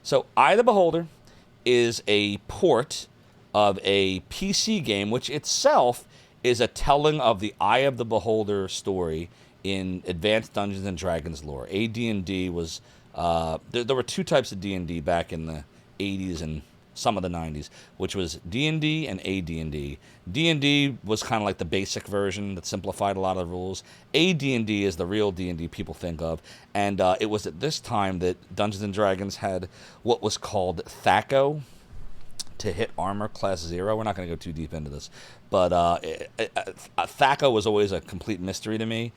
So, Eye of the Beholder is a port of a PC game, which itself is a telling of the Eye of the Beholder story in Advanced Dungeons and Dragons lore. AD&D was there were two types of D&D back in the 80s and some of the 90s, which was D&D and AD&D. D&D was kind of like the basic version that simplified a lot of the rules. AD&D is the real D&D people think of, and it was at this time that Dungeons and Dragons had what was called THAC0, to hit armor class 0. We're not going to go too deep into this, but THAC0 was always a complete mystery to me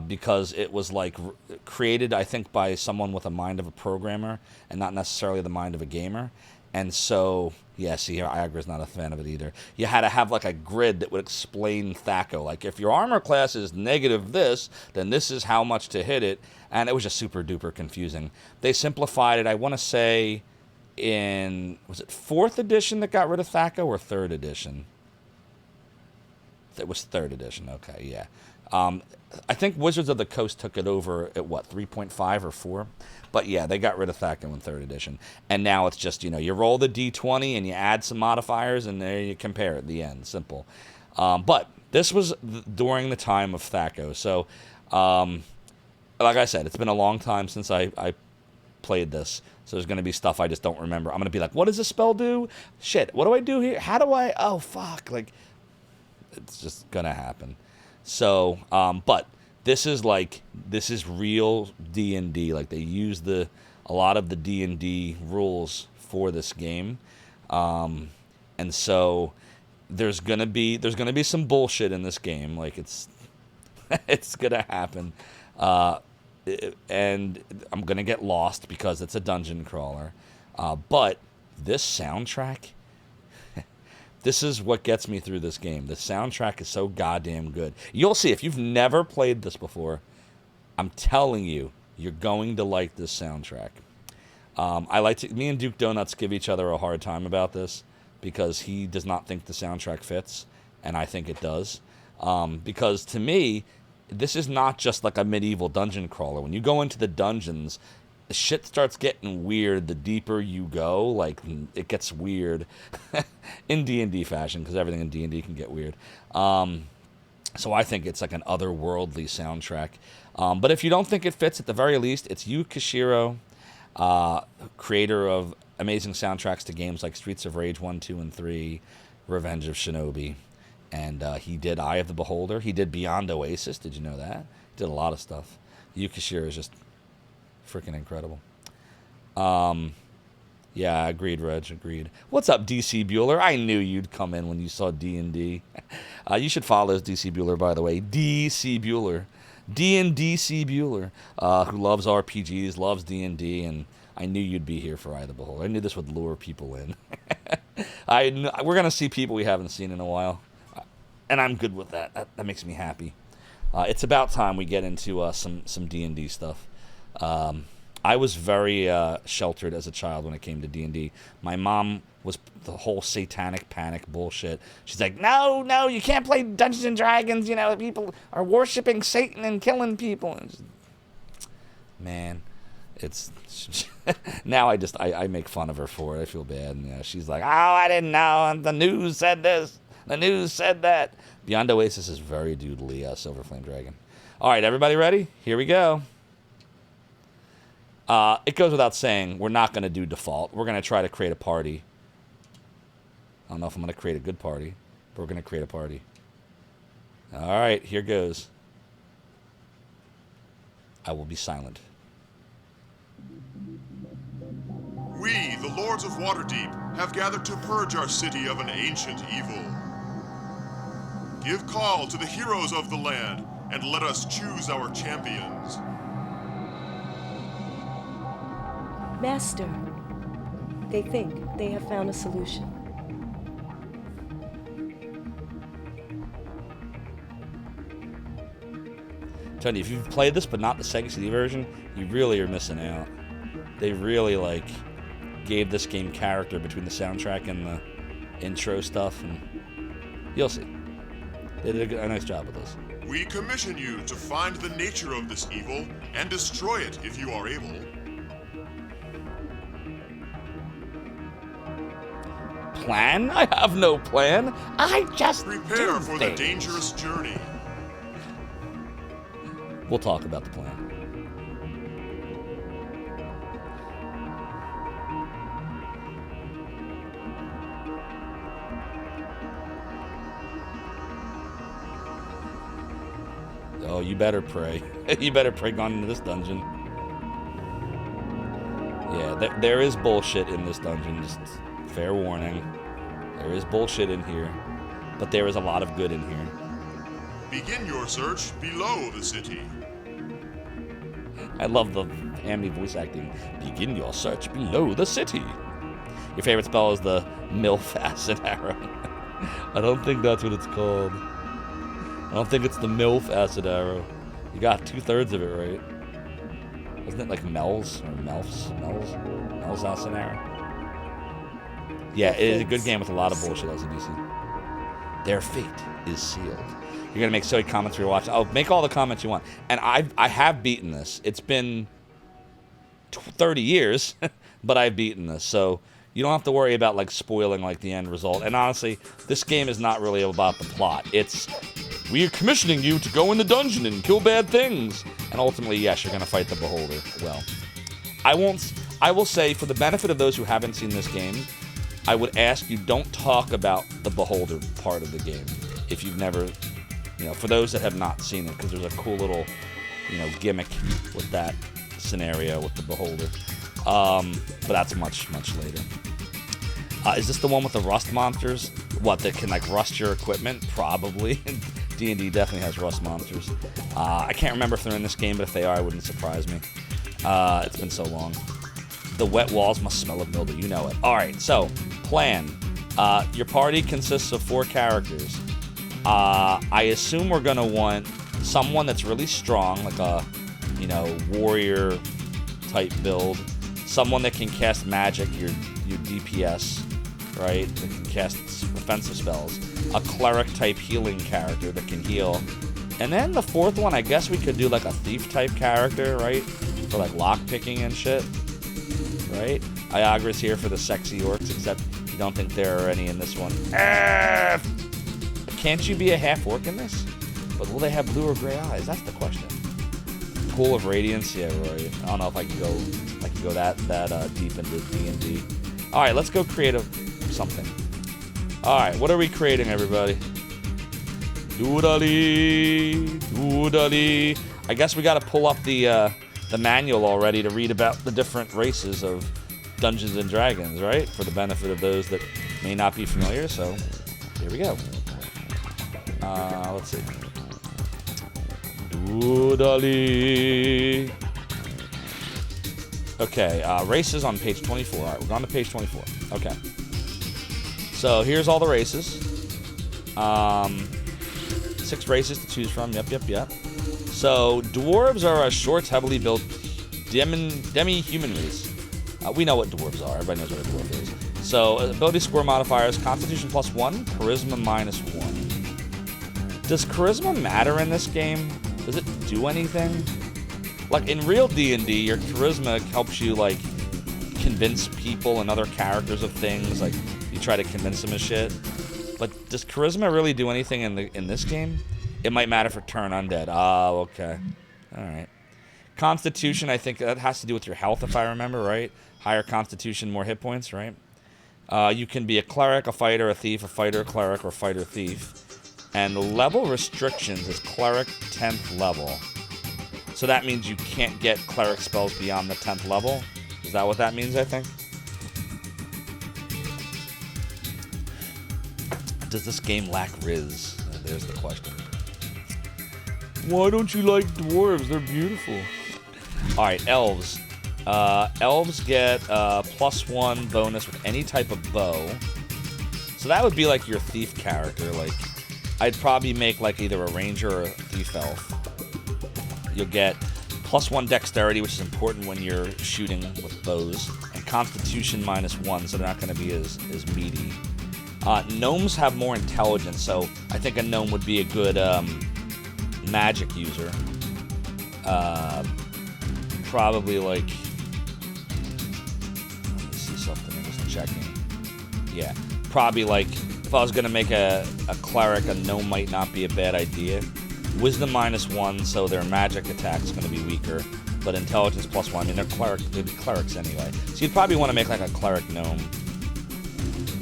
because it was like created, I think, by someone with a mind of a programmer and not necessarily the mind of a gamer. And so, yeah, see here, Iagra's not a fan of it either. You had to have like a grid that would explain THAC0. Like, if your armor class is negative this, then this is how much to hit it. And it was just super duper confusing. They simplified it, I want to say, in, was it 4th edition that got rid of THAC0 or 3rd edition? It was 3rd edition, okay, yeah. I think Wizards of the Coast took it over at, what, 3.5 or 4? But yeah, they got rid of THAC0 in 3rd edition. And now it's just, you roll the D20 and you add some modifiers and there you compare at the end. Simple. But this was during the time of THAC0. So, like I said, it's been a long time since I played this. So there's going to be stuff I just don't remember. I'm going to be like, what does this spell do? Shit, what do I do here? How do I? Oh, fuck. Like, it's just going to happen. So, but this is real D&D. Like, they use a lot of the D&D rules for this game. And so there's going to be some bullshit in this game. Like, it's going to happen. And I'm going to get lost because it's a dungeon crawler. But this soundtrack, this is what gets me through this game. The soundtrack is so goddamn good. You'll see, if you've never played this before, I'm telling you, you're going to like this soundtrack. Me and Duke Donuts give each other a hard time about this because he does not think the soundtrack fits, and I think it does. Because to me, this is not just like a medieval dungeon crawler. When you go into the dungeons, the shit starts getting weird the deeper you go. Like, it gets weird in D&D fashion, because everything in D&D can get weird. So I think it's like an otherworldly soundtrack. But if you don't think it fits, at the very least, it's Yu Koshiro, creator of amazing soundtracks to games like Streets of Rage 1, 2, and 3, Revenge of Shinobi. And he did Eye of the Beholder. He did Beyond Oasis. Did you know that? He did a lot of stuff. Yu Koshiro is just freaking incredible. Yeah, agreed, Reg. Agreed. What's up, DC Bueller? I knew you'd come in when you saw D&D. You should follow DC Bueller, by the way. DC Bueller. D&DC Bueller, who loves RPGs, loves D&D, and I knew you'd be here for Eye of the Beholder. I knew this would lure people in. We're going to see people we haven't seen in a while. And I'm good with that. That makes me happy. It's about time we get into some D&D stuff. I was very sheltered as a child when it came to D&D. My mom was the whole satanic panic bullshit. She's like, no, you can't play Dungeons and Dragons. People are worshiping Satan and killing people. And just, man, it's now I make fun of her for it. I feel bad. And she's like, oh, I didn't know. The news said this. The news said that. Beyond Oasis is very doodly, Silver Flame Dragon. All right, everybody ready? Here we go. It goes without saying, we're not going to do default. We're going to try to create a party. I don't know if I'm going to create a good party, but we're going to create a party. All right, here goes. I will be silent. We, the Lords of Waterdeep, have gathered to purge our city of an ancient evil. Give call to the heroes of the land, and let us choose our champions. Master, they think they have found a solution. Tony, if you've played this but not the Sega CD version, you really are missing out. They really, gave this game character between the soundtrack and the intro stuff, and you'll see. They did a nice job with this. We commission you to find the nature of this evil and destroy it if you are able. plan? I have no plan. I just Prepare do for things. the dangerous journey. We'll talk about the plan. Oh, you better pray. You better pray going into this dungeon. Yeah, there is bullshit in this dungeon. Just fair warning. There is bullshit in here. But there is a lot of good in here. Begin your search below the city. I love the Hammy voice acting. Begin your search below the city. Your favorite spell is the MILF Acid Arrow. I don't think that's what it's called. I don't think it's the MILF Acid Arrow. You got 2/3 of it right. Wasn't it like Mel's or Mel's Acid Arrow? Yeah, it is a good game with a lot of bullshit, LCDC. Their fate is sealed. You're gonna make silly comments while you're watching. Oh, make all the comments you want. And I have beaten this. It's been 30 years, but I've beaten this. So you don't have to worry about like spoiling like the end result. And honestly, this game is not really about the plot. It's we are commissioning you to go in the dungeon and kill bad things. And ultimately, yes, you're gonna fight the Beholder. Well, I will say, for the benefit of those who haven't seen this game, I would ask you don't talk about the Beholder part of the game if you've never, for those that have not seen it, because there's a cool little, gimmick with that scenario with the Beholder. But that's much, much later. Is this the one with the rust monsters? What, that can like rust your equipment? Probably. D&D definitely has rust monsters. I can't remember if they're in this game, but if they are, it wouldn't surprise me. It's been so long. The wet walls must smell of mildew. You know it. All right, so plan. Your party consists of 4 characters. I assume we're going to want someone that's really strong, like a, warrior type build. Someone that can cast magic, your DPS, right? That can cast offensive spells. A cleric type healing character that can heal. And then the 4th one, I guess we could do like a thief type character, right? For like lock picking and shit. Right? Iagra's here for the sexy orcs, except you don't think there are any in this one. Can't you be a half orc in this? But will they have blue or gray eyes? That's the question. Pool of Radiance, yeah, right. I don't know if I can go that deep into D&D. All right, let's go create something. All right, what are we creating, everybody? Doodly, doodly. I guess we got to pull up the manual already to read about the different races of Dungeons and Dragons, right? For the benefit of those that may not be familiar. So here we go. Let's see. Doodly. Okay, races on page 24. All right, we're on to page 24. Okay. So here's all the races. 6 races to choose from. Yep. So dwarves are a short, heavily built demi-human race. We know what dwarves are. Everybody knows what a dwarf is. So ability score modifiers: Constitution +1, Charisma -1. Does Charisma matter in this game? Does it do anything? Like in real D&D, your Charisma helps you like convince people and other characters of things. Like you try to convince them of shit. But does Charisma really do anything in this game? It might matter for turn undead. Oh, okay. All right. Constitution, I think that has to do with your health, if I remember, right? Higher Constitution, more hit points, right? You can be a cleric, a fighter, a thief, a fighter, cleric, or fighter, thief. And the level restrictions is cleric 10th level. So that means you can't get cleric spells beyond the 10th level. Is that what that means, I think? Does this game lack Riz? There's the question. Why don't you like dwarves? They're beautiful. Alright, elves. Elves get +1 bonus with any type of bow. So that would be like your thief character. Like, I'd probably make like either a ranger or a thief elf. You'll get +1 dexterity, which is important when you're shooting with bows, and constitution -1, so they're not going to be as meaty. Gnomes have more intelligence, so I think a gnome would be a good magic user. Probably like, let me see something, I'm just checking. Yeah, probably like, if I was going to make a cleric, a gnome might not be a bad idea. Wisdom -1, so their magic attack is going to be weaker. But intelligence +1, I mean, they'd be clerics anyway. So you'd probably want to make like a cleric gnome.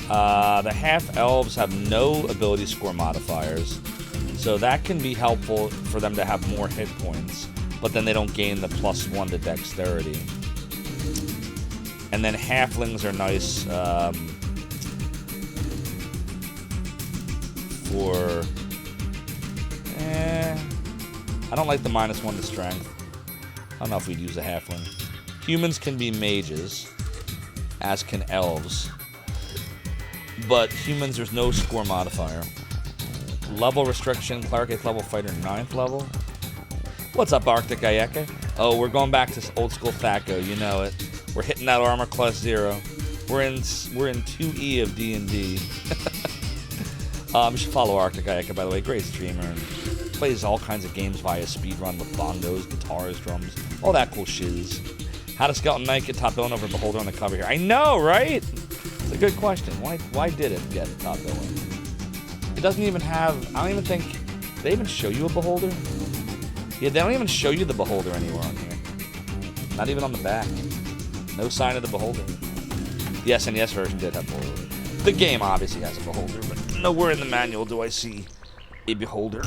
The half-elves have no ability score modifiers. So that can be helpful for them to have more hit points. But then they don't gain the +1 to dexterity. And then halflings are nice for... I don't like the -1 to strength. I don't know if we'd use a halfling. Humans can be mages, as can elves. But humans, there's no score modifier. Level restriction, cleric 8th level, fighter 9th level. What's up, Arctic Ayeka? Oh, we're going back to old school Thaco, you know it. We're hitting that armor class 0. We're in 2E of D&D. You should follow Arctic Ayeka, by the way. Great streamer. And plays all kinds of games via speedrun with bongos, guitars, drums, all that cool shiz. How does Skeleton Knight get top billing over Beholder on the cover here? I know, right? It's a good question. Why did it get top billing? It doesn't even have... I don't even think... They even show you a Beholder? Yeah, they don't even show you the Beholder anywhere on here. Not even on the back. No sign of the Beholder. The SNES version did have Beholder. The game obviously has a Beholder, but nowhere in the manual do I see a Beholder.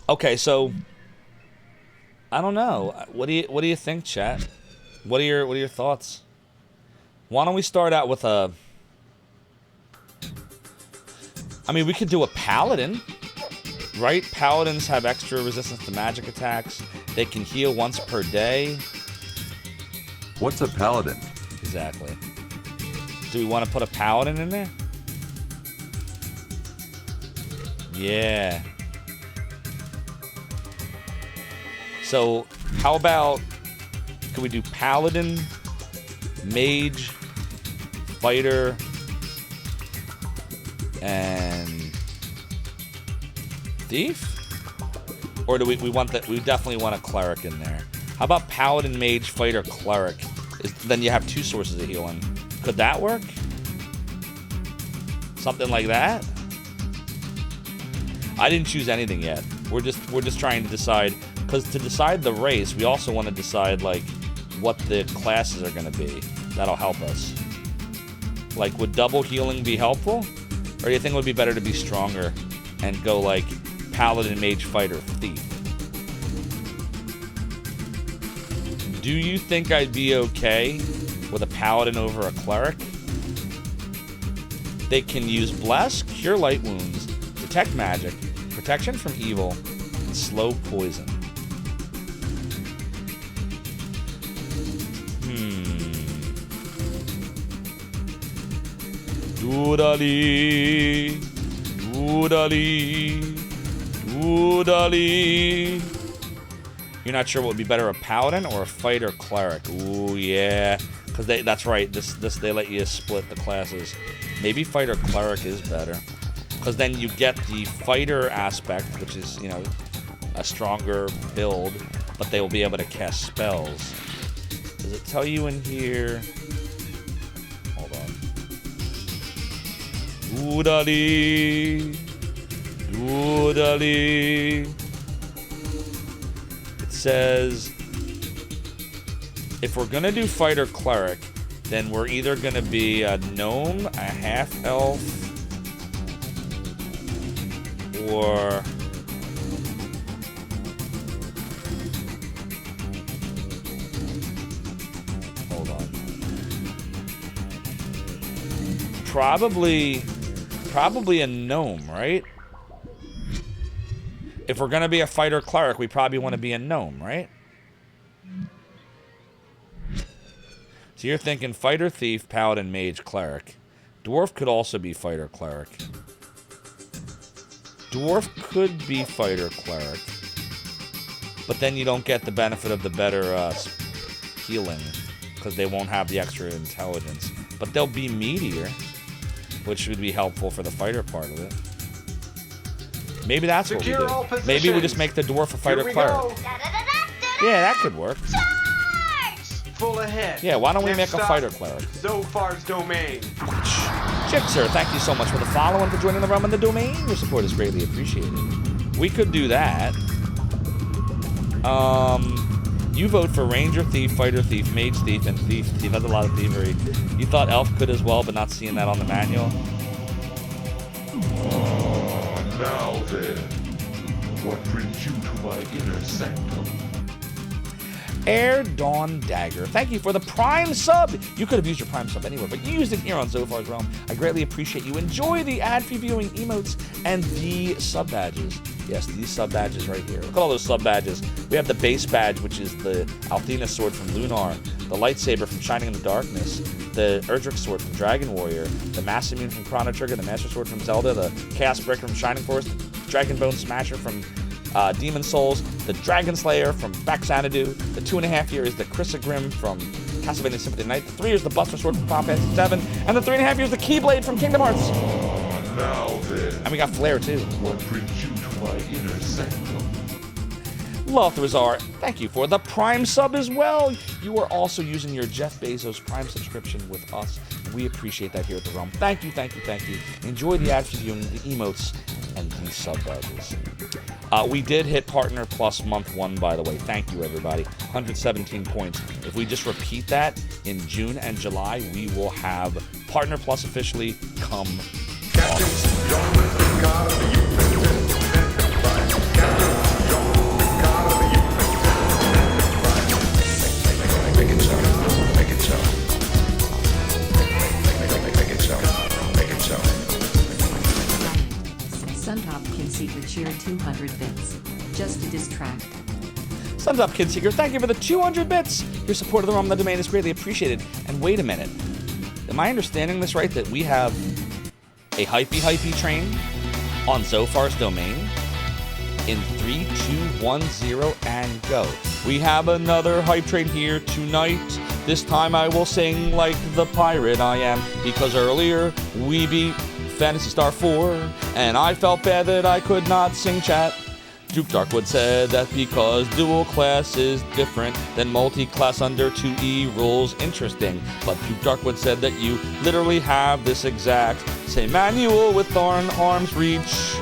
Okay, so I don't know. What do you think, chat? What are your thoughts? Why don't we start out with a... I mean, we could do a paladin, right? Paladins have extra resistance to magic attacks. They can heal once per day. What's a paladin? Exactly. Do we want to put a paladin in there? Yeah. So, how about... Could we do paladin, mage, fighter, and thief? Or do we want that? We definitely want a cleric in there. How about paladin, mage, fighter, cleric? Then you have 2 sources of healing. Could that work? Something like that? I didn't choose anything yet. We're just trying to decide, because to decide the race, we also want to decide like what the classes are going to be. That'll help us. Like, would double healing be helpful? Or do you think it would be better to be stronger and go like paladin, mage, fighter, thief? Do you think I'd be okay with a paladin over a cleric? They can use bless, cure light wounds, detect magic, protection from evil, and slow poison. Doodali, doodali, doodali. You're not sure what would be better, a paladin or a fighter cleric? Ooh, yeah. Because that's right, they let you split the classes. Maybe fighter cleric is better. Because then you get the fighter aspect, which is, you know, a stronger build, but they will be able to cast spells. Does it tell you in here? Hold on. Doodali, doodali. It says, if we're gonna do fighter cleric, then we're either gonna be a gnome, a half-elf, or hold on. Probably a gnome, right? If we're gonna be a fighter cleric, we probably want to be a gnome, right? So you're thinking fighter, thief, paladin, mage, cleric. Dwarf could also be fighter, cleric. Dwarf could be fighter, cleric. But then you don't get the benefit of the better healing, because they won't have the extra intelligence. But they'll be meteor, which would be helpful for the fighter part of it. Maybe that's what we do. Maybe we just make the dwarf a fighter cleric. Yeah, that could work. Charge! full ahead. Yeah, why don't we Next make a stop, fighter cleric? Zophar's domain. Jixer, thank you so much for the follow and for joining the realm and the domain. Your support is greatly appreciated. We could do that. You vote for Ranger Thief, Fighter Thief, Mage Thief, and Thief Thief. That's a lot of thievery. You thought Elf could as well, but not seeing that on the manual. Now then, what brings you to my inner sanctum? Air Dawn Dagger, thank you for the Prime sub. You could have used your Prime sub anywhere, but you used it here on Zophar's Realm. I greatly appreciate you. Enjoy the ad-free viewing emotes and the sub badges. Yes, these sub badges right here. Look at all those sub badges. We have the base badge, which is the Althena sword from Lunar, the lightsaber from Shining in the Darkness, the Erdrick sword from Dragon Warrior, the Masamune from Chrono Trigger, the Master Sword from Zelda, the Chaos Breaker from Shining Force, the Dragon Bone Smasher from Demon Souls, the Dragon Slayer from Back Xanadu, the 2.5 year is the Chrysogrim from Castlevania Symphony of the Night, the 3 years the Buster Sword from Final Fantasy 7, and the 3.5 years the Keyblade from Kingdom Hearts. Now then, And we got Flare too. what brings you to my inner sanctum? Lothrazar, thank you for the Prime sub as well. You are also using your Jeff Bezos Prime subscription with us. We appreciate that here at the Realm. Thank you, thank you, thank you. Enjoy the ad viewing, the emotes, and the sub badges. We did hit Partner Plus Month 1, by the way. Thank you, everybody. 117 points. If we just repeat that in June and July, we will have Partner Plus officially come Make it so. Make it so. Make it so. Make it so. Suntop Kinseeker cheered 200 bits. Just to distract. Thumbs up, Kid Seeker. Thank you for the 200 bits. Your support of the realm and the domain is greatly appreciated. And wait a minute. Am I understanding this right, that we have a hypey train on Zophar's domain? In 3, 2, 1, 0, and go. We have another hype train here tonight. This time I will sing like the pirate I am, because earlier we beat Phantasy Star 4, and I felt bad that I could not sing chat. Duke Darkwood said that because dual class is different than multi-class under 2E rules. Interesting. But Duke Darkwood said that you literally have this exact same manual with Thorn Arms Reach.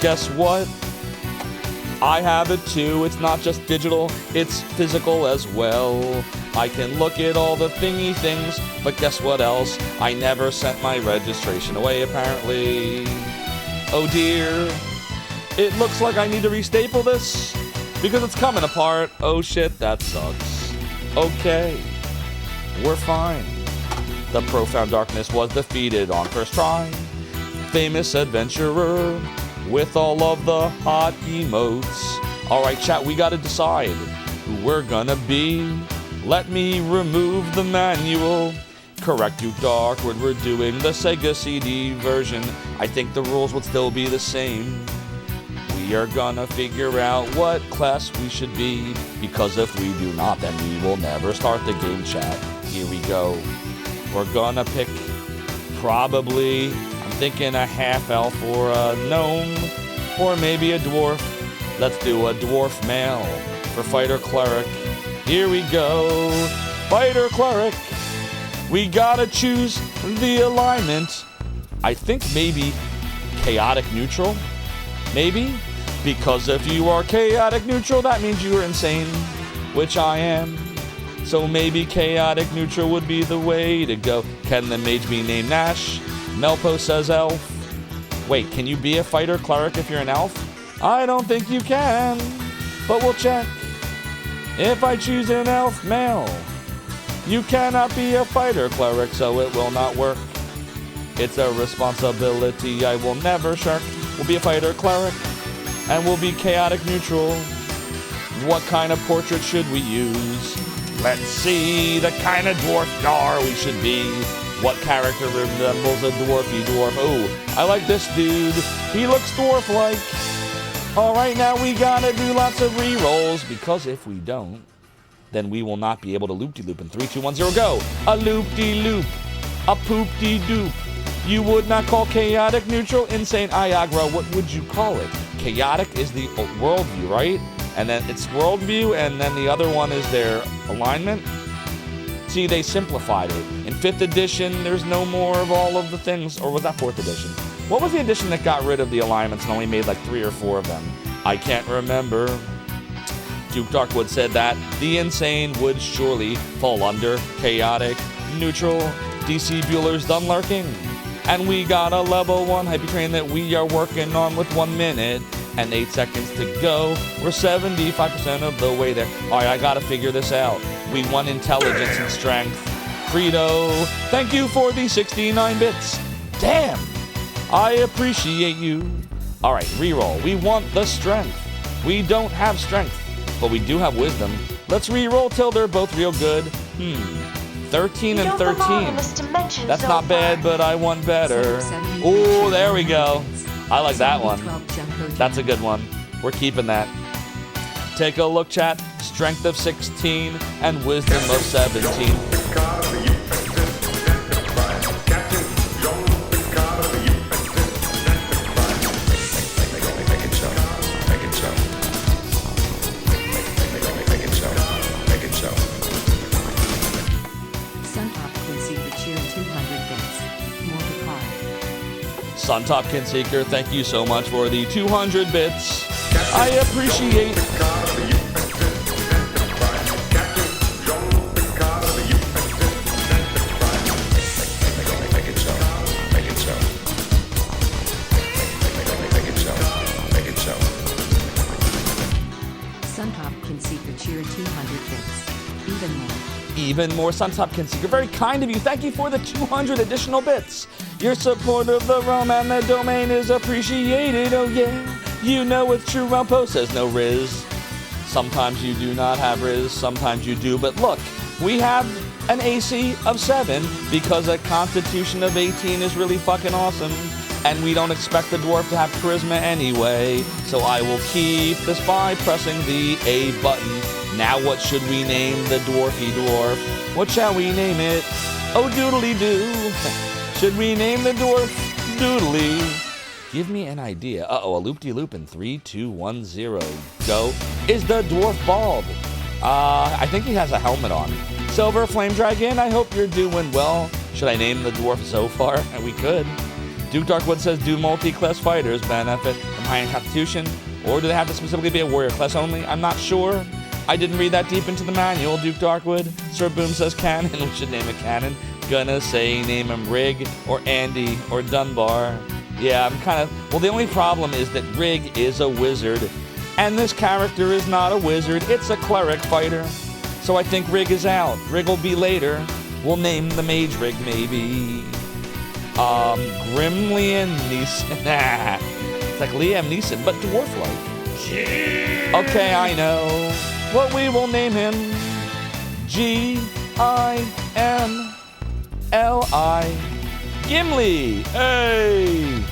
Guess what? I have it too. It's not just digital, it's physical as well. I can look at all the thingy things, but guess what else? I never sent my registration away, apparently. Oh dear. It looks like I need to restaple this because it's coming apart. Oh shit, that sucks. Okay, we're fine. The profound darkness was defeated on first try. Famous adventurer with all of the hot emotes. Alright chat, we gotta decide who we're gonna be. Let me remove the manual. Correct you, Darkwood, we're doing the Sega CD version. I think the rules would still be the same. We are gonna figure out what class we should be, because if we do not, then we will never start the game chat. Here we go. We're gonna pick probably, I'm thinking a half elf or a gnome, or maybe a dwarf. Let's do a dwarf male for fighter cleric. Here we go. Fighter cleric. We gotta choose the alignment. I think maybe chaotic neutral. Maybe? Because if you are chaotic neutral, that means you are insane, which I am. So maybe chaotic neutral would be the way to go. Can the mage be named Nash? Melpo says elf. Wait, can you be a fighter cleric if you're an elf? I don't think you can, but we'll check. If I choose an elf male, you cannot be a fighter cleric, so it will not work. It's a responsibility I will never shirk. We'll be a fighter cleric, and we'll be chaotic neutral. What kind of portrait should we use? Let's see the kind of dwarf dar we should be. What character resembles a dwarfy dwarf? Oh, I like this dude. He looks dwarf-like. Alright, now we gotta do lots of re-rolls, because if we don't, then we will not be able to loop-de-loop in 3, 2, 1, 0, go! A loop-de-loop. A poop-de-doop. You would not call chaotic neutral insane Iagra. What would you call it? Chaotic is the worldview, right? And then it's worldview, and then the other one is their alignment. See, they simplified it. In 5th edition, there's no more of all of the things. Or was that 4th edition? What was the edition that got rid of the alignments and only made like 3 or 4 of them? I can't remember. Duke Darkwood said that the insane would surely fall under chaotic, neutral, DC Bueller's done lurking. And we got a level 1 hype train that we are working on with 1 minute and 8 seconds to go. We're 75% of the way there. Alright, I gotta figure this out. We want intelligence and strength. Credo, thank you for the 69 bits. Damn! I appreciate you. Alright, reroll. We want the strength. We don't have strength, but we do have wisdom. Let's reroll till they're both real good. 13 and 13. That's not bad, but I want better. Oh, there we go. I like that one. That's a good one. We're keeping that. Take a look, chat. Strength of 16 and wisdom of 17. Suntop Kinseeker, thank you so much for the 200 bits. I appreciate. Suntop Kinseeker cheer 200 bits. Even more. Even more Suntop Kinseeker. Very kind of you. Thank you for the 200 additional bits. Your support of the realm and the domain is appreciated, oh yeah. You know it's true, Realmpo says no Riz. Sometimes you do not have Riz, sometimes you do, but look, we have an AC of 7 because a constitution of 18 is really fucking awesome. And we don't expect the dwarf to have charisma anyway, so I will keep this by pressing the A button. Now what should we name the dwarfy dwarf? What shall we name it? Oh doodly doo. Should we name the dwarf Doodly? Give me an idea. Uh-oh, a loop-de-loop in 3, 2, 1, 0. Go. Is the dwarf bald? I think he has a helmet on. Silver Flame Dragon, I hope you're doing well. Should I name the dwarf Zophar? We could. Duke Darkwood says, do multi-class fighters benefit from high constitution? Or do they have to specifically be a warrior class only? I'm not sure. I didn't read that deep into the manual, Duke Darkwood. Sir Boom says Cannon. We should name it Cannon. Gonna say name him Rig or Andy or Dunbar. Yeah, I'm kind of... Well, the only problem is that Rig is a wizard. And this character is not a wizard. It's a cleric fighter. So I think Rig is out. Rig will be later. We'll name the mage Rig, maybe. Grimly and Neeson. It's like Liam Neeson, but dwarf-like. Okay, I know. What we will name him. G-I-M-L-I. Gimli. Hey!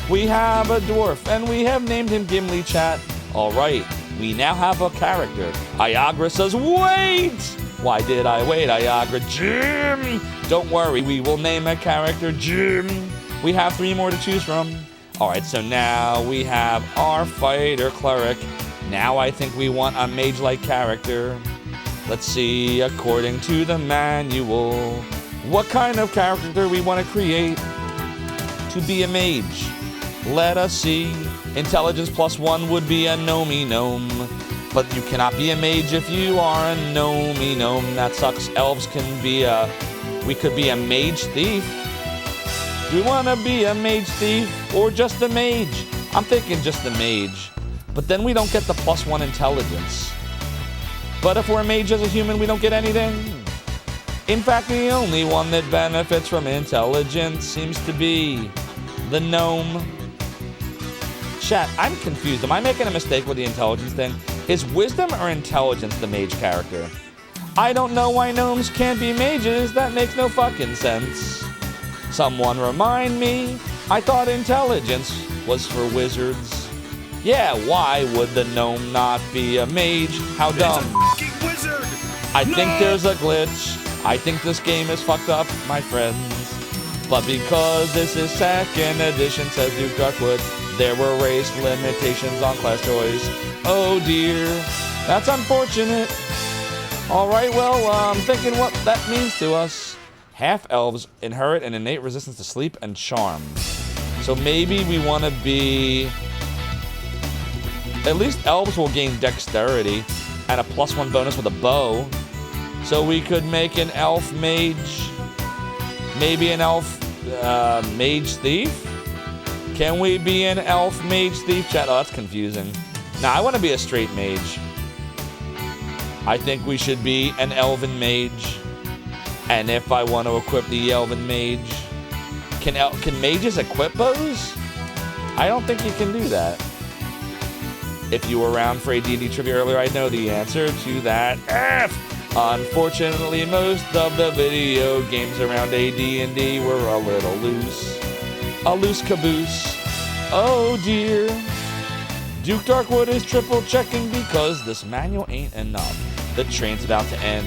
We have a dwarf, and we have named him Gimli, chat. All right, we now have a character. Iagra says, wait! Why did I wait, Iagra? Jim! Don't worry, we will name a character Jim. We have 3 more to choose from. All right, so now we have our fighter cleric. Now I think we want a mage-like character. Let's see, according to the manual, what kind of character we want to create to be a mage. Let us see. Intelligence +1 would be a gnomey gnome. But you cannot be a mage if you are a gnomey gnome. That sucks. Elves can be we could be a mage thief. Do we want to be a mage thief or just a mage? I'm thinking just a mage. But then we don't get the +1 intelligence. But if we're a mage as a human, we don't get anything. In fact, the only one that benefits from intelligence seems to be the gnome. Chat, I'm confused. Am I making a mistake with the intelligence thing? Is wisdom or intelligence the mage character? I don't know why gnomes can't be mages. That makes no fucking sense. Someone remind me. I thought intelligence was for wizards. Yeah, why would the gnome not be a mage? How dumb. It's a fucking wizard! I think there's a glitch. I think this game is fucked up, my friends. But because this is 2nd edition, says Duke Darkwood, there were race limitations on class choice. Oh dear, that's unfortunate. All right, well, I'm thinking what that means to us. Half-elves inherit an innate resistance to sleep and charm. So maybe we want to be... At least elves will gain dexterity and a +1 bonus with a bow. So we could make an elf mage... Maybe an elf mage thief? Can we be an elf mage thief? Chat, oh, that's confusing. Nah, I want to be a straight mage. I think we should be an elven mage. And if I want to equip the elven mage... Can mages equip bows? I don't think you can do that. If you were around for AD&D trivia earlier, I'd know the answer to that. Unfortunately, most of the video games around AD&D were a little loose. A loose caboose. Oh dear. Duke Darkwood is triple checking because this manual ain't enough. The train's about to end.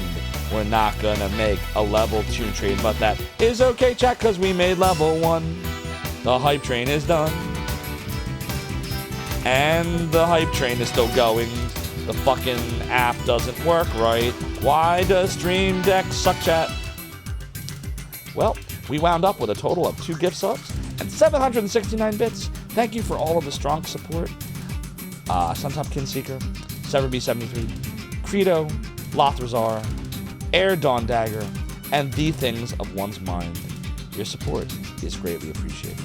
We're not gonna make a level 2 train, but that is okay, chat, cause we made level 1. The hype train is done. And the hype train is still going. The fucking app doesn't work right. Why does Stream Deck suck, chat? Well, we wound up with a total of 2 gift subs and 769 bits. Thank you for all of the strong support. Suntop Kinseeker, SeverB73, Credo, Lothrazar, Air Dawn Dagger, and the things of one's mind. Your support is greatly appreciated.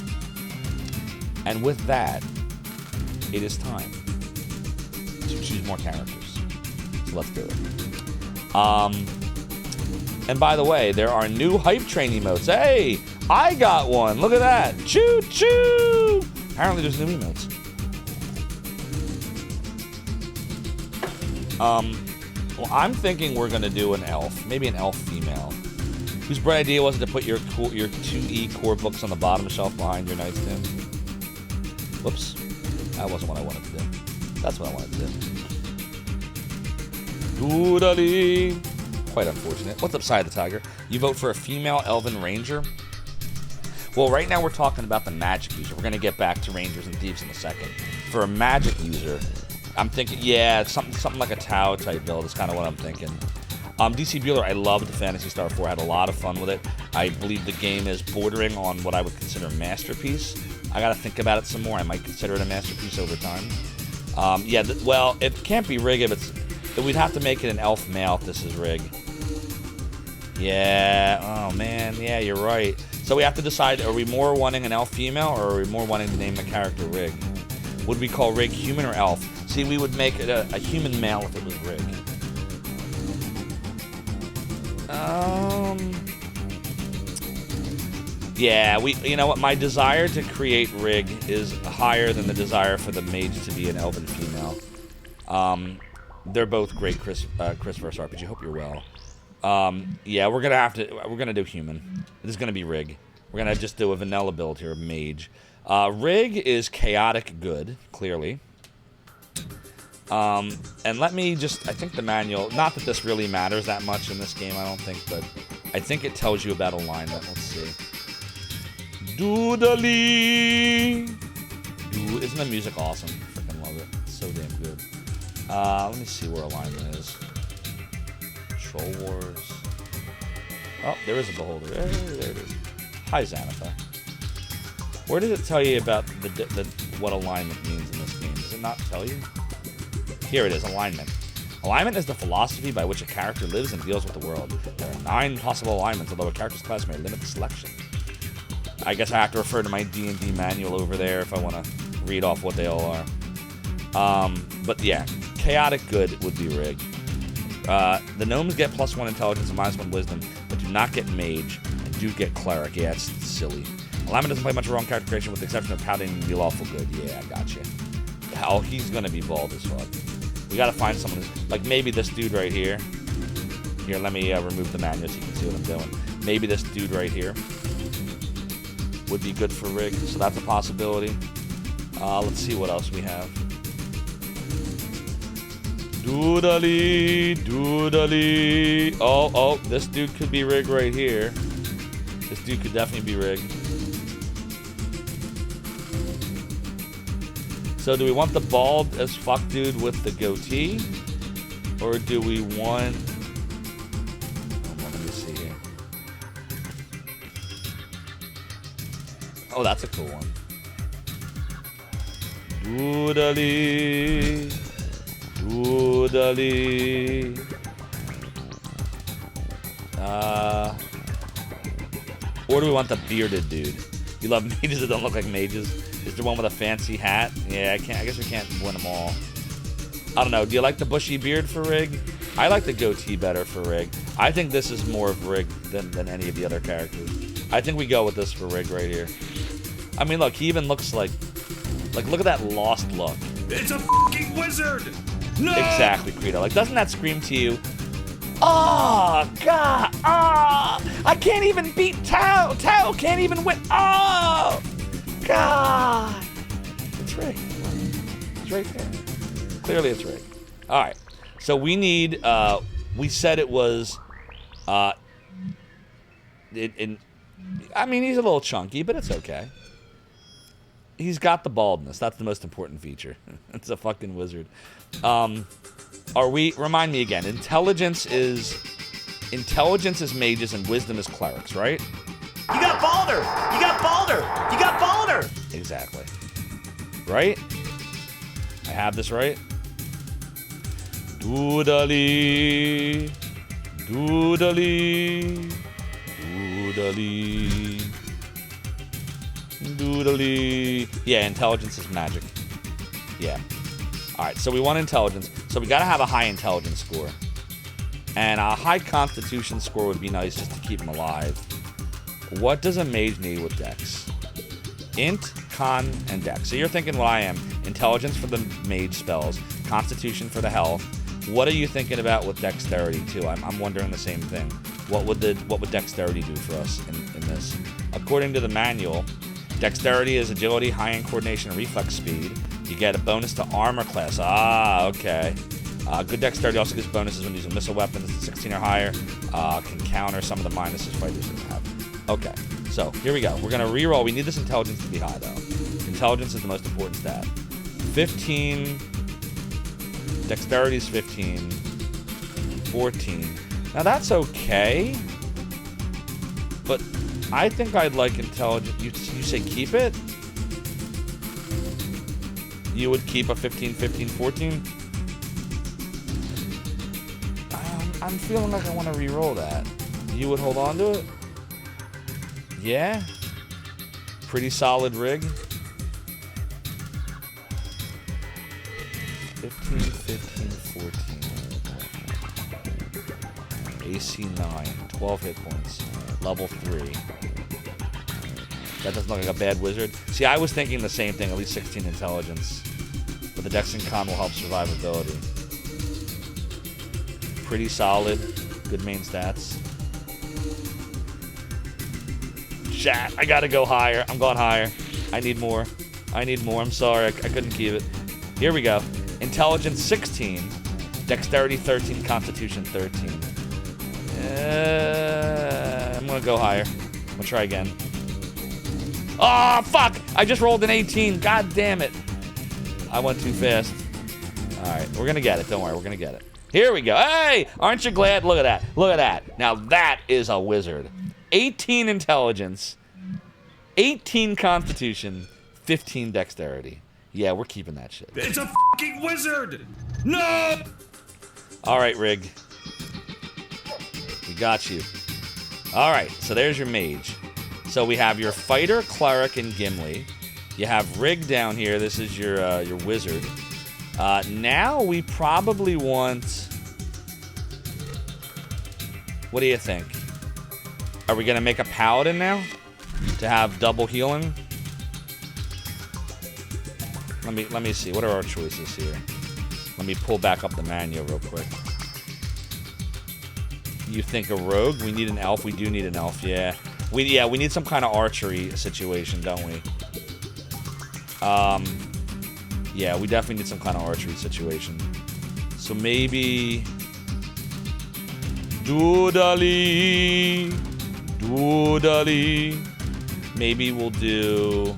And with that, it is time to choose more characters. So let's do it. And by the way, there are new hype train emotes. Hey, I got one. Look at that. Choo choo. Apparently there's new emotes. Well, I'm thinking we're gonna do an elf, maybe an elf female, whose bright idea was to put your 2E core books on the bottom shelf behind your nightstand. Whoops, that wasn't what I wanted to do. That's what I wanted to do. Doodly. Quite unfortunate. What's up, Side of the Tiger? You vote for a female elven ranger? Well, right now we're talking about the magic user. We're gonna get back to rangers and thieves in a second. For a magic user, I'm thinking, yeah, something like a Tau type build is kind of what I'm thinking. DC Bueller, I loved Phantasy Star 4. I had a lot of fun with it. I believe the game is bordering on what I would consider a masterpiece. I got to think about it some more. I might consider it a masterpiece over time. Well, it can't be Rig if we'd have to make it an elf male if this is Rig. Yeah, oh man, yeah, you're right. So we have to decide, are we more wanting an elf female or are we more wanting to name the character Rig? Would we call Rig human or elf? See, we would make it a human male if it was Rig. Yeah, you know what? My desire to create Rig is higher than the desire for the mage to be an elven female. They're both great Chris vs. RPG. Hope you're well. Yeah, we're gonna do human. This is gonna be Rig. We're gonna just do a vanilla build here of mage. Rig is chaotic good, clearly. And let me just, I think the manual, not that this really matters that much in this game, I don't think, but I think it tells you about alignment. Let's see. Doodly! Isn't the music awesome? Freaking love it. It's so damn good. Let me see where alignment is. Troll Wars. Oh, there is a beholder. There it is. Hi, Xanatha. Where does it tell you about what alignment means in this game? Does it not tell you? Here it is, alignment. Alignment is the philosophy by which a character lives and deals with the world. There are 9 possible alignments, although a character's class may limit the selection. I guess I have to refer to my D&D manual over there if I want to read off what they all are. But yeah, chaotic good would be Rig. The gnomes get +1 intelligence and -1 wisdom, but do not get mage, and do get cleric. Yeah, it's silly. Alignment doesn't play much of wrong character creation with the exception of Paladin and be lawful good. Yeah, I gotcha. Oh, he's gonna be bald as fuck. We gotta find someone like maybe this dude right here. Here, let me remove the manual so you can see what I'm doing. Maybe this dude right here would be good for Rig, so that's a possibility. Let's see what else we have. Doodly, doodly. Oh, this dude could be Rig right here. This dude could definitely be Rig. So do we want the bald as fuck dude with the goatee? Or do we want Oh, that's a cool one. Doodly. Doodly. Or do we want the bearded dude? You love mages that don't look like mages? Is there one with a fancy hat? Yeah, I guess we can't win them all. I don't know. Do you like the bushy beard for Rig? I like the goatee better for Rig. I think this is more of Rig than any of the other characters. I think we go with this for Rig right here. I mean, look, he even looks like look at that lost look. It's a fucking wizard! No! Exactly, Credo. Like, doesn't that scream to you? Oh, God. Oh, I can't even beat Tao. Tao can't even win. Oh, God. It's Rig. It's right there. Clearly it's Rig. All right. So we need, we said it was, I mean, he's a little chunky, but it's okay. He's got the baldness. That's the most important feature. It's a fucking wizard. Remind me again, intelligence is mages and wisdom is clerics, right? You got Balder! You got Balder! You got Balder! Exactly. Right? I have this right? Doodly. Doodly. Doodly. Doodly. Yeah, intelligence is magic. Yeah. Alright, so we want intelligence. So we gotta have a high intelligence score. And a high constitution score would be nice just to keep him alive. What does a mage need with dex? Int, con, and dex. So you're thinking what I am. Intelligence for the mage spells. Constitution for the health. What are you thinking about with dexterity too? I'm wondering the same thing. What would dexterity do for us in this? According to the manual, dexterity is agility, high-end coordination, and reflex speed. You get a bonus to armor class. Ah, okay. Good dexterity also gives bonuses when using missile weapons. 16 or higher can counter some of the minuses fighters have. Okay, so here we go. We're going to reroll. We need this intelligence to be high, though. Intelligence is the most important stat. 15. Dexterity is 15. 14. Now, that's okay. But I think I'd like intelligence. You say keep it? You would keep a 15, 15, 14? I'm feeling like I want to re-roll that. You would hold on to it? Yeah? Pretty solid rig. 15, 15, 14. AC 9. 12 hit points. Level 3. That doesn't look like a bad wizard. See, I was thinking the same thing. At least 16 intelligence. But the dex and con will help survivability. Pretty solid. Good main stats. Chat, I gotta go higher. I'm going higher. I need more. I need more. I'm sorry. I couldn't keep it. Here we go. Intelligence 16. Dexterity 13. Constitution 13. I'm gonna go higher. I'm gonna try again. Oh, fuck! I just rolled an 18. God damn it. I went too fast. Alright, we're gonna get it. Don't worry, we're gonna get it. Here we go. Hey! Aren't you glad? Look at that. Look at that. Now that is a wizard. 18 intelligence, 18 constitution, 15 dexterity. Yeah, we're keeping that shit. It's a fucking wizard! No! Alright, Rig. We got you. Alright, so there's your mage. So we have your fighter, cleric, and Gimli. You have Rig down here. This is your wizard. Now we probably want... What do you think? Are we gonna make a paladin now? To have double healing? Let me see. What are our choices here? Let me pull back up the manual real quick. You think a rogue? We need an elf. We do need an elf, yeah. We need some kind of archery situation, don't we? Yeah, we definitely need some kind of archery situation. So maybe... Doodly. Doodly. Maybe we'll do...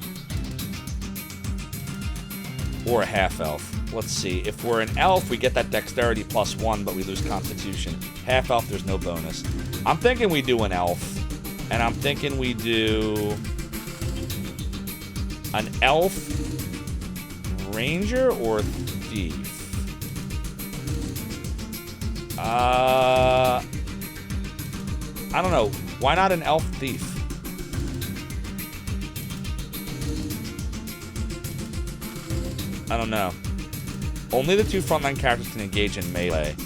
Or a half-elf. Let's see. If we're an elf, we get that dexterity +1, but we lose constitution. Half-elf, there's no bonus. I'm thinking we do an elf. And I'm thinking we do... An elf ranger or thief? I don't know. Why not an elf thief? I don't know. Only the 2 frontline characters can engage in melee.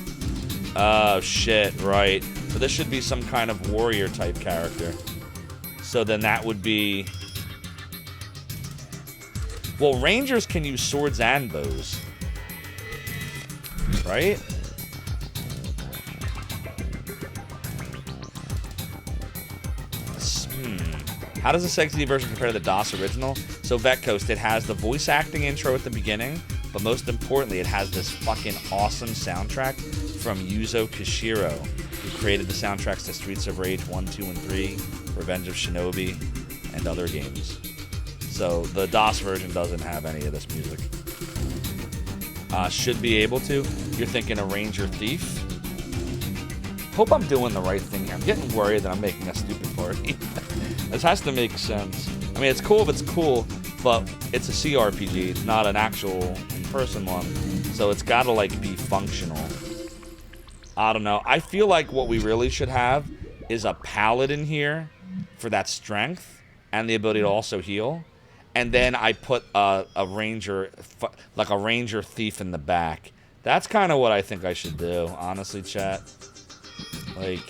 Oh, shit, right. So this should be some kind of warrior type character. So then that would be... Well, rangers can use swords and bows. Right? How does the Sega CD version compare to the DOS original? So Vetcoast, it has the voice acting intro at the beginning, but most importantly, it has this fucking awesome soundtrack from Yuzo Koshiro, who created the soundtracks to Streets of Rage 1, 2, and 3, Revenge of Shinobi, and other games. So the DOS version doesn't have any of this music. Should be able to. You're thinking a Ranger Thief. Hope I'm doing the right thing here. I'm getting worried that I'm making a stupid party. This has to make sense. I mean, it's cool if it's cool, but it's a CRPG. It's not an actual in-person one. So it's got to, like, be functional. I don't know. I feel like what we really should have is a paladin here for that strength and the ability to also heal. And then I put a ranger, like a ranger thief in the back. That's kind of what I think I should do, honestly, chat. Like...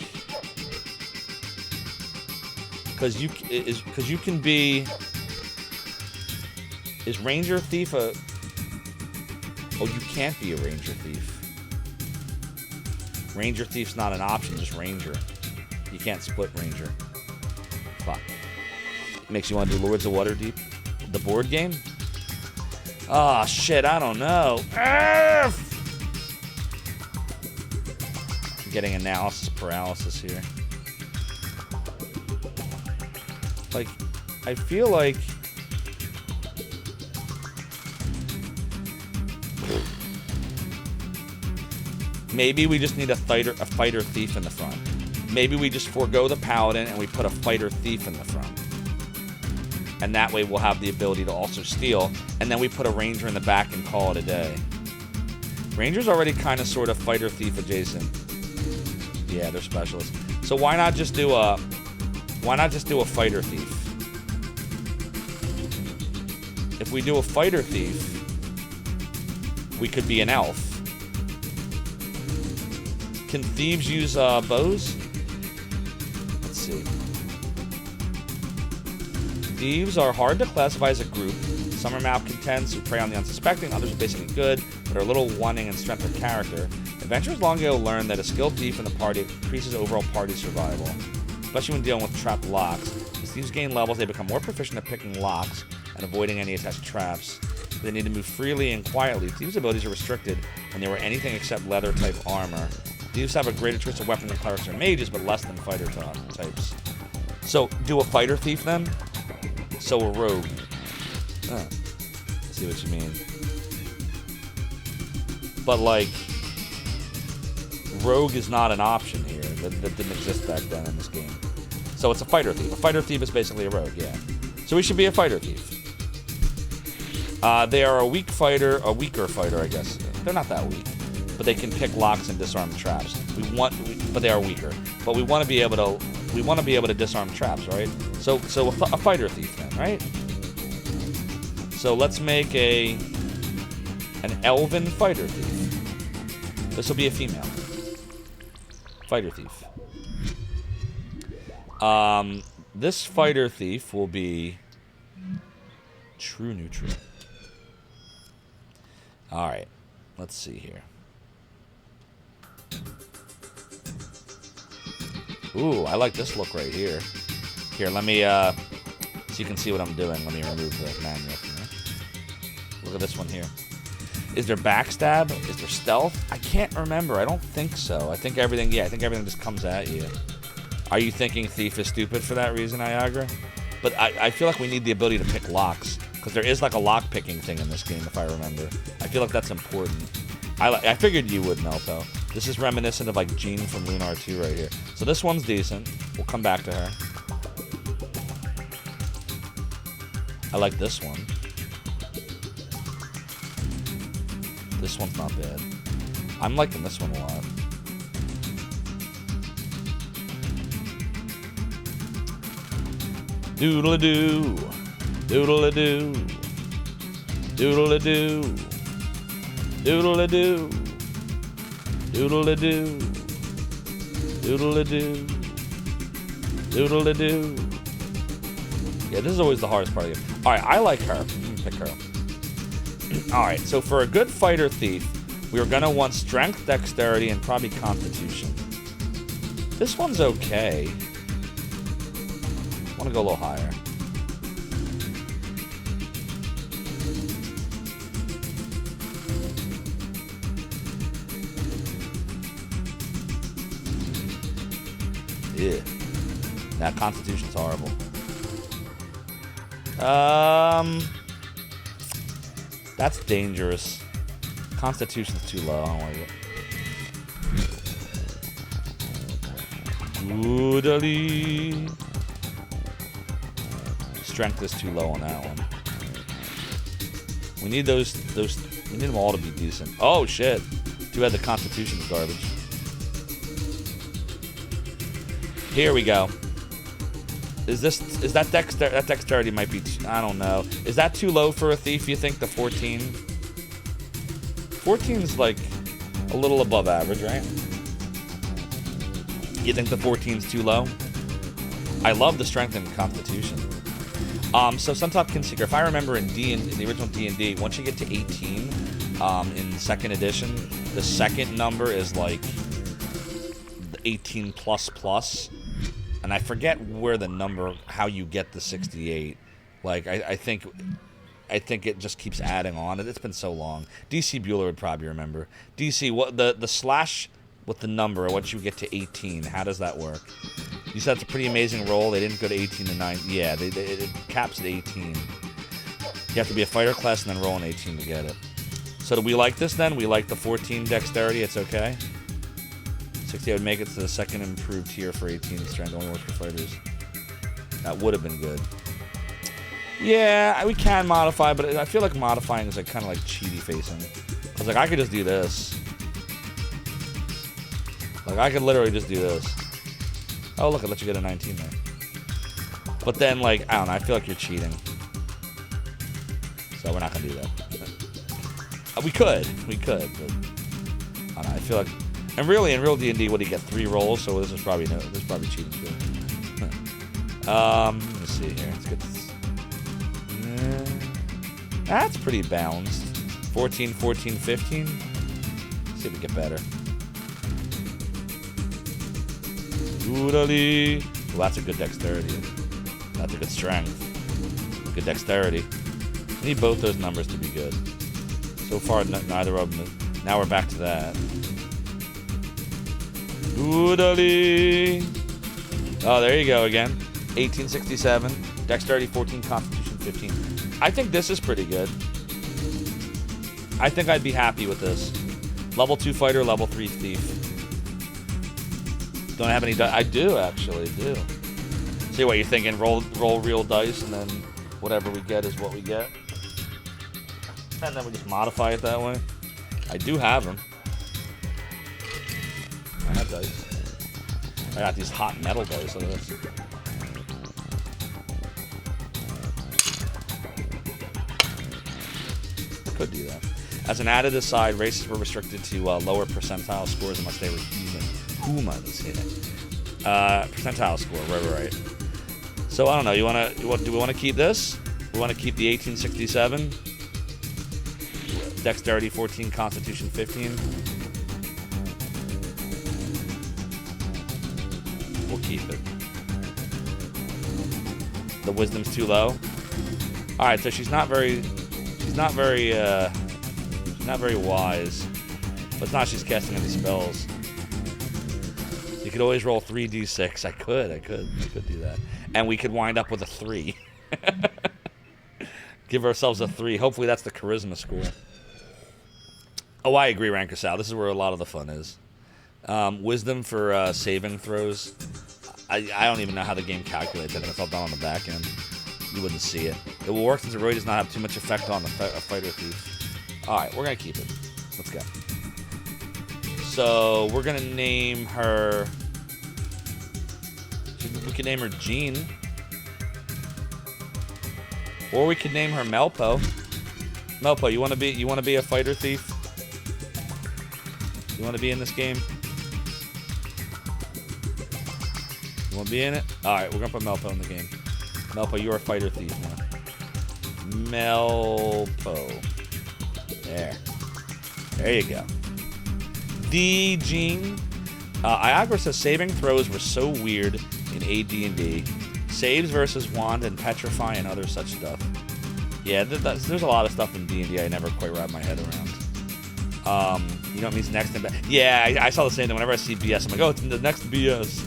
Because you can be... Is Ranger Thief a... Oh, you can't be a Ranger Thief. Ranger Thief's not an option, just Ranger. You can't split Ranger. Fuck. Makes you want to do Lords of Waterdeep? The board game? Oh, shit, I don't know. I'm getting analysis paralysis here. Like, I feel like... Maybe we just need a fighter thief in the front. Maybe we just forego the paladin and we put a fighter thief in the front. And that way we'll have the ability to also steal. And then we put a ranger in the back and call it a day. Ranger's already kind of sort of fighter thief adjacent. Yeah, they're specialists. So why not just do a... Why not just do a fighter thief? If we do a fighter thief, we could be an elf. Can thieves use bows? Let's see. Thieves are hard to classify as a group. Some are malcontents who prey on the unsuspecting, others are basically good, but are a little wanting in strength of character. Adventurers long ago learned that a skilled thief in the party increases overall party survival, especially when dealing with trapped locks. As thieves gain levels, they become more proficient at picking locks and avoiding any attached traps. They need to move freely and quietly. Thieves' abilities are restricted when they wear anything except leather-type armor. Thieves have a greater choice of weapons than clerics or mages, but less than fighter types. So, do a fighter thief then? So a rogue. I see what you mean. But, like, rogue is not an option here. That didn't exist back then in this game. So it's a fighter thief. A fighter thief is basically a rogue, yeah. So we should be a fighter thief. They are a weaker fighter, I guess. They're not that weak, but they can pick locks and disarm traps. But they are weaker. But we want to be able to disarm traps, right? So a fighter thief then, right? So let's make an elven fighter thief. This will be a female fighter thief. This fighter thief will be true neutral. All right, let's see here. Ooh, I like this look right here. Here, let me, so you can see what I'm doing. Let me remove the manual from here. Look at this one here. Is there backstab? Is there stealth? I can't remember. I don't think so. I think everything just comes at you. Are you thinking thief is stupid for that reason, Niagara? But I feel like we need the ability to pick locks, because there is like a lock picking thing in this game, if I remember. I feel like that's important. I figured you would, Melpo. This is reminiscent of like Jean from Lunar 2 right here. So this one's decent. We'll come back to her. I like this one. This one's not bad. I'm liking this one a lot. Doodle-a-doo. Doodle-a-doo. Doodle-a-doo. Doodle-a-doo. Doodle-a-doo. Doodle-a-doo. Doodle-a-doo. Yeah, this is always the hardest part of the game. Alright, I like her. Let me pick her. Alright, so for a good fighter thief, we are going to want strength, dexterity, and probably constitution. This one's okay. I want to go a little higher. Yeah. That constitution's horrible. That's dangerous. Constitution's too low. I don't like it. Goodly. Strength is too low on that one. We need those. We need them all to be decent. Oh shit! Too bad the Constitution's garbage. Here we go. Is that dexterity might be, I don't know. Is that too low for a thief, you think, the 14? 14's like a little above average, right? You think the 14's too low? I love the strength and constitution. So Suntop Kinseeker, if I remember in the original D&D, once you get to 18, in 2nd edition, the second number is like 18 plus. And I forget where the number, how you get the 68. Like, I think it just keeps adding on. It's been so long. DC Bueller would probably remember. DC, what the slash with the number, once you get to 18, how does that work? You said it's a pretty amazing roll. They didn't go to 18 to 9. Yeah, it caps at 18. You have to be a fighter class and then roll an 18 to get it. So do we like this then? We like the 14 dexterity. It's okay? 60 would make it to the second improved tier for 18 strength, only works for fighters. That would have been good. Yeah, we can modify, but I feel like modifying is like kind of like cheaty facing. I was like, I could just do this. Like, I could literally just do this. Oh, look, it let you get a 19 there. But then, like, I don't know, I feel like you're cheating. So we're not going to do that. We could, but I don't know, I feel like... And really, in real D&D, what do you get? 3 rolls, so this is probably cheating too. Let me see here. Let's get this. That's pretty balanced. 14, 14, 15. Let's see if we get better. Oodally. Well, that's a good dexterity. That's a good strength. Good dexterity. We need both those numbers to be good. So far, neither of them. Now we're back to that. Oodally. Oh, there you go again. 1867. Dexterity 14, Constitution 15. I think this is pretty good. I think I'd be happy with this. Level 2 fighter, level 3 thief. Don't have any dice. I do, actually, do. See what you're thinking. Roll real dice, and then whatever we get is what we get. And then we just modify it that way. I do have them. I have dice. I got these hot metal dice. Look at this. Could do that. As an added aside, races were restricted to lower percentile scores unless they were humans. Percentile score, right. So I don't know. Do we want to keep this? We want to keep the 1867. Dexterity 14, Constitution 15. We'll keep it. The wisdom's too low. All right, so she's not very wise. But it's not she's casting any spells. You could always roll 3d6. I could do that. And we could wind up with a 3. Give ourselves a 3. Hopefully that's the charisma score. Oh, I agree, Ranker Sal. This is where a lot of the fun is. Wisdom for saving throws. I don't even know how the game calculates it, and it's all done on the back end. you wouldn't see it. It will work since it really does not have too much effect on a fighter thief. All right, we're gonna keep it. Let's go. So we're gonna name her. We could name her Jean, or we could name her Melpo. Melpo, you wanna be a fighter thief? You wanna be in this game? You wanna be in it? All right, we're gonna put Melpo in the game. Melpo, you're a fighter thief now. Melpo. There you go. D. Jean. Iagra says saving throws were so weird in AD&D. Saves versus wand and petrify and other such stuff. Yeah, there's a lot of stuff in D&D I never quite wrap my head around. You know what means next? Yeah, I saw the same thing. Whenever I see BS, I'm like, oh, it's the next BS.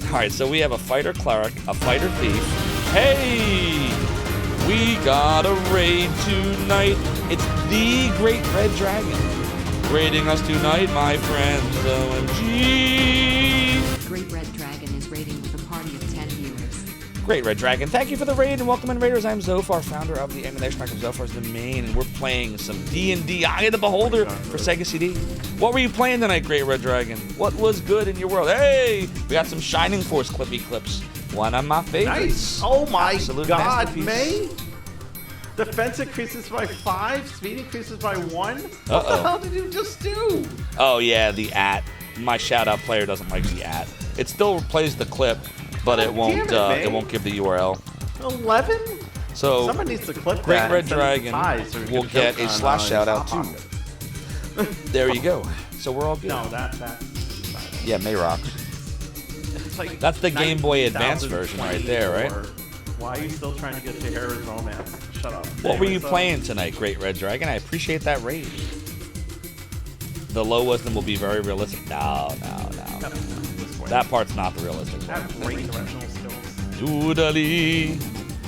All right, so we have a fighter cleric, a fighter thief. Hey, we got a raid tonight. It's the Great Red Dragon raiding us tonight, my friends. OMG. Great Red Dragon is raiding with a party of 10 viewers. Great Red Dragon, thank you for the raid and welcome in, Raiders. I'm Zophar, founder of the emulation pack of Zophar's Domain, and we're playing some D&D Eye of the Beholder for Sega CD. What were you playing tonight, Great Red Dragon? What was good in your world? Hey, we got some Shining Force clippy clips. One of my favorites. Nice. Oh my Absolute God, masterpiece. May. Defense increases by 5, speed increases by 1. What Uh-oh. the hell did you just do? Oh yeah, the @. My shout-out player doesn't like the @. It still plays the clip, but it won't. It won't give the URL. 11? So Someone needs to clip Great that Red and send it Dragon five so we will can get joke a on, slash shout-out Hot too. Pocket. There you go. So we're all good. No, that. Yeah, Mayrock. It's like That's the Game Boy Advance version right there, right? 1924. Why are you still trying to get to Heroes Romance? Shut up. What were you Anyway, so- playing tonight, Great Red Dragon? I appreciate that raid. The low wisdom will be very realistic. No. That part's not the realistic I one. have great directional skills. Doodly.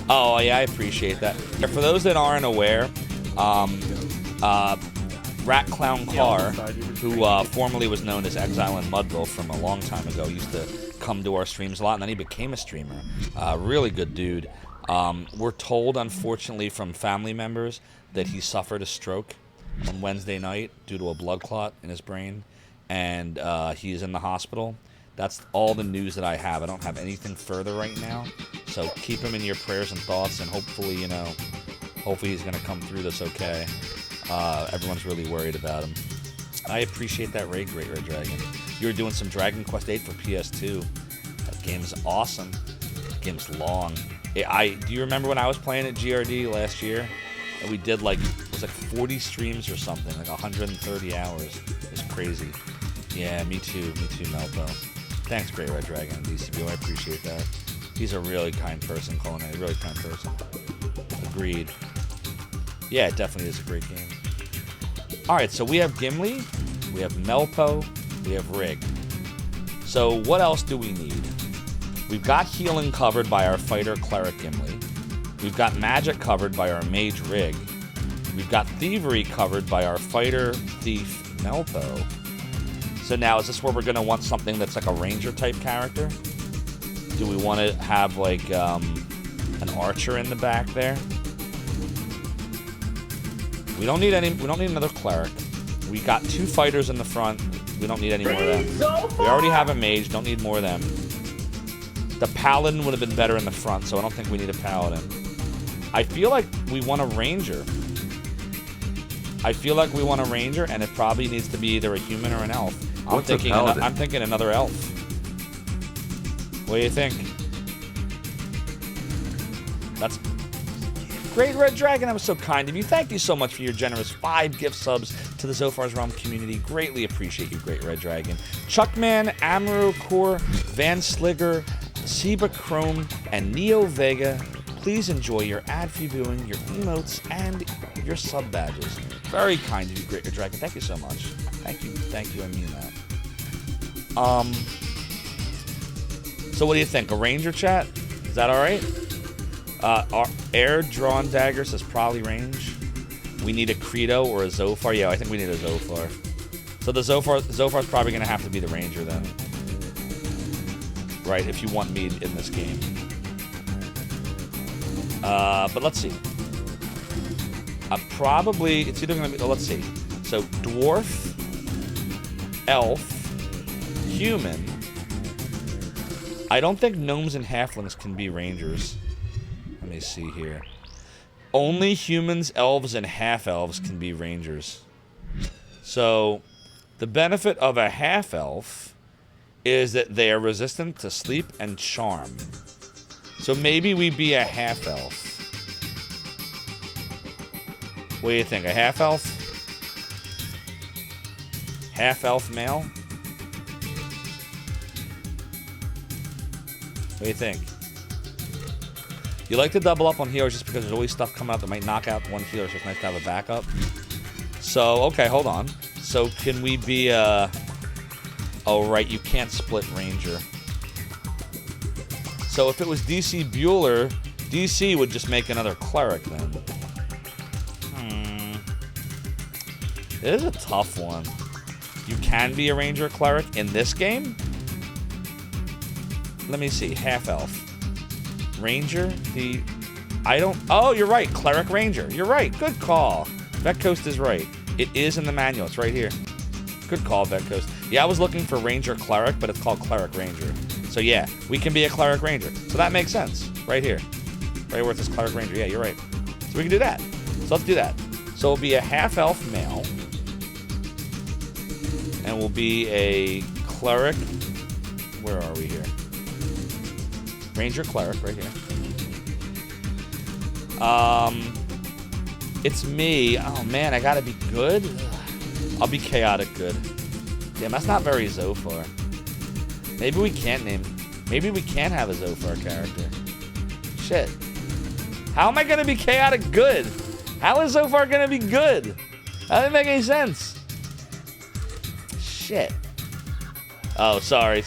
Oh, yeah, I appreciate that. For those that aren't aware, Rat Clown Carr, who formerly was known as Exile in Mudville from a long time ago, used to come to our streams a lot, and then he became a streamer. Really good dude. We're told, unfortunately, from family members that he suffered a stroke on Wednesday night due to a blood clot in his brain, and he's in the hospital. That's all the news that I have. I don't have anything further right now, so keep him in your prayers and thoughts, and hopefully, hopefully he's going to come through this okay. Everyone's really worried about him. I appreciate that raid, Great Red Dragon. You were doing some Dragon Quest VIII for PS2. That game's awesome. That game's long. Do you remember when I was playing at GRD last year? And we did it was 40 streams or something, like 130 hours. It was crazy. Yeah, me too, Melpo. Thanks, Great Red Dragon and DCBO. I appreciate that. He's a really kind person, Colin. A really kind person. Agreed. Yeah, it definitely is a great game. Alright, so we have Gimli, we have Melpo, we have Rig. So what else do we need? We've got healing covered by our fighter cleric Gimli. We've got magic covered by our mage Rig. We've got thievery covered by our fighter thief Melpo. So now, is this where we're going to want something that's like a ranger type character? Do we want to have an archer in the back there? We don't need another cleric. We got 2 fighters in the front. We don't need any more of them. We already have a mage. Don't need more of them. The paladin would have been better in the front, so I don't think we need a paladin. I feel like we want a ranger. And it probably needs to be either a human or an elf. I'm thinking another elf. What do you think? That's Great Red Dragon. That was so kind of you. Thank you so much for your generous 5 gift subs to the Zophar's Realm community. Greatly appreciate you, Great Red Dragon. Chuckman, Amaro Core, Van Sligger, Seba Chrome, and Neo Vega. Please enjoy your ad-free viewing, your emotes, and your sub badges. Very kind of you, Great Red Dragon. Thank you so much. Thank you. I mean that. So what do you think? A ranger, chat? Is that all right? Our air drawn dagger says probably range. We need a Credo or a Zophar. Yeah, I think we need a Zophar. So the Zophar's probably going to have to be the ranger then. Right, if you want me in this game. But let's see. Probably, it's either going to be, let's see. So, dwarf, elf, human. I don't think gnomes and halflings can be rangers. Let me see here. Only humans, elves, and half-elves can be rangers. So, the benefit of a half-elf is that they are resistant to sleep and charm. So maybe we be a half-elf. What do you think? A half-elf? Half-elf male? What do you think? You like to double up on healers just because there's always stuff coming out that might knock out one healer, so it's nice to have a backup. So, okay, hold on. So, can we be a... Oh, right, you can't split Ranger. So, if it was DC Bueller, DC would just make another Cleric, then. It is a tough one. You can be a Ranger Cleric in this game? Let me see. Half-Elf. Ranger? Oh, you're right. Cleric Ranger. You're right. Good call. Vetcoast is right. It is in the manual. It's right here. Good call, Vetcoast. Yeah, I was looking for Ranger Cleric, but it's called Cleric Ranger. So yeah, we can be a Cleric Ranger. So that makes sense. Right here. Right where it says Cleric Ranger. Yeah, you're right. So we can do that. So let's do that. So it'll be a half-elf male. And we'll be a Cleric. Where are we here? Ranger Cleric right here. It's me. Oh man, I gotta be good. I'll be chaotic good. Damn, that's not very Zophar. Maybe we can't name. Maybe we can have a Zophar character. Shit. How am I gonna be chaotic good? How is Zophar gonna be good? That doesn't make any sense. Shit. Oh, sorry.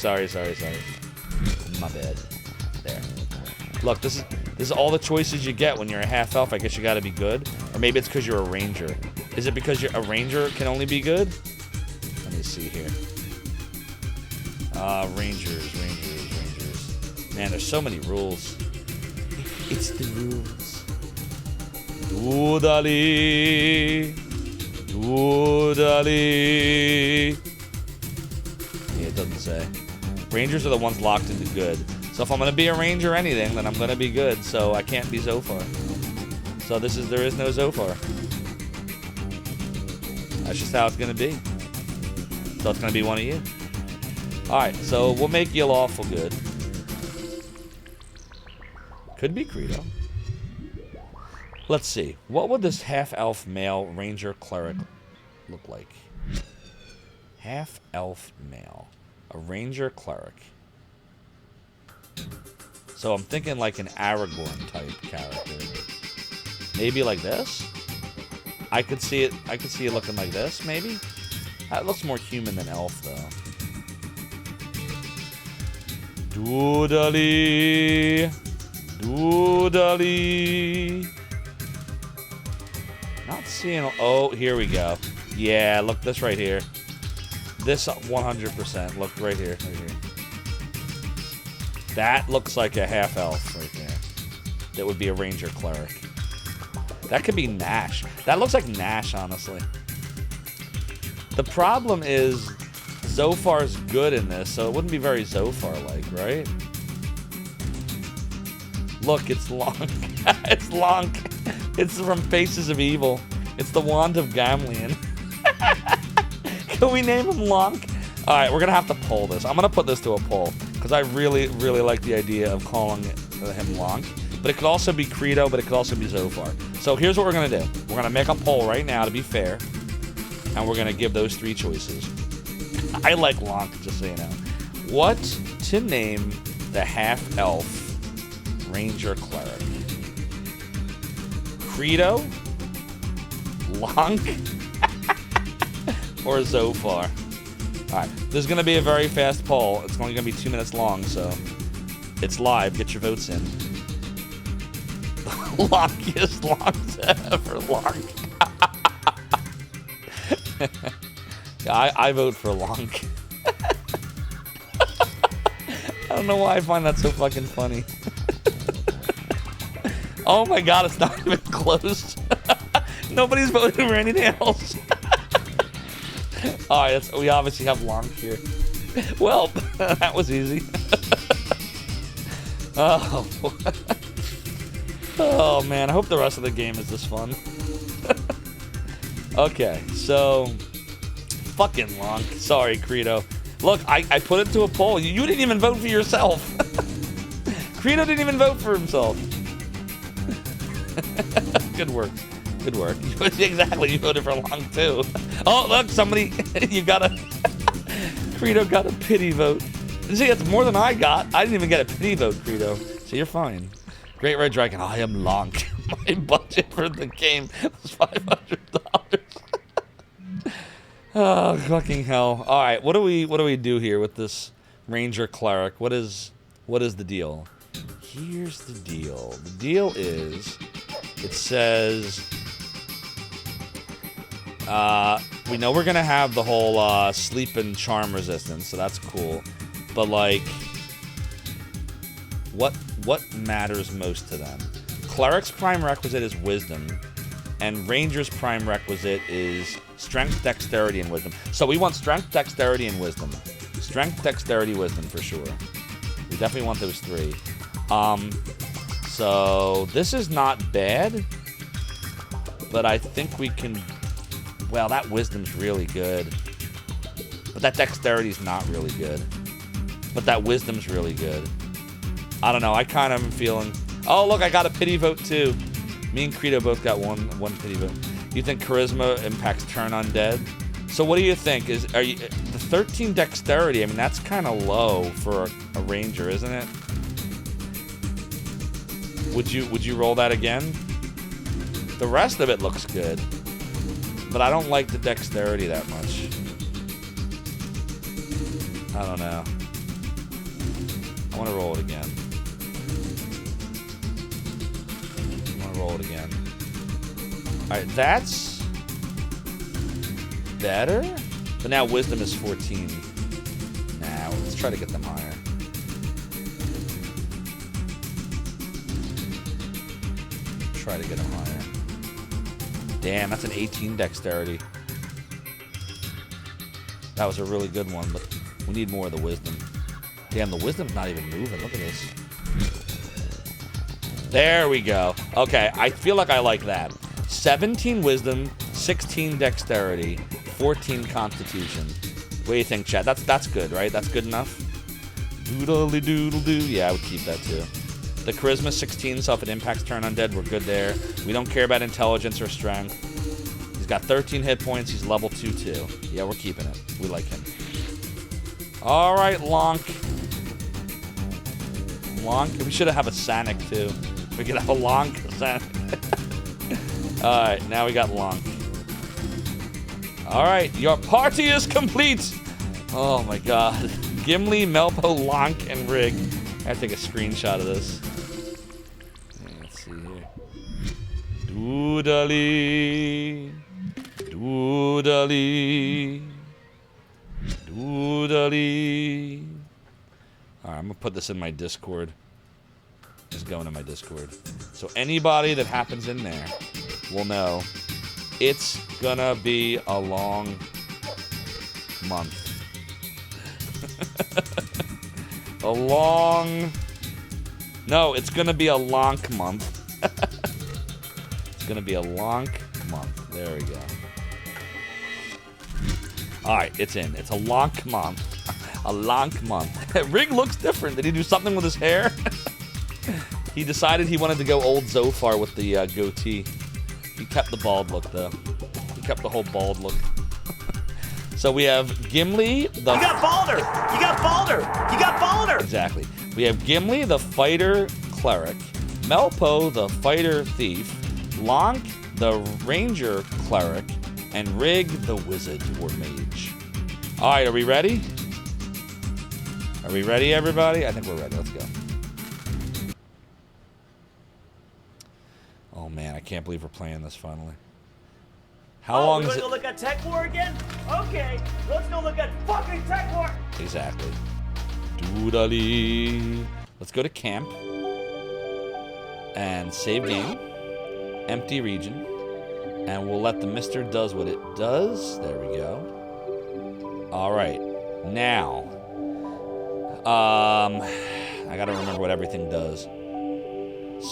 My bad. There. Look, this is all the choices you get when you're a half-elf. I guess you gotta be good. Or maybe it's because you're a ranger. Is it because a ranger can only be good? Let me see here. Rangers. Man, there's so many rules. It's the rules. Doodali. Yeah, it doesn't say. Rangers are the ones locked into good. So if I'm gonna be a ranger or anything, then I'm gonna be good. So I can't be Zophar. So there is no Zophar. That's just how it's gonna be. So it's gonna be one of you. Alright, so we'll make you lawful good. Could be Credo. Let's see. What would this half-elf male ranger cleric look like? Half-elf male. A ranger cleric. So I'm thinking like an Aragorn type character. Maybe like this? I could see it looking like this, maybe? That looks more human than elf, though. Doodali. Not seeing... Oh, here we go. Yeah, look, this right here. This 100%. Look, right here. That looks like a half-elf right there. That would be a ranger cleric. That could be Nash. That looks like Nash, honestly. The problem is Zophar's good in this, so it wouldn't be very Zophar-like, right? Look, it's Lonk. It's Lonk. It's from Faces of Evil. It's the Wand of Gamleon. Can we name him Lonk? Alright, we're going to have to poll this. I'm going to put this to a poll, because I really, really like the idea of calling him Lonk. But it could also be Credo, but it could also be Zophar. So here's what we're going to do. We're going to make a poll right now to be fair, and we're going to give those three choices. I like Lonk, just so you know. What to name the half-elf ranger cleric? Credo? Lonk? Or Zophar? Alright, this is going to be a very fast poll. It's only going to be 2 minutes long, so it's live. Get your votes in. Lonkiest longs ever. Lonk. Yeah, I vote for Lonk. I don't know why I find that so fucking funny. Oh my god, it's not even close. Nobody's voting for anything else. Alright, we obviously have Lonk here. Well, that was easy. Oh, oh man, I hope the rest of the game is this fun. Okay, so fucking Lonk. Sorry, Credo. Look, I put it to a poll. You didn't even vote for yourself. Credo didn't even vote for himself. Good work. Good work. Exactly, you voted for Lonk too. Oh, look, somebody, you got a, Credo got a pity vote. See, that's more than I got. I didn't even get a pity vote, Credo. So you're fine. Great Red Dragon, I am Lonk. My budget for the game was $500. Oh, fucking hell. All right, what do we do here with this Ranger Cleric? What is the deal? Here's the deal. The deal is, it says, we know we're gonna have the whole sleep and charm resistance, so that's cool. But like, what matters most to them? Cleric's prime requisite is wisdom, and Ranger's prime requisite is strength, dexterity, and wisdom. So we want strength, dexterity, and wisdom. Strength, dexterity, wisdom for sure. We definitely want those three. So this is not bad, but I think we can. Well, that wisdom's really good, but that dexterity's not really good. But that wisdom's really good. I don't know. I kind of am feeling. Oh, look, I got a pity vote too. Me and Credo both got one pity vote. You think charisma impacts turn undead? So what do you think? Are you the 13 dexterity? I mean, that's kind of low for a ranger, isn't it? Would you roll that again? The rest of it looks good, but I don't like the dexterity that much. I don't know. I want to roll it again. Roll it again. Alright, that's better. But now wisdom is 14. Now, let's try to get them higher. Try to get them higher. Damn, that's an 18 dexterity. That was a really good one, but we need more of the wisdom. Damn, the wisdom's not even moving. Look at this. There we go. Okay, I feel like I like that. 17 wisdom, 16 dexterity, 14 constitution. What do you think, Chad? That's good, right? That's good enough? Doodly doodle doo. Yeah, I would keep that too. The charisma 16, so if it impacts turn undead, we're good there. We don't care about intelligence or strength. He's got 13 hit points. He's level 2 too. Yeah, we're keeping it. We like him. All right, Lonk. Lonk. We should have a Sanic too. We could have a Lonk. Alright, now we got Lonk. Alright, your party is complete! Oh my god. Gimli, Melpo, Lonk, and Rig. I gotta take a screenshot of this. Let's see here. Doodly. Doodly. Doodly. Alright, I'm gonna put this in my Discord. Just going to my Discord. So anybody that happens in there will know it's gonna be a long month. A long... No, it's gonna be a lonk month. It's gonna be a lonk month. There we go. Alright, it's in. It's a lonk month. A lonk month. Rig looks different. Did he do something with his hair? He decided he wanted to go old Zophar with the goatee. He kept the bald look, though. He kept the whole bald look. So we have Gimli, the... You got Balder! You got Balder! You got Balder! Exactly. We have Gimli, the fighter cleric. Melpo, the fighter thief. Lonk, the ranger cleric. And Rig, the wizard or mage. Alright, are we ready? Are we ready, everybody? I think we're ready. Let's go. Oh, man. I can't believe we're playing this finally. How long is it? We're gonna go look at Tech War again? Okay, let's go look at fucking Tech War! Exactly. Doodly. Let's go to camp. And save game. Empty region. And we'll let the Mister does what it does. There we go. All right. Now, I gotta remember what everything does.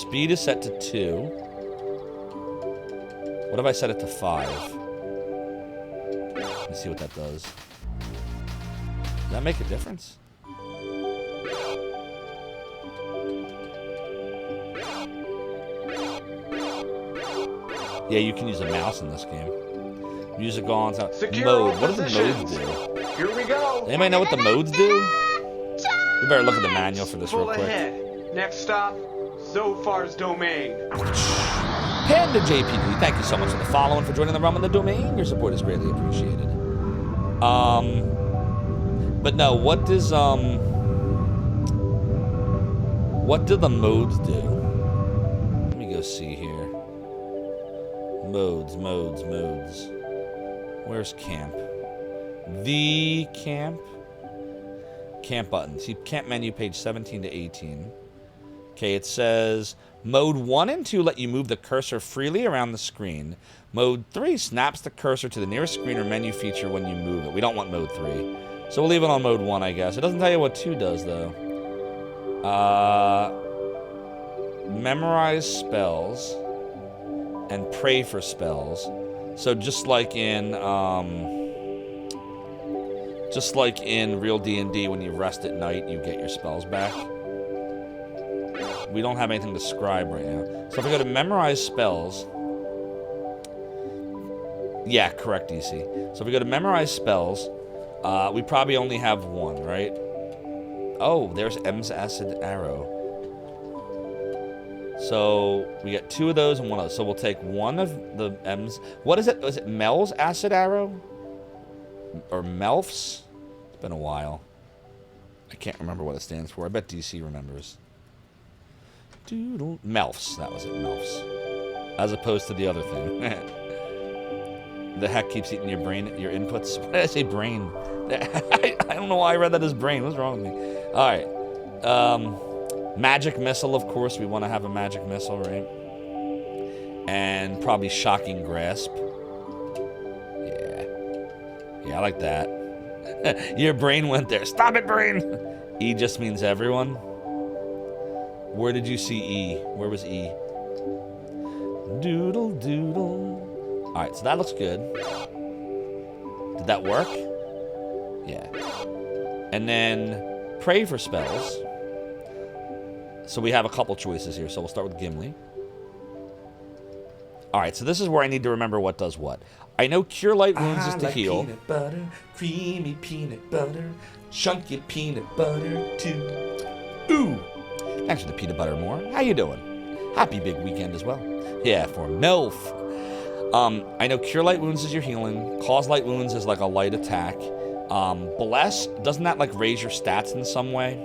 Speed is set to 2. What if I set it to 5? Let's see what that does. Does that make a difference? Yeah, you can use a mouse in this game. Music on. Mode. What do the modes do? Here we go. Anybody know what the modes do? We better look at the manual for this real Full quick. ahead. Next stop, Zophar's domain. Panda JPD, thank you so much for the follow and for joining the realm in the domain. Your support is greatly appreciated. But no, what do the modes do? Let me go see here. Modes. Where's camp? The camp? Camp button. See, camp menu, page 17 to 18. Okay, it says, Mode 1 and 2 let you move the cursor freely around the screen. Mode 3 snaps the cursor to the nearest screen or menu feature when you move it. We don't want Mode 3. So we'll leave it on Mode 1, I guess. It doesn't tell you what 2 does, though. Memorize spells and pray for spells. So just like in real D&D, when you rest at night, you get your spells back. We don't have anything to scribe right now. So if I go to memorize spells, yeah, correct, DC. So if we go to memorize spells, we probably only have 1, right? Oh, there's M's acid arrow. So we get 2 of those and 1 of those. So we'll take 1 of the M's. What is it? Was it Mel's acid arrow? Or Melf's? It's been a while. I can't remember what it stands for. I bet DC remembers. Melf's. That was it, Melf's. As opposed to the other thing. The heck keeps eating your brain, your inputs. Why did I say brain? I don't know why I read that as brain. What's wrong with me? All right. Magic missile, of course. We want to have a magic missile, right? And probably shocking grasp. Yeah, I like that. Your brain went there. Stop it, brain! E just means everyone. Where did you see E? Where was E? Doodle, doodle. Alright, so that looks good. Did that work? Yeah. And then pray for spells. So we have a couple choices here. So we'll start with Gimli. Alright, so this is where I need to remember what does what. I know Cure Light Wounds is to heal. Peanut butter, creamy peanut butter, chunky peanut butter too. Ooh! Thanks for the peanut butter more. How you doing? Happy big weekend as well. Yeah, for MILF. I know Cure Light Wounds is your healing. Cause Light Wounds is like a light attack. Bless, doesn't that like raise your stats in some way?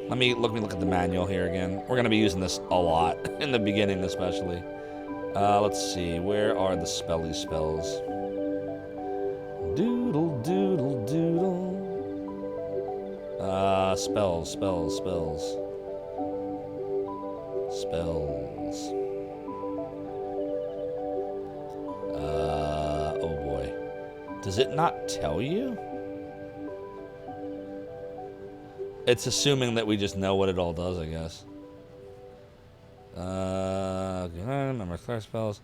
Let me look at the manual here again. We're going to be using this a lot, in the beginning especially. Let's see, where are the spelly spells? Doodle, doodle, doodle. Spells. Oh boy. Does it not tell you? It's assuming that we just know what it all does, I guess. Remember clear spells.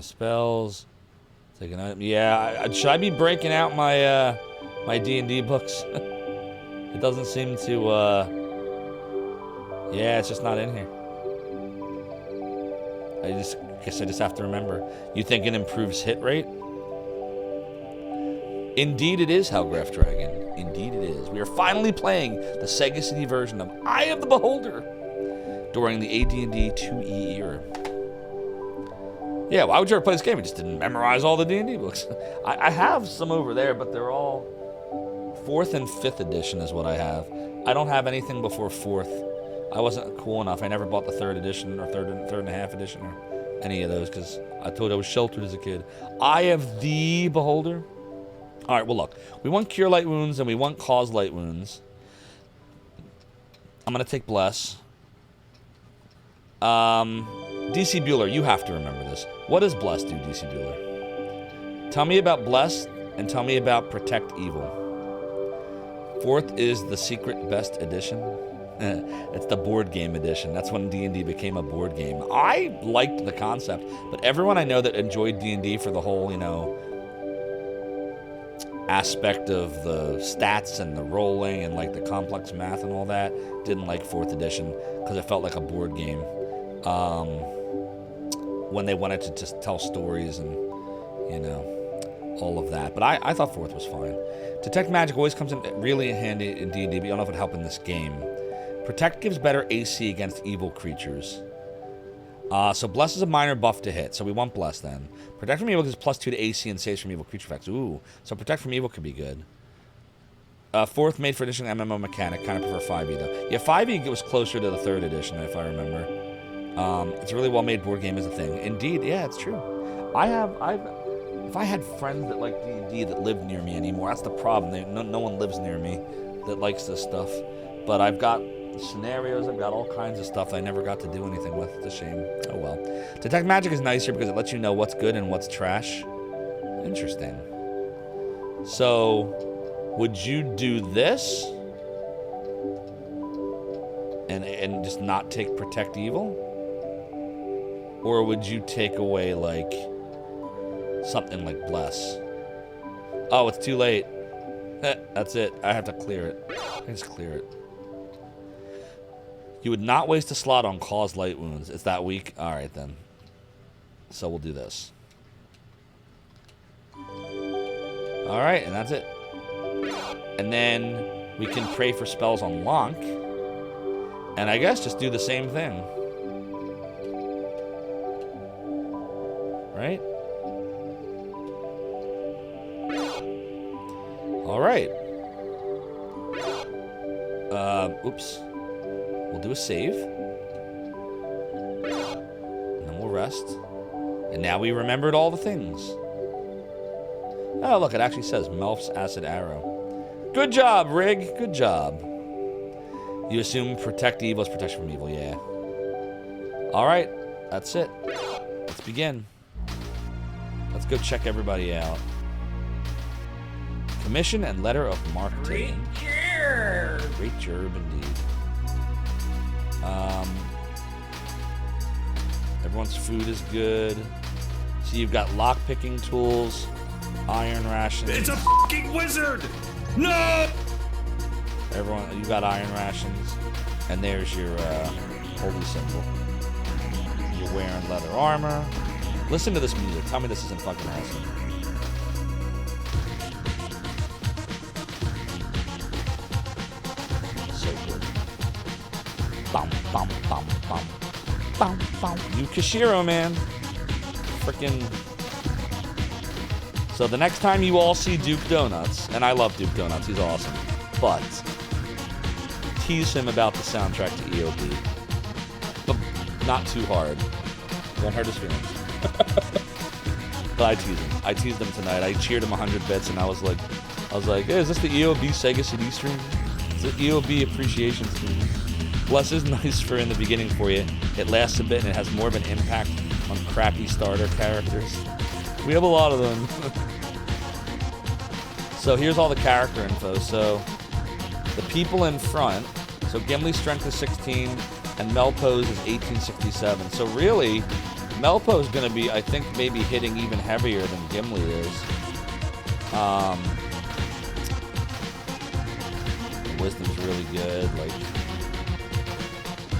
Spells. Take an item. Yeah, should I be breaking out my my D&D books? It doesn't seem to. Yeah, it's just not in here. I guess I just have to remember. You think it improves hit rate? Indeed it is, Hellgraph Dragon. Indeed it is. We are finally playing the Sega CD version of Eye of the Beholder during the AD&D 2E era. Yeah, why would you ever play this game? I just didn't memorize all the D&D books. I have some over there, but they're all 4th and 5th edition is what I have. I don't have anything before 4th. I wasn't cool enough. I never bought the 3rd edition or third and a half edition or any of those because I told you I was sheltered as a kid. Eye of the Beholder. All right, well, look. We want Cure Light Wounds and we want Cause Light Wounds. I'm going to take Bless. DC Bueller, you have to remember this. What does Bless do, DC Bueller? Tell me about Bless and tell me about Protect Evil. 4th is the secret best edition. It's the board game edition. That's when D&D became a board game. I liked the concept, but everyone I know that enjoyed D&D for the whole, aspect of the stats and the rolling and like the complex math and all that didn't like 4th edition because it felt like a board game. When they wanted to just tell stories and, all of that. But I thought 4th was fine. Detect Magic always comes in really handy in D&D, but I don't know if it helped in this game. Protect gives better AC against evil creatures. So Bless is a minor buff to hit, so we want Bless then. Protect from Evil gives +2 to AC and saves from evil creature effects. Ooh, so Protect from Evil could be good. 4th made for additional MMO mechanic. Kind of prefer 5e though. Yeah, 5e was closer to the 3rd edition if I remember. It's a really well-made board game as a thing. Indeed, yeah, it's true. If I had friends that like D&D that lived near me anymore, that's the problem. No one lives near me that likes this stuff. But I've got scenarios, I've got all kinds of stuff I never got to do anything with. It's a shame. Oh well. Detect Magic is nicer because it lets you know what's good and what's trash. Interesting. So, would you do this? And just not take Protect Evil? Or would you take away, like, something like Bless? Oh, it's too late. That's it. I have to clear it. I just clear it. You would not waste a slot on Cause Light Wounds. It's that weak? Alright, then. So we'll do this. Alright, and that's it. And then we can pray for spells on Lonk. And I guess just do the same thing. Right? Alright. Oops. We'll do a save. And then we'll rest. And now we remembered all the things. Oh, look, it actually says Melf's Acid Arrow. Good job, Rig. Good job. You assume Protect Evil is protection from evil, yeah. Alright, that's it. Let's begin. Let's go check everybody out. Commission and letter of mark taken. Great gerb indeed. Everyone's food is good. So you've got lock-picking tools, iron rations. It's a fucking wizard! No! Everyone, you got iron rations. And there's your holy symbol. You're wearing leather armor. Listen to this music. Tell me this isn't fucking awesome. So good. Bum, bum, bum, bum. Bum, bum. You Kashiro, man. Frickin'. So the next time you all see Duke Donuts, and I love Duke Donuts, he's awesome, but tease him about the soundtrack to EOB. But not too hard. Won't hurt his feelings. But I teased him. I teased him tonight. I cheered him 100 bits, and I was like, hey, is this the EOB Sega CD stream? Is it EOB appreciation stream? Bless is nice for in the beginning for you. It lasts a bit, and it has more of an impact on crappy starter characters. We have a lot of them. So here's all the character info. So the people in front. So Gimli's strength is 16, and Melpo's is 1867. So really, Melpo's going to be, I think, maybe hitting even heavier than Gimli is. Wisdom's really good. Like,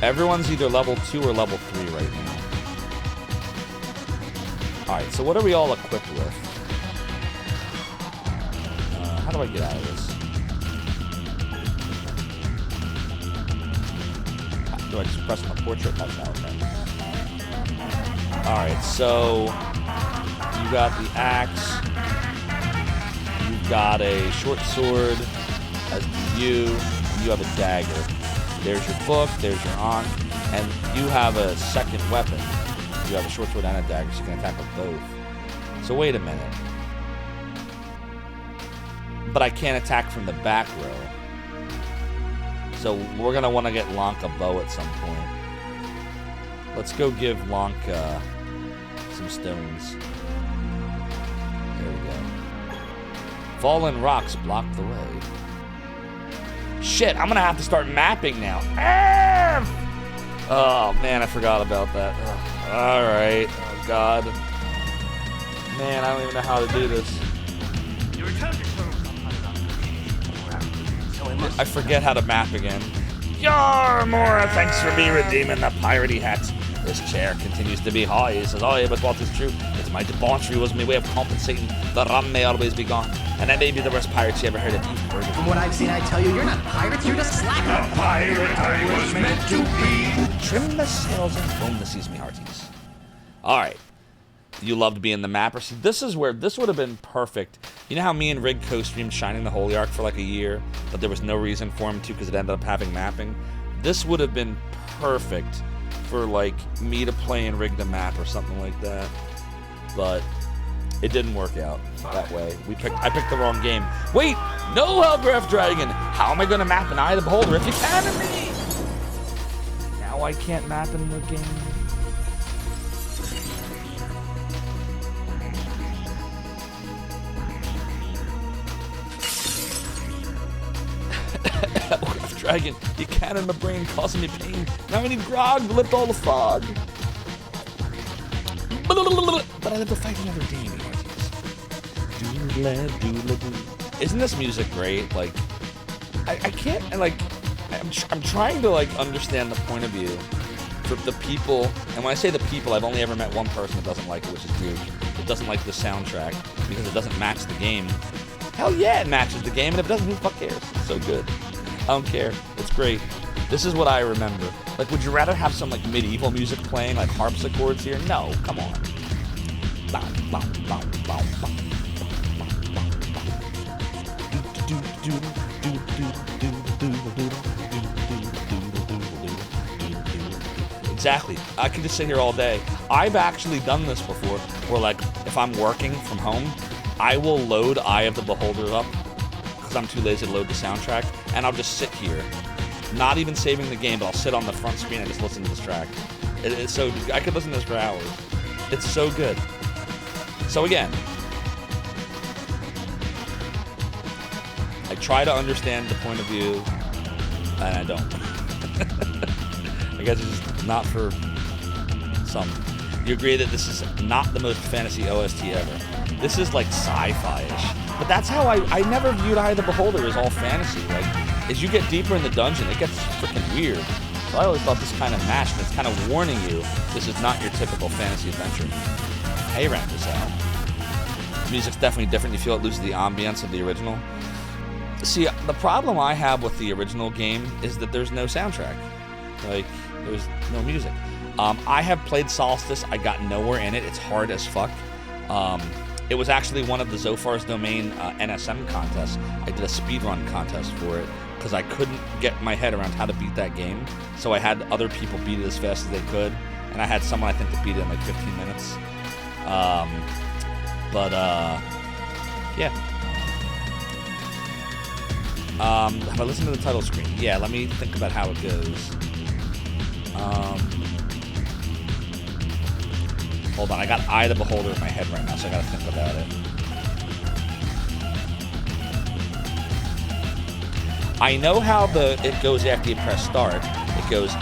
everyone's either level 2 or level 3 right now. Alright, so what are we all equipped with? How do I get out of this? Do I just press my portrait? That's not okay. Alright, so you got the axe. You've got a short sword, as do you. You have a dagger. There's your book, there's your ankh, and you have a second weapon. You have a short sword and a dagger, so you can attack with both. So wait a minute. But I can't attack from the back row. So we're going to want to get Lanka bow at some point. Let's go give Lanka some stones. There we go. Fallen rocks block the way. Shit, I'm gonna have to start mapping now. Oh man, I forgot about that. Alright. Oh god. Man, I don't even know how to do this. I forget how to map again. Yar, Mora, thanks for me redeeming the piratey hat. This chair continues to be high. He says, oh yeah, but what is true? It's my debauchery was my way of compensating. The rum may always be gone. And that may be the worst pirates you ever heard of. You've heard of. From what I've seen, I tell you, you're not pirates, you're just slackers. The pirate I was meant to be. Trim the sails and foam the seas, me hearties. Alright. You loved being the mapper. See, this is where this would have been perfect. You know how me and Rig co-streamed Shining the Holy Ark for like a year, but there was no reason for him to because it ended up having mapping? This would have been perfect for like me to play and Rig the map or something like that. But it didn't work out that way. I picked the wrong game. Wait! No, Hellgraph Dragon! How am I going to map an Eye of the Beholder if you can in me? Now I can't map in the game. Dragon, you can't in my brain, causing me pain. Now I need grog to lift all the fog. But I live to fight another day, me hearties. Isn't this music great? Like, I can't, like, I'm trying to, like, understand the point of view for the people, and when I say the people, I've only ever met one person that doesn't like it, which is Duke. It doesn't like the soundtrack because it doesn't match the game. Hell yeah, it matches the game, and if it doesn't, who the fuck cares? It's so good. I don't care. It's great. This is what I remember. Like, would you rather have some, like, medieval music playing, like harpsichords here? No, come on. Exactly. I could just sit here all day. I've actually done this before, where, like, if I'm working from home, I will load Eye of the Beholder up because I'm too lazy to load the soundtrack, and I'll just sit here, not even saving the game, but I'll sit on the front screen and just listen to this track. It's so I could listen to this for hours. It's so good. So again, I try to understand the point of view, and I don't. I guess it's just not for some. You agree that this is not the most fantasy OST ever. This is like sci-fi-ish. But that's how I never viewed Eye of the Beholder as all fantasy. Like, as you get deeper in the dungeon, it gets freaking weird. So I always thought this kind of matched, and it's kind of warning you, this is not your typical fantasy adventure. Hey, Ramsal. Music's definitely different. You feel it loses the ambience of the original. See, the problem I have with the original game is that there's no soundtrack. Like, there's no music. I have played Solstice. I got nowhere in it. It's hard as fuck. It was actually one of the Zophar's Domain NSM contests. I did a speedrun contest for it because I couldn't get my head around how to beat that game. So I had other people beat it as fast as they could. And I had someone, I think, that beat it in like 15 minutes. Yeah. Have I listened to the title screen? Yeah, let me think about how it goes. Hold on, I got Eye of the Beholder in my head right now, so I gotta think about it. I know how it goes after you press start. It goes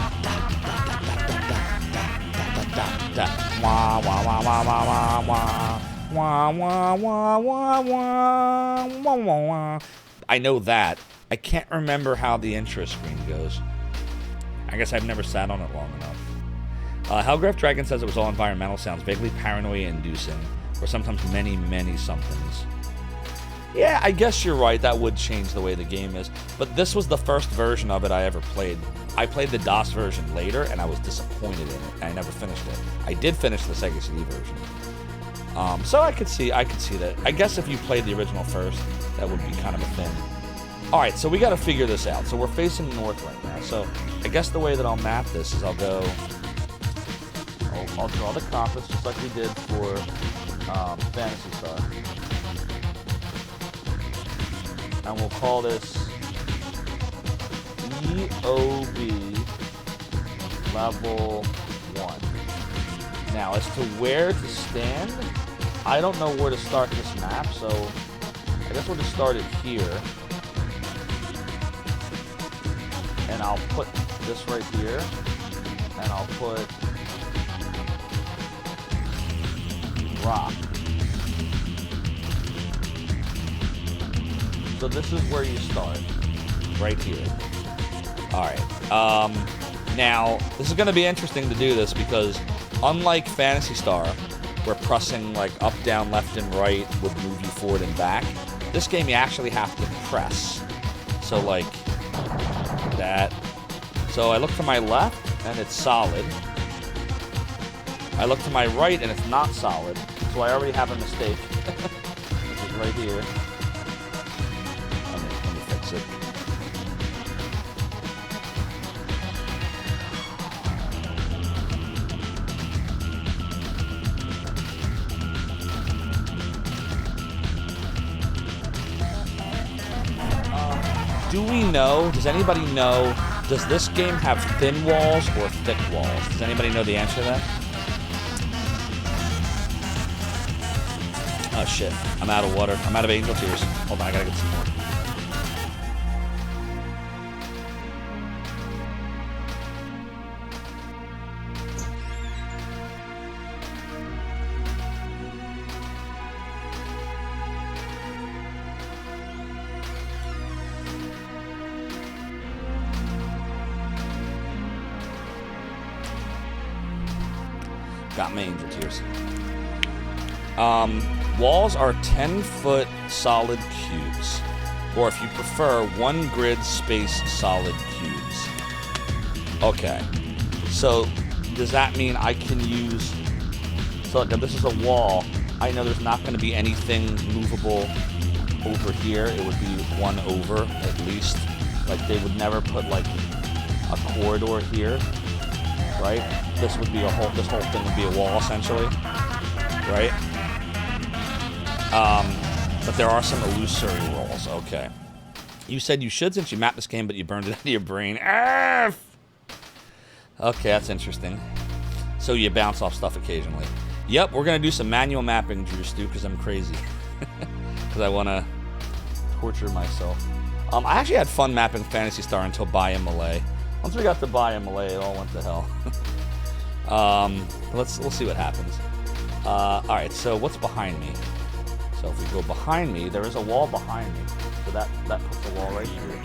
wah wah wah wah wah wah wah wah wah wah wah wah wah. I know that. I can't remember how the intro screen goes. I guess I've never sat on it long enough. Hellgraph Dragon says it was all environmental sounds, vaguely paranoia-inducing, or sometimes many, many somethings. Yeah, I guess you're right. That would change the way the game is. But this was the first version of it I ever played. I played the DOS version later, and I was disappointed in it. I never finished it. I did finish the Sega CD version. So I could see that. I guess if you played the original first, that would be kind of a thing. Alright, so we got to figure this out. So we're facing north right now. So I guess the way that I'll map this is I'll draw the compass just like we did for Phantasy Star. And we'll call this EOB Level 1. 1. Now, as to where to stand, I don't know where to start this map, so I guess we'll just start it here. And I'll put this right here. And I'll put rock. So this is where you start. Right here. Alright. Now, this is going to be interesting to do this because unlike Phantasy Star, where pressing like up, down, left, and right would move you forward and back, this game you actually have to press. So like that. So I look to my left and it's solid. I look to my right and it's not solid. So I already have a mistake. Which is right here. Let me fix it. Do we know, does anybody know, does this game have thin walls or thick walls? Does anybody know the answer to that? Oh shit, I'm out of water. I'm out of angel tears. Hold on, I gotta get some more. Got my angel tears. Walls are 10-foot solid cubes, or if you prefer, 1 grid space solid cubes. Okay, so does that mean I can use, so like if this is a wall, I know there's not going to be anything movable over here. It would be 1 over at least. Like they would never put like a corridor here, right? This would be this whole thing would be a wall essentially, right? But there are some illusory walls. Okay. You said you should since you mapped this game, but you burned it into your brain. F! Okay, that's interesting. So you bounce off stuff occasionally. Yep, we're gonna do some manual mapping, Drew Stu, because I'm crazy. Because I want to torture myself. I actually had fun mapping Phantasy Star until Buy and Malay. Once we got to Buy and Malay, it all went to hell. We'll see what happens. Alright, so what's behind me? So if we go behind me, there is a wall behind me. So that puts a wall right here.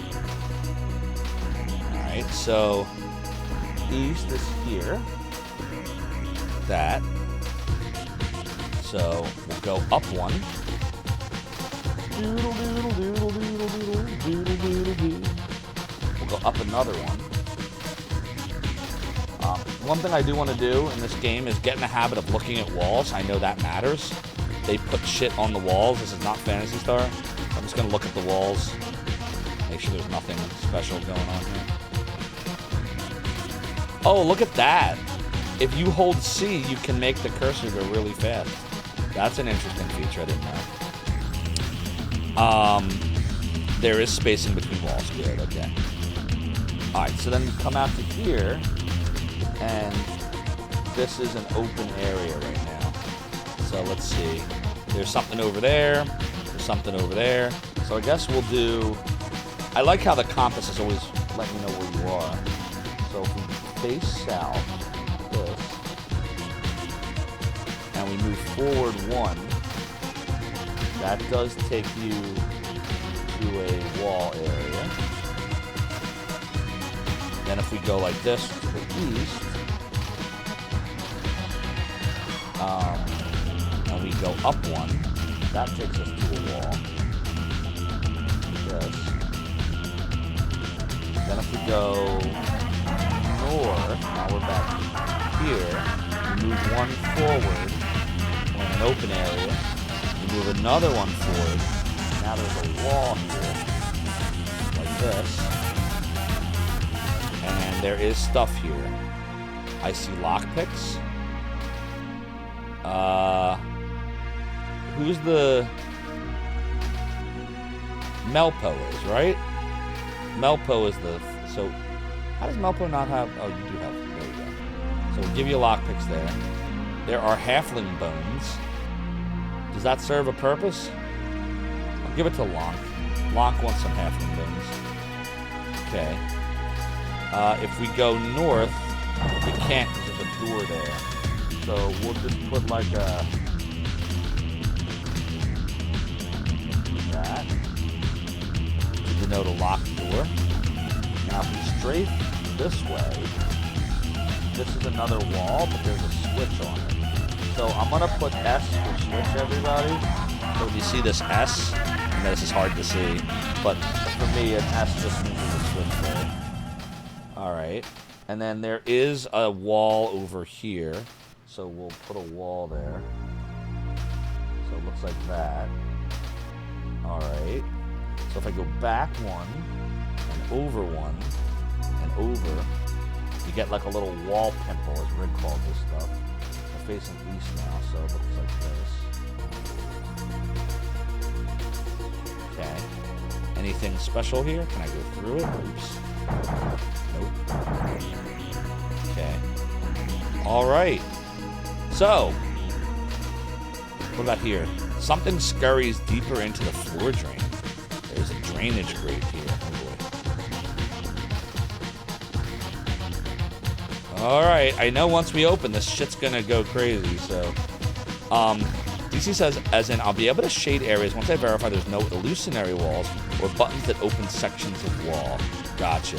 Alright, so east is here. That. So we'll go up 1. We'll go up another one. One thing I do want to do in this game is get in the habit of looking at walls. I know that matters. They put shit on the walls. This is not Phantasy Star. I'm just going to look at the walls. Make sure there's nothing special going on here. Oh, look at that. If you hold C, you can make the cursor go really fast. That's an interesting feature I didn't know. There is spacing between walls. Good, okay. Alright, so then you come out to here, and this is an open area right now. So let's see. There's something over there. There's something over there. So I guess we'll do... I like how the compass is always letting you know where you are. So if we face south, this, and we move forward 1, that does take you to a wall area. Then if we go like this to the east, and we go up 1, that takes us to a wall. This. Then if we go north, now we're back here, we move 1 forward, we're in an open area, we move another 1 forward, now there's a wall here, like this, and there is stuff here. I see lockpicks. Who's the... Melpo is, right? Melpo is the... So, how does Melpo not have... Oh, you do have... There you go. So So we'll give you lockpicks there. There are halfling bones. Does that serve a purpose? I'll give it to Lonk. Lonk wants some halfling bones. Okay. If we go north, we can't because there's a door there. So we'll just put like a... that. To denote a locked door. Now if we strafe this way, this is another wall, but there's a switch on it. So I'm going to put S for switch, everybody. So you see this S? I know this is hard to see, but for me, an S just means there's a switch there. Alright. And then there is a wall over here. So we'll put a wall there. So it looks like that. Alright. So if I go back one, and over one, and over, you get like a little wall pimple, as Rick calls this stuff. We're facing east now, so it looks like this. Okay. Anything special here? Can I go through it? Oops. Nope. Okay. Alright. So, what about here? Something scurries deeper into the floor drain. There's a drainage grate here. Alright, I know once we open this, shit's gonna go crazy, so... DC says, as in, I'll be able to shade areas once I verify there's no illusionary walls or buttons that open sections of wall. Gotcha.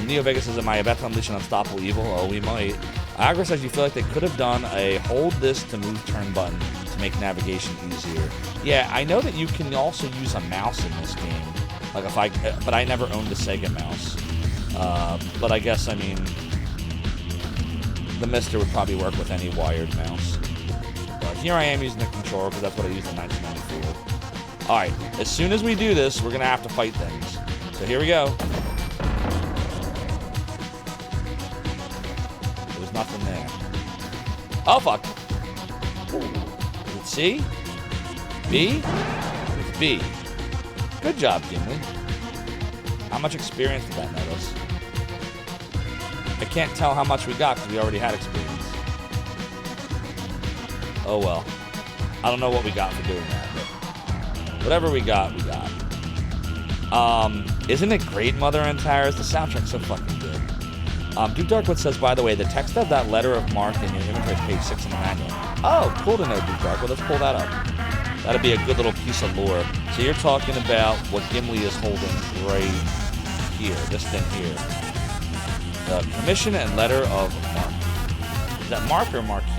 Neo Vegas says, am I about to unleash an unstoppable evil? Oh, we might. Agra says, you feel like they could have done a hold this to move turn button to make navigation easier. Yeah, I know that you can also use a mouse in this game. Like if I... But I never owned a Sega mouse. But I guess, I mean... The Mister would probably work with any wired mouse. But here I am using the controller because that's what I used in 1994. Alright, as soon as we do this, we're going to have to fight things. So here we go. There's nothing there. Oh, fuck. Is it C? B? It's B. Good job, Gimli. How much experience did that notice? I can't tell how much we got because we already had experience. Oh well. I don't know what we got for doing that, but whatever we got, we got. Isn't it great, Mother and Tyrus? The soundtrack's so fucking good. Duke Darkwood says, by the way, the text of that letter of mark in your inventory is page 6 in the manual. Oh, cool to know, Duke Darkwood. Let's pull that up. That'd be a good little piece of lore. So you're talking about what Gimli is holding right here, this thing here. The commission and letter of mark. Is that mark or marquee?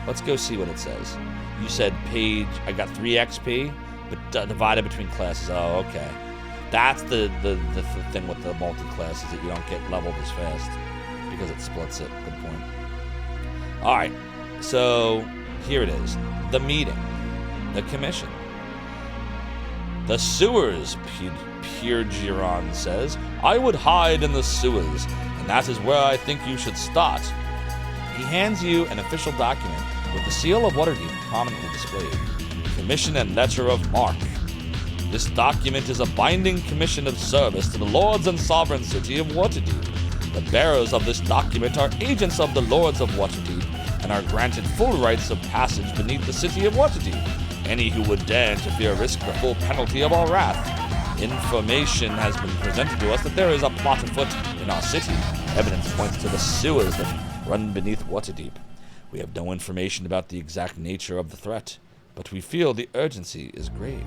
Let's go see what it says. You said page, I got 3 XP, but divided between classes. Oh, okay. That's the thing with the multi-classes, that you don't get leveled as fast because it splits it. Good point. All right, so here it is. The meeting. The commission. The sewers, Piergiron says. I would hide in the sewers, and that is where I think you should start. He hands you an official document with the seal of Waterdeep prominently displayed. Commission and letter of mark. This document is a binding commission of service to the lords and sovereign city of Waterdeep. The bearers of this document are agents of the lords of Waterdeep and are granted full rights of passage beneath the city of Waterdeep. Any who would dare interfere risk the full penalty of our wrath. Information has been presented to us that there is a plot afoot in our city. Evidence points to the sewers that run beneath Waterdeep. We have no information about the exact nature of the threat, but we feel the urgency is grave.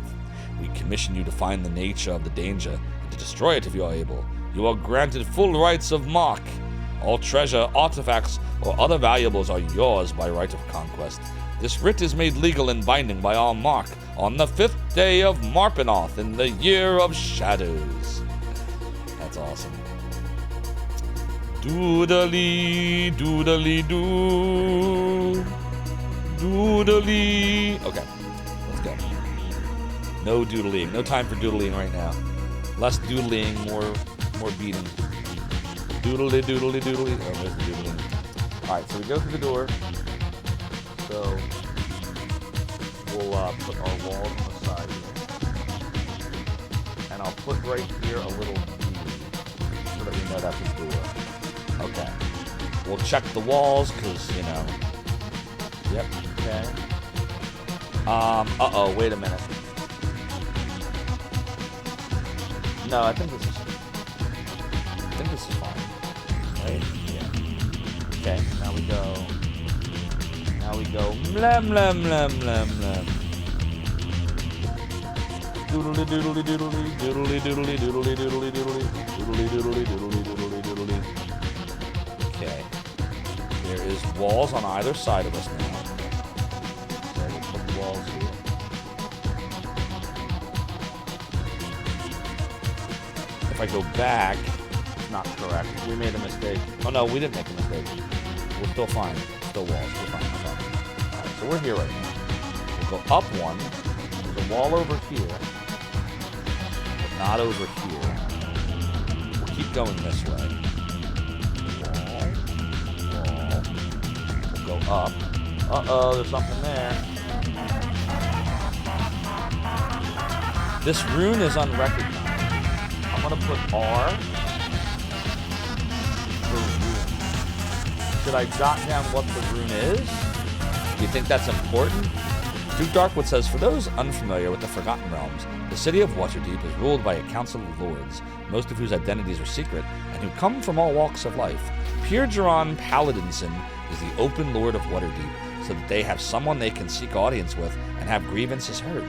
We commission you to find the nature of the danger and to destroy it if you are able. You are granted full rights of mark. All treasure, artifacts, or other valuables are yours by right of conquest. This writ is made legal and binding by our mark on the 5th day of Marpenoth in the year of shadows. That's awesome. Doodly, doodly, doo. Doodly. Okay, let's go. No doodling. No time for doodling right now. Less doodling, more beating. Doodly, doodly, doodly. Oh, there's the doodling. Alright, so we go through the door. So we'll put our walls on the side here. And I'll put right here a little B so that we know that's a door. Okay. We'll check the walls, because, you know. Yep, okay. Uh-oh, wait a minute. No, I think this is fine. Right? Yeah. Okay, now we go. Mlem, mlem, mlem, mlem, mlem. Doodly doodly doodly doodly doodly doodly doodly doodly doodly doodly doodly doodly doodly. Okay. There is walls on either side of us now. So we'll put the walls here. If I go back, it's not correct. We made a mistake. Oh no, we didn't make a mistake. We're still fine. Still walls. We're fine. Alright, so we're here right now. We'll go up one. There's a wall over here. But not over here. We'll keep going this way. Wall. We'll go up. Uh-oh, there's something there. This rune is unrecognized. I'm gonna put R for rune. Should I jot down what the rune is? Do you think that's important? Duke Darkwood says, for those unfamiliar with the Forgotten Realms, the city of Waterdeep is ruled by a council of lords, most of whose identities are secret, and who come from all walks of life. Pierre Geron Paladinson is the open lord of Waterdeep, so that they have someone they can seek audience with and have grievances heard.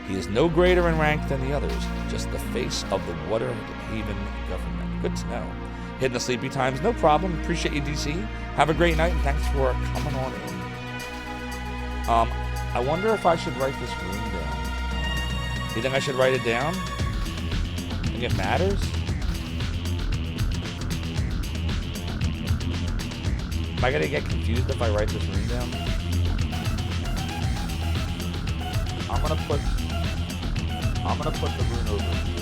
He is no greater in rank than the others, just the face of the Waterhaven government. Good to know. Hitting the sleepy times, no problem. Appreciate you, DC. Have a great night, and thanks for coming on in. I wonder if I should write this rune down. You think I should write it down? Think it matters? Am I gonna get confused if I write this rune down? I'm gonna put the rune over here.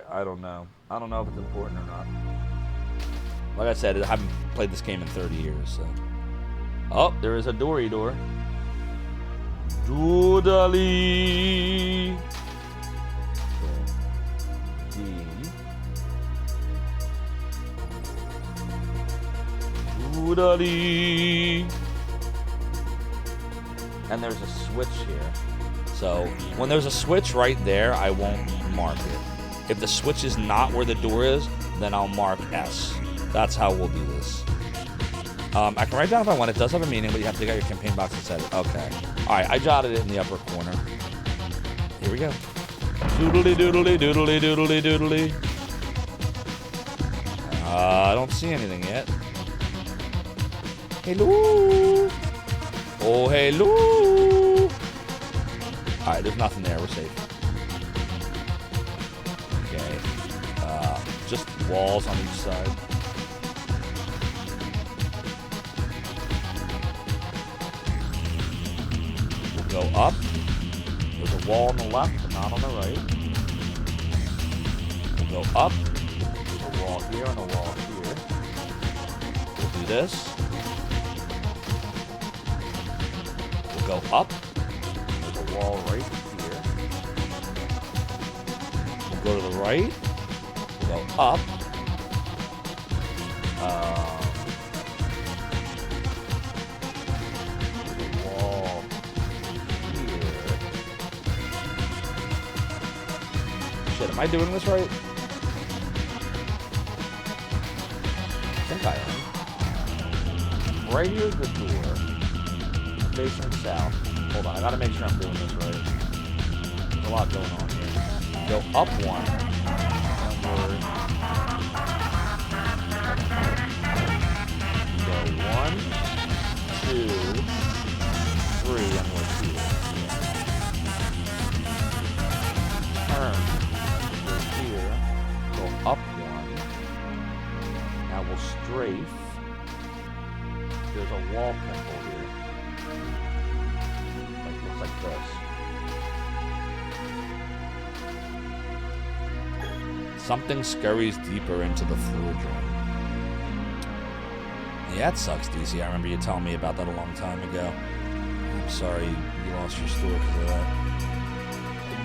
I don't know. I don't know if it's important or not. Like I said, I haven't played this game in 30 years, so. Oh, there is a Dory door. Doodly. D. Doodly. And there's a switch here. So when there's a switch right there, I won't mark it. If the switch is not where the door is, then I'll mark S. That's how we'll do this. I can write down if I want. It does have a meaning, but you have to take out your campaign box and set it. Okay. Alright, I jotted it in the upper corner. Here we go. Doodly doodly doodly doodly doodly. I don't see anything yet. Hello. Oh, hello. Alright, there's nothing there. We're safe. Okay. Just walls on each side. We'll go up. There's a wall on the left, but not on the right. We'll go up. There's a wall here and a wall here. We'll do this. We'll go up. There's a wall right here. We'll go to the right. We'll go up. There's a wall here. Shit, am I doing this right? I think I am. Right here's the door. Facing south. Hold on, I gotta make sure I'm doing this right. There's a lot going on here. Go up one. And go 1, 2, 3, and we're here. Turn. Go here. Go up one. Now we'll strafe. There's a wall pimple here. Looks like this. Something scurries deeper into the floor drain. Yeah, it sucks, DC. I remember you telling me about that a long time ago. I'm sorry you lost your store because of that.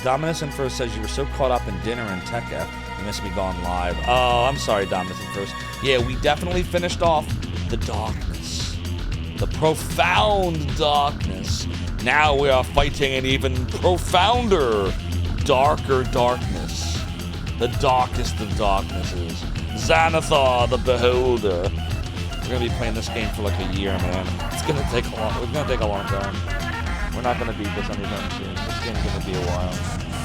Dominus Info says you were so caught up in dinner and tech F, you must be gone live. Oh, I'm sorry, Dominus Info. Yeah, we definitely finished off the darkness. The profound darkness. Now we are fighting an even profounder, darker darkness. The darkest of darknesses. Xanathar the Beholder. We're gonna be playing this game for like a year, man. It's gonna take a long time. We're not gonna beat this anytime soon. This game's gonna be a while.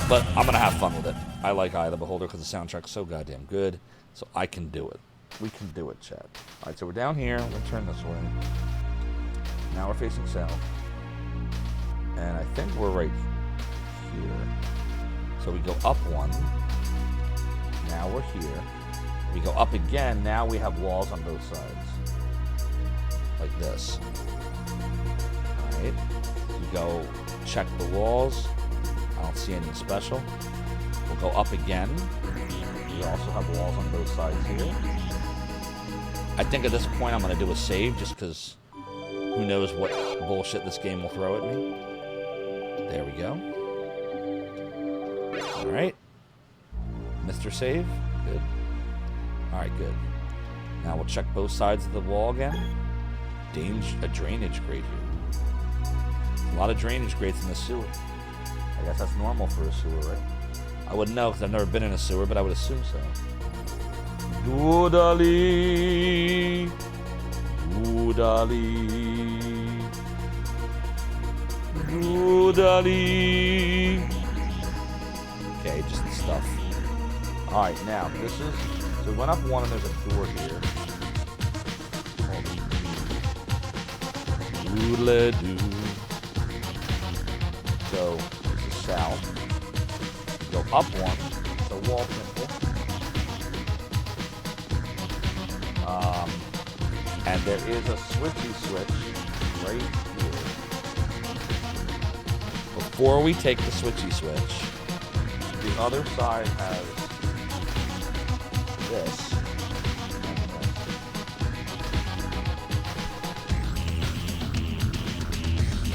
But I'm gonna have fun with it. I like Eye of the Beholder because the soundtrack's so goddamn good. So I can do it. We can do it, chat. Alright, so we're down here. We're gonna turn this way. Now we're facing south. And I think we're right here. So we go up one. Now we're here. We go up again. Now we have walls on both sides. Like this. Alright. We go check the walls. I don't see anything special. We'll go up again. We also have walls on both sides here. I think at this point I'm going to do a save just because who knows what bullshit this game will throw at me. There we go. Alright. Mr. Save. Good. Alright, good. Now we'll check both sides of the wall again. A drainage grate here. A lot of drainage grates in the sewer. I guess that's normal for a sewer, right? I wouldn't know because I've never been in a sewer, but I would assume so. Doodali. Doodali. Doodali. Okay, just the stuff. Alright, now, this is... So we went up one and there's a door here. Doodle-doo. So, this is south. Go up one. It's a wall temple. And there is a switchy switch right here. Before we take the switchy switch, the other side has this.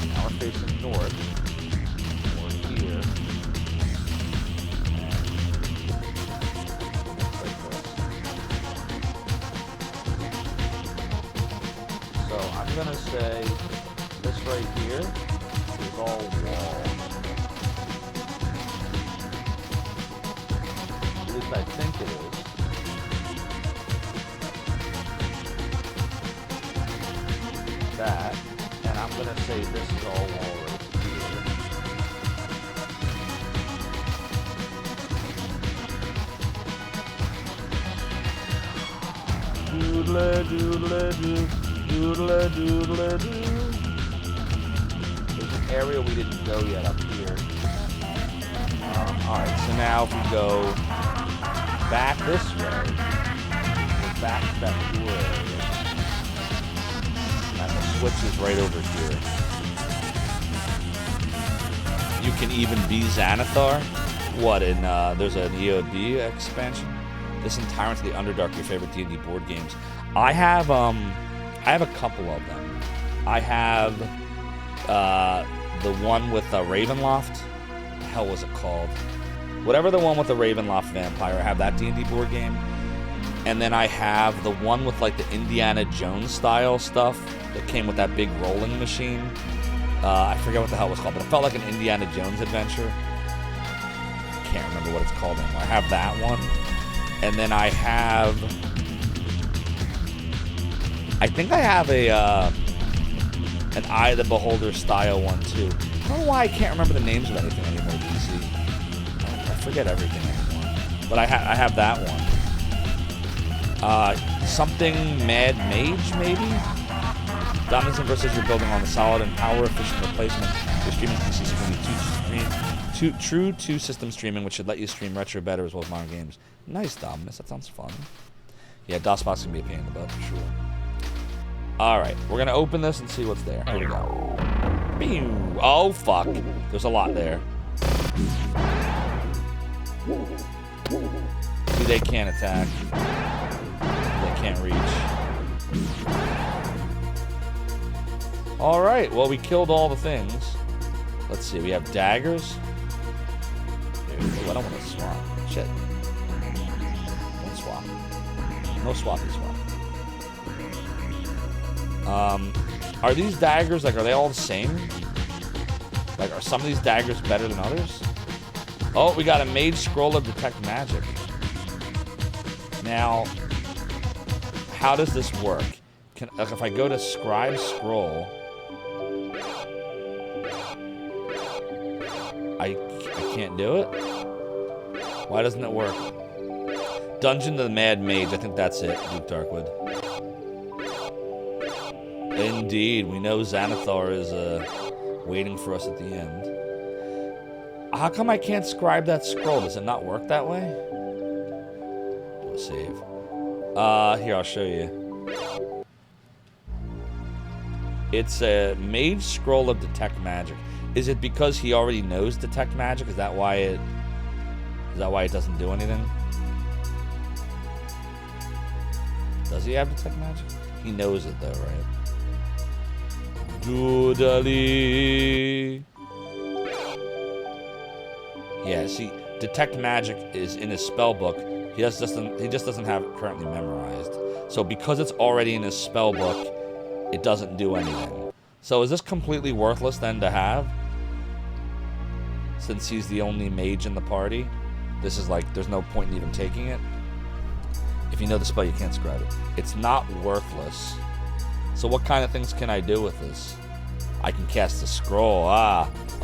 Now we're facing north. We're here. So I'm gonna say this right here is all wall. At least I think it is. That, and I'm gonna say this is all wall right here. Doodle doodle doo, doodle doodle doo. There's an area we didn't go yet up here. Alright, so now if we go back this way, we're back to that door area. And the switch is right over here. You can even be Xanathar? What, in, there's an EOD expansion? This and Tyrants of the Underdark, your favorite D&D board games. I have a couple of them. I have, the one with Ravenloft. What the hell was it called? Whatever the one with the Ravenloft vampire. I have that D&D board game. And then I have the one with, like, the Indiana Jones style stuff that came with that big rolling machine. I forget what the hell it was called, but it felt like an Indiana Jones adventure. I can't remember what it's called anymore. I have that one. And then I have... I think I have an Eye of the Beholder style one, too. I don't know why I can't remember the names of anything anymore, DC. I forget everything anymore. But I have that one. Something Mad Mage, maybe? Dominance versus you're building on a solid and power-efficient replacement. Your streaming PC streaming true two-system streaming, which should let you stream retro better as well as modern games. Nice, Dominus. That sounds fun. Yeah, DOSBox can be a pain in the butt, for sure. Alright, we're going to open this and see what's there. Here we go. Pew! Oh, fuck. There's a lot there. See, they can't attack. They can't reach. All right. Well, we killed all the things. Let's see. We have daggers. Ooh, I don't want to swap. Shit. Don't swap. No swappy swap. Are these daggers, like, are they all the same? Like, are some of these daggers better than others? Oh, we got a mage scroll of detect magic. Now, how does this work? Like, if I go to scribe scroll, I can't do it? Why doesn't it work? Dungeon to the Mad Mage. I think that's it, Duke Darkwood. Indeed. We know Xanathar is waiting for us at the end. How come I can't scribe that scroll? Does it not work that way? Do a save. Here, I'll show you. It's a mage scroll of detect magic. Is it because he already knows detect magic? Is that why it doesn't do anything? Does he have detect magic? He knows it though, right? Doodly. Yeah, see, detect magic is in his spell book. He just doesn't have it currently memorized. So because it's already in his spell book, it doesn't do anything. So is this completely worthless then to have? Since he's the only mage in the party, this is like, there's no point in even taking it. If you know the spell, you can't scribe it. It's not worthless. So what kind of things can I do with this? I can cast a scroll.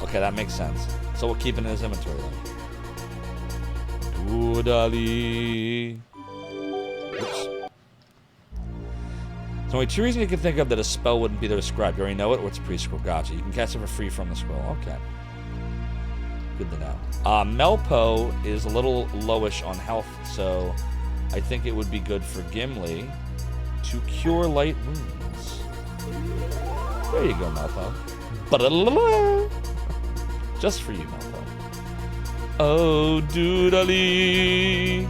Okay, that makes sense. So we'll keep it in his inventory then. Doodly. Oops. There's only two reasons you can think of that a spell wouldn't be there to scribe. You already know it, or it's pre-scroll. Gotcha. You can cast it for free from the scroll. Okay. Good to know. Melpo is a little lowish on health, so I think it would be good for Gimli to cure light wounds. There you go, Melpo. Just for you, Melpo. Oh, doodly.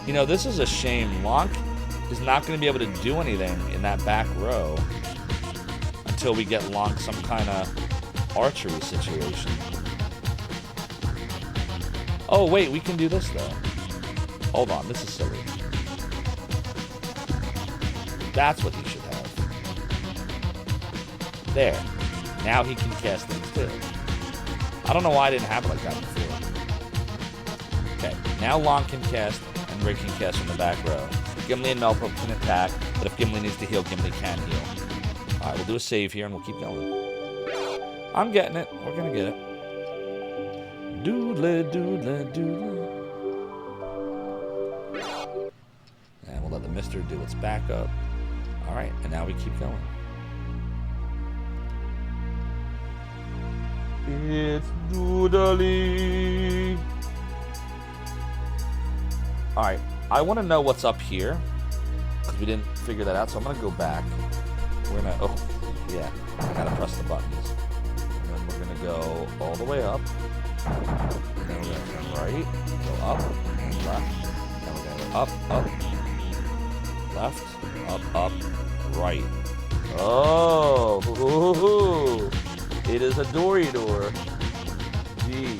You know, this is a shame. Lonk is not going to be able to do anything in that back row until we get Lonk some kind of archery situation. Oh, wait, we can do this, though. Hold on, this is silly. That's what he should have. There. Now he can cast things, too. I don't know why I didn't have it like that before. Okay, now Lonk can cast, and Rick can cast from the back row. Gimli and Melpo can attack, but if Gimli needs to heal, Gimli can heal. Alright, we'll do a save here, and we'll keep going. I'm getting it. We're gonna get it. Doodle, doodle, doodle. And we'll let the mister do its backup. Alright, and now we keep going. It's doodly. Alright, I want to know what's up here, because we didn't figure that out, so I'm going to go back. We're going to, oh, yeah, I got to press the buttons. And then we're going to go all the way up. And then we're going to turn right, go up, and left. Then we're going to go up, up, left, up, right. Oh, hoo-hoo-hoo. It is a dory door. Gee.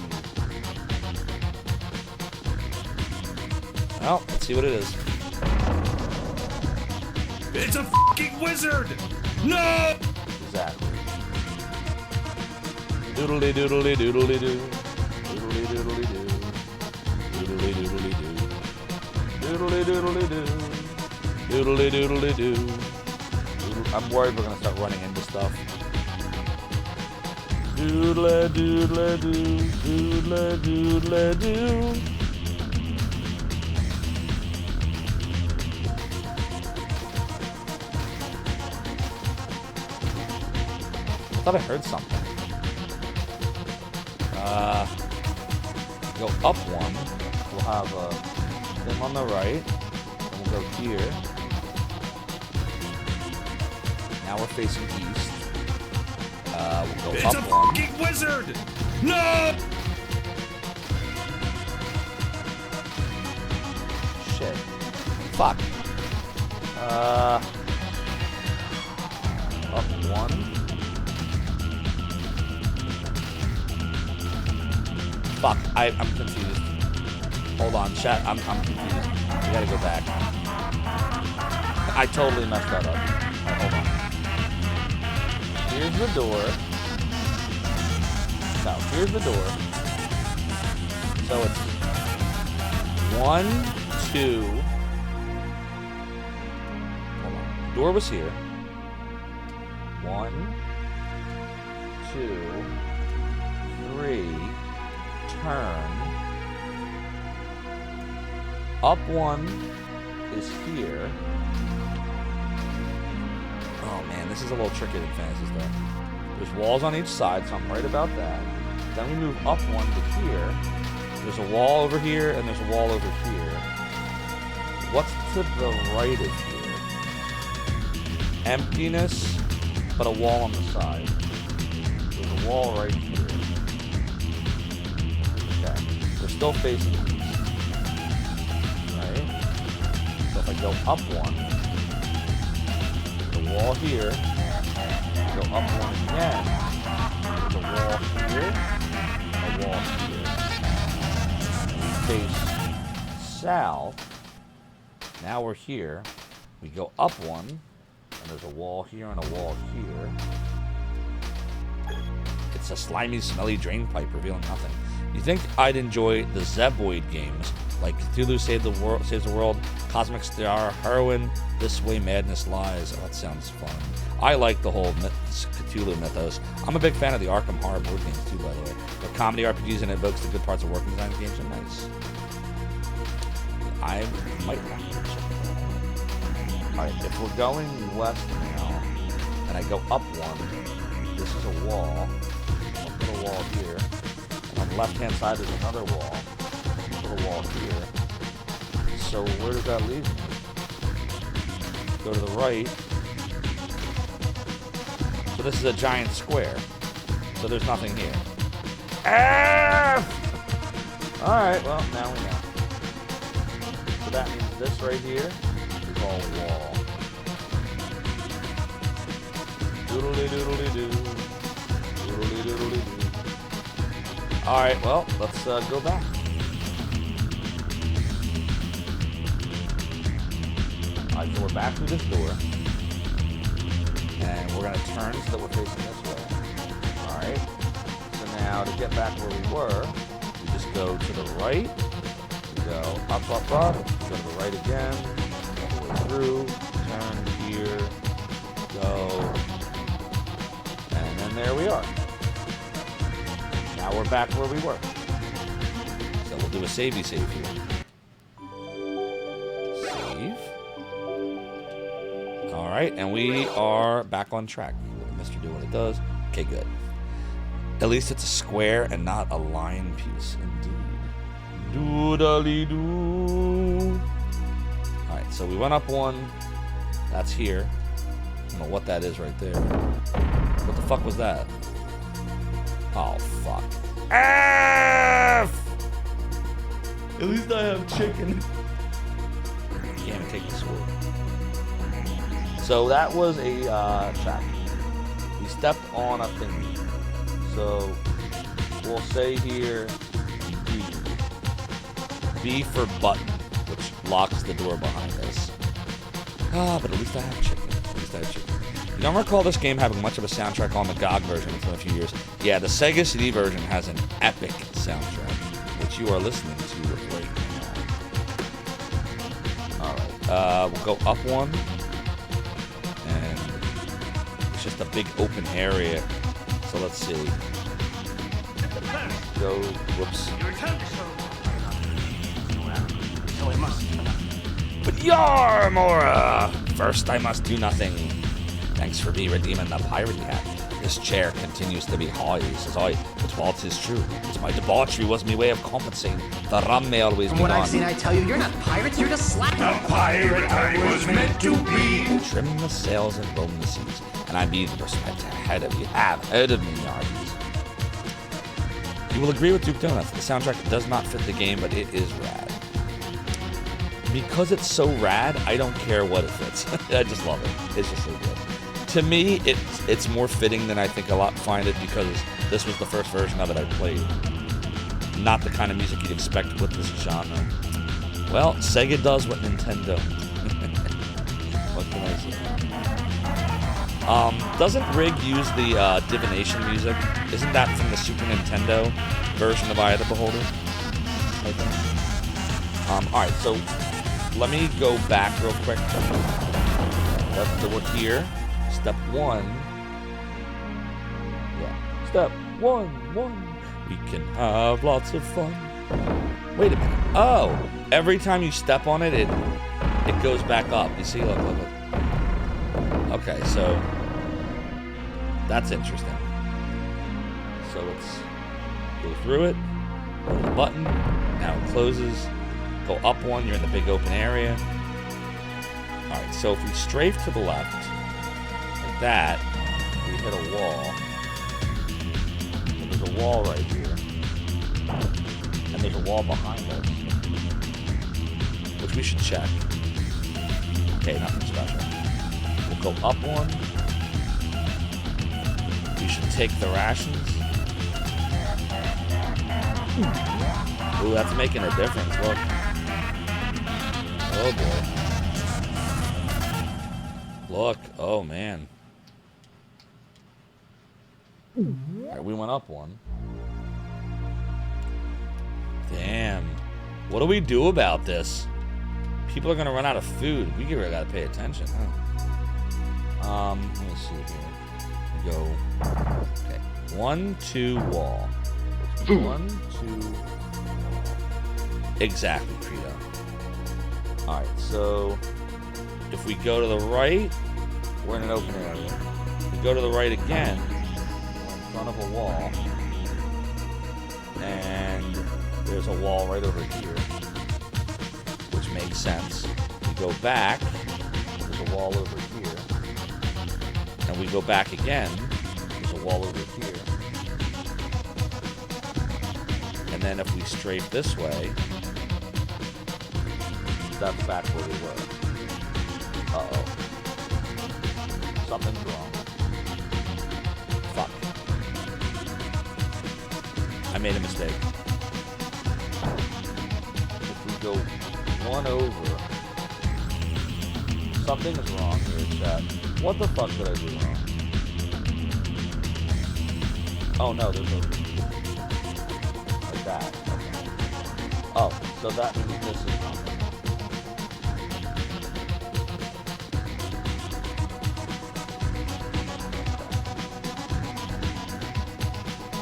Well, let's see what it is. It's a fucking wizard! No! Exactly. Doodly doodly doodly doo. Doodly doodly doo. Doodly doodly doo. Doodly doodly doo. Doodly doodly doo. I'm worried we're gonna start running into stuff. Doodle doodle doo, doodle doodle doo. I thought I heard something. Go up one. We'll have a thing on the right. And we'll go here. Now we're facing east. We'll go it's up a one. fucking wizard! No! Shit. Fuck. Up one. Fuck, I'm confused. Hold on, chat, I'm confused. We gotta go back. I totally messed that up. Right, hold on. Here's the door. No, here's the door. So it's 1, 2. Hold on. Door was here. 1, 2, 3. Turn. Up one is here. Oh man, this is a little trickier than Fantasy Star. There's walls on each side, so I'm right about that. Then we move up one to here. There's a wall over here, and there's a wall over here. What's to the right of here? Emptiness, but a wall on the side. There's a wall right here. Okay, we're still facing east. Right? So if I go up one, the wall here, go up one again, there's a wall here, a wall here. Face south. Now we're here. We go up one, and there's a wall here and a wall here. It's a slimy, smelly drain pipe revealing nothing. You think I'd enjoy the Zeboid games, like Cthulhu Saves the World, Cosmic Star, Heroine, This Way Madness Lies. Oh, that sounds fun. I like the whole Cthulhu mythos. I'm a big fan of the Arkham horror board games too, by the way. The comedy RPGs and evokes the good parts of working design games are nice. I might have to check that out. Alright, if we're going west now, and I go up one, this is a wall. I'll put a wall here. And on the left-hand side, there's another wall. Put a wall here. So where does that leave me? Go to the right. So this is a giant square. So there's nothing here. F! Alright, well, now we know. So that means this right here is all wall. Doodly-doodly-doo. Doodly-doodly-doo. Alright, well, let's go back. Alright, so we're back through this door. And we're going to turn so that we're facing this way. Alright. So now to get back where we were, we just go to the right. We go up, up, up. We go to the right again. All the way through. Turn here. Go. And then there we are. Now we're back where we were. So we'll do a savey save here. Save. Alright, and we are back on track. Let Mr. do what it does. Okay, good. At least it's a square and not a line piece. Indeed. Doodly-doo. Alright, so we went up one. That's here. I don't know what that is right there. What the fuck was that? Oh, fuck. F! At least I have chicken. Can't take the sword. So that was a track. We stepped on a thing. So we'll say here B. B for button, which locks the door behind us. But at least I have chicken. You don't recall this game having much of a soundtrack on the GOG version for a few years. Yeah, the Sega CD version has an epic soundtrack, which you are listening to right now. Alright, we'll go up one. And it's just a big open area. So let's see. Go, whoops. But Yarmora! First, I must do nothing. Thanks for me redeeming the pirate hat. This chair continues to be high, says I. But while 'tis true, it's my debauchery was me way of compensating. The rum may always From be what gone. I've seen, I tell you, you're not pirates, you're just slackers. The pirate I was meant to be. Trim the sails and roam the seas. And I mean respect ahead of you. Have heard of me, yardies. You will agree with Duke Donuts. The soundtrack does not fit the game, but it is rad. Because it's so rad, I don't care what it fits. I just love it. It's just so good. To me, it's more fitting than I think a lot find it because this was the first version of it I played. Not the kind of music you'd expect with this genre. Well, Sega does what Nintendo. What can I say? Doesn't Rig use the divination music? Isn't that from the Super Nintendo version of Eye of the Beholder? I think. Alright, so let me go back real quick. So we're here. Step 1. Yeah. Step 1. We can have lots of fun. Wait a minute. Oh, every time you step on it, it goes back up. You see? Look. Okay, so that's interesting. So let's go through it. Pull the button. Now it closes. Go up 1. You're in the big open area. All right. So if we strafe to the left, like that, we hit a wall. And there's a wall right here. And there's a wall behind us, which we should check. Okay, nothing special. We'll go up 1. We should take the rations. Ooh, that's making a difference. Look. Oh boy. Look. Oh man. Alright, we went up 1. Damn. What do we do about this? People are gonna run out of food. We really gotta pay attention, huh? Let me see here. We go. Okay. 1, 2, wall. 1, 2. Exactly, Credo. Alright, so if we go to the right, we're in an open area. If we go to the right again, we're in front of a wall. And there's a wall right over here, which makes sense. We go back, there's a wall over here. And we go back again, there's a wall over here. And then if we strafe this way, that's back where we were. Uh-oh. Something's wrong. Fuck. I made a mistake. If we go 1 over, something is wrong here, chat. What the fuck did I do wrong? Oh no, there's no... Like that. Okay. Oh, so that means this is wrong.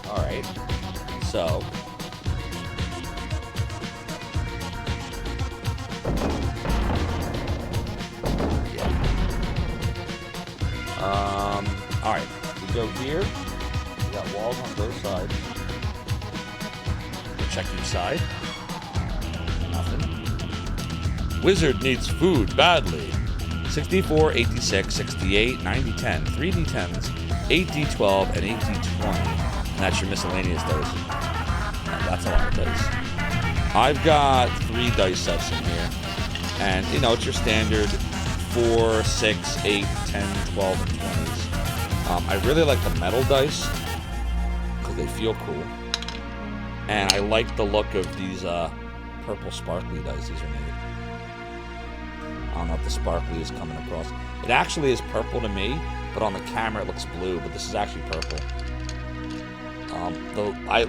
Alright. So... Alright, we go here. We got walls on both sides. We'll check each side. Nothing. Wizard needs food badly. 64, 86, 68, 90, 10. 3d10s, 8d12, and 8d20. And that's your miscellaneous dice. That's a lot of dice. I've got 3 dice sets in here. And, you know, it's your standard 4, 6, 8, 10, 12, and 20s. I really like the metal dice because they feel cool. And I like the look of these purple sparkly dice. These are neat. I don't know if the sparkly is coming across. It actually is purple to me, but on the camera it looks blue, but this is actually purple.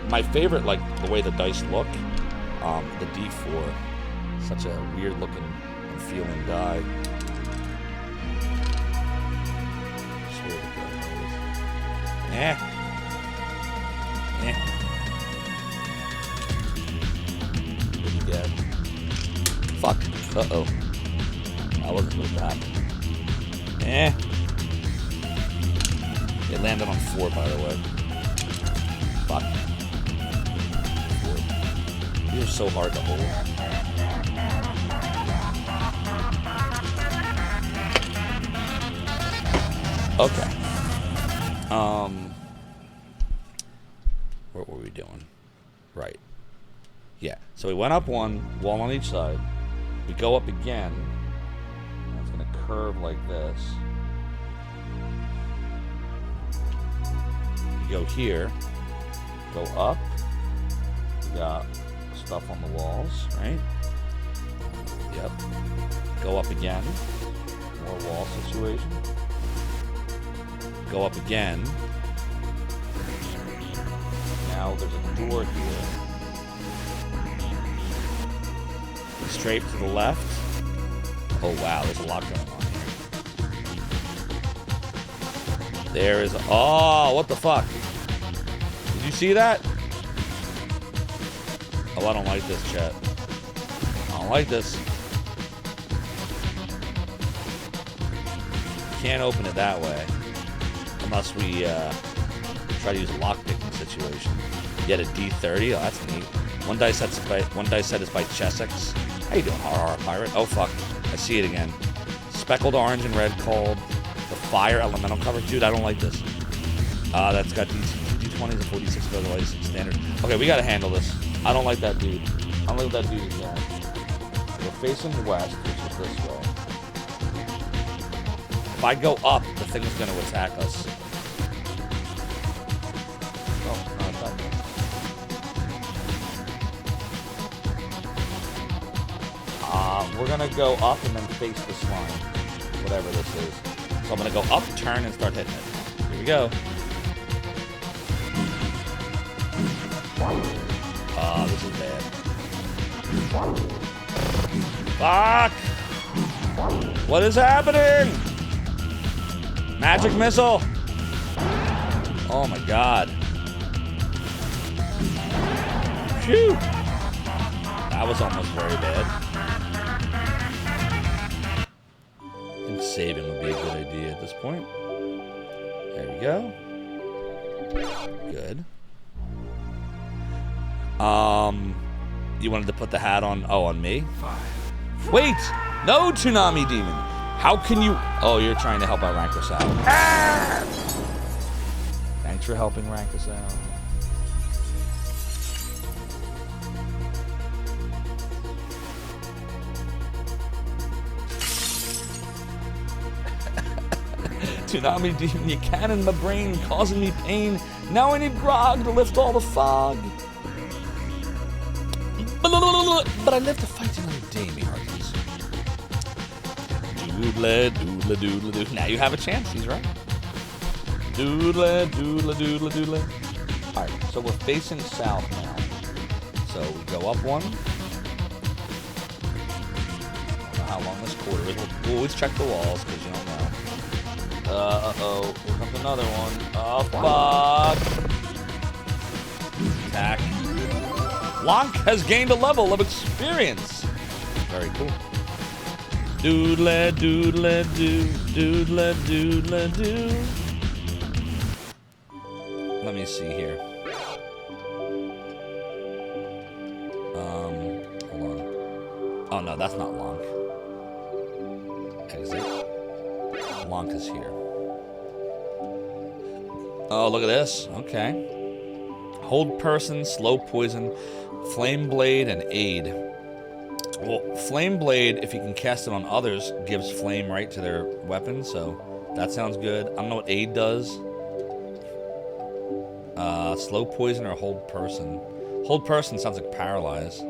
My favorite, like the way the dice look, the D4. Such a weird looking and feeling die. Eh. Yeah. Fuck. Uh-oh. That wasn't supposed to happen. Eh. It landed on 4, by the way. Fuck. 4. These are so hard to hold. Okay. What were we doing? Right. Yeah. So we went up 1, wall on each side. We go up again. And it's going to curve like this. go here. Go up. We got stuff on the walls, right? Yep. Go up again. More wall situation. Go up again. Now there's a door here. Straight to the left. Oh wow, there's a lot going on here. There is. Oh, what the fuck? Did you see that? Oh, I don't like this, chat. I don't like this. Can't open it that way. Unless we try to use a lockpicking situation. Get a D30. Oh, that's neat. One dice set is by Chessex. How you doing, horror pirate? Oh fuck, I see it again. Speckled orange and red called the fire elemental cover. Dude, I don't like this. That's got D20s and 46 goes standard. Okay, we gotta handle this. I don't like that dude. I don't like that dude again. We're facing west, which is this way. If I go up, the thing is gonna attack us. Oh, no, it's not. We're gonna go up and then face this line, whatever this is. So I'm gonna go up, turn, and start hitting it. Here we go. Oh, this is bad. Fuck! What is happening? Magic missile! Oh my god. Phew! That was almost very bad. I think saving would be a good idea at this point. There we go. Good. You wanted to put the hat on, on me? Wait! No, Tsunami Demon! How can you... Oh, you're trying to help out rank us out. Ah! Thanks for helping rank us out. Tsunami Demon, you can in my brain, causing me pain. Now I need grog to lift all the fog. But I live to fight another day, me hearties. Doodle, doodle, doodle, doodle. Now you have a chance, he's right. Doodle, doodle, doodle, doodle. Alright, so we're facing south now. So we go up one. I don't know how long this quarter is. We'll always check the walls, because you don't know. Uh-oh. Here comes another one. Oh, fuck. Attack. Lonk has gained a level of experience. Very cool. Doodle, doodle, doo, doodle, doodle, doo. Let me see here. Hold on. Oh no, that's not Lonk. Exit. Lonk is here. Oh, look at this. Okay. Hold person, slow poison, flame blade, and aid. Well, flame blade, if you can cast it on others, gives flame right to their weapon, so that sounds good. I don't know what aid does. Slow poison or hold person. Hold person sounds like paralyze.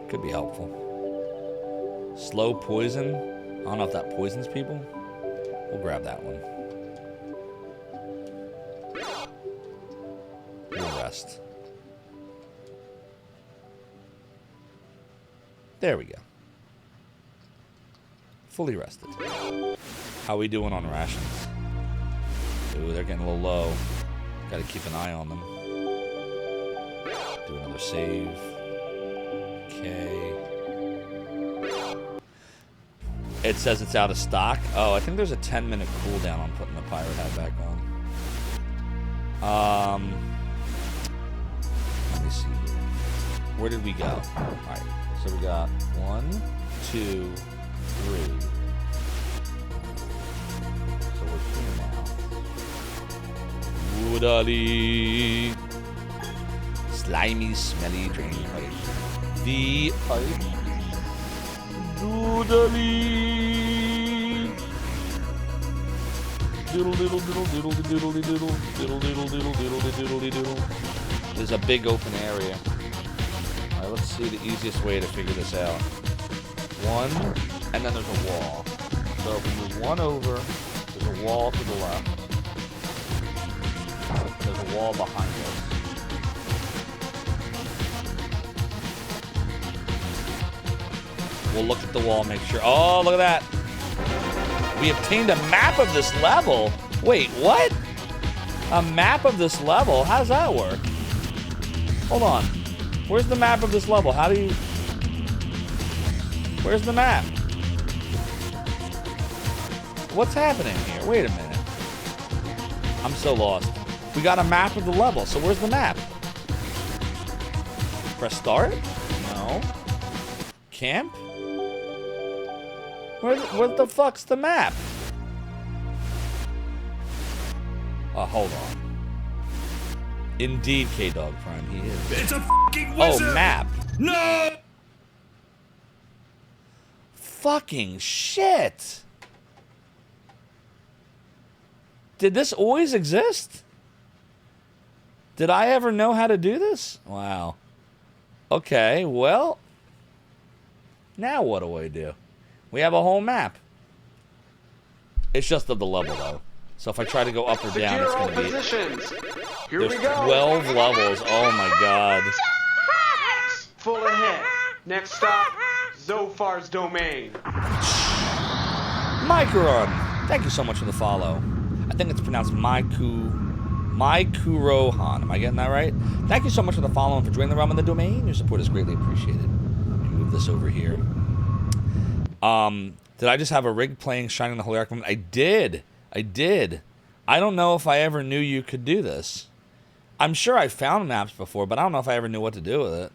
Could be helpful. Slow poison. I don't know if that poisons people. We'll grab that one. We'll rest. There we go. Fully rested. How we doing on rations? Ooh, they're getting a little low. Gotta keep an eye on them. Do another save. Okay. It says it's out of stock. Oh, I think there's a 10-minute cooldown on putting the pirate hat back on. Let me see here. Where did we go? Alright, so we got 1, 2, 3. So we're here now. Woodally. Slimy, smelly drain pipe. The pipe. Doodly. doodle doodle doodle doodle doodle doodle doodle doodle doodle doodle doodle doodle. There's a big open area. All right, let's see the easiest way to figure this out. One, and then there's a wall. So if we move one over, there's a wall to the left. There's a wall behind us. We'll look at the wall, make sure. Oh, look at that. We obtained a map of this level. Wait, what? A map of this level? How does that work? Hold on. Where's the map of this level? How do you... Where's the map? What's happening here? Wait a minute. I'm so lost. We got a map of the level, so where's the map? Press start? No. Camp? Where the fuck's the map? Oh, hold on. Indeed, K-Dog Prime, he is. It's a fucking wizard! Oh, map. No! Fucking shit! Did this always exist? Did I ever know how to do this? Wow. Okay, well... Now what do I do? We have a whole map. It's just of the level, though. So if I try to go up or down, it's going to be... Positions. Here There's we go. 12 levels. Oh, my God. Full ahead. Next stop, Zophar's domain. Micron, thank you so much for the follow. I think it's pronounced Mykurohan. Am I getting that right? Thank you so much for the follow and for joining the realm of the domain. Your support is greatly appreciated. Let me move this over here. Did I just have a rig playing Shining the Holy Ark? I did. I don't know if I ever knew you could do this. I'm sure I found maps before, but I don't know if I ever knew what to do with it.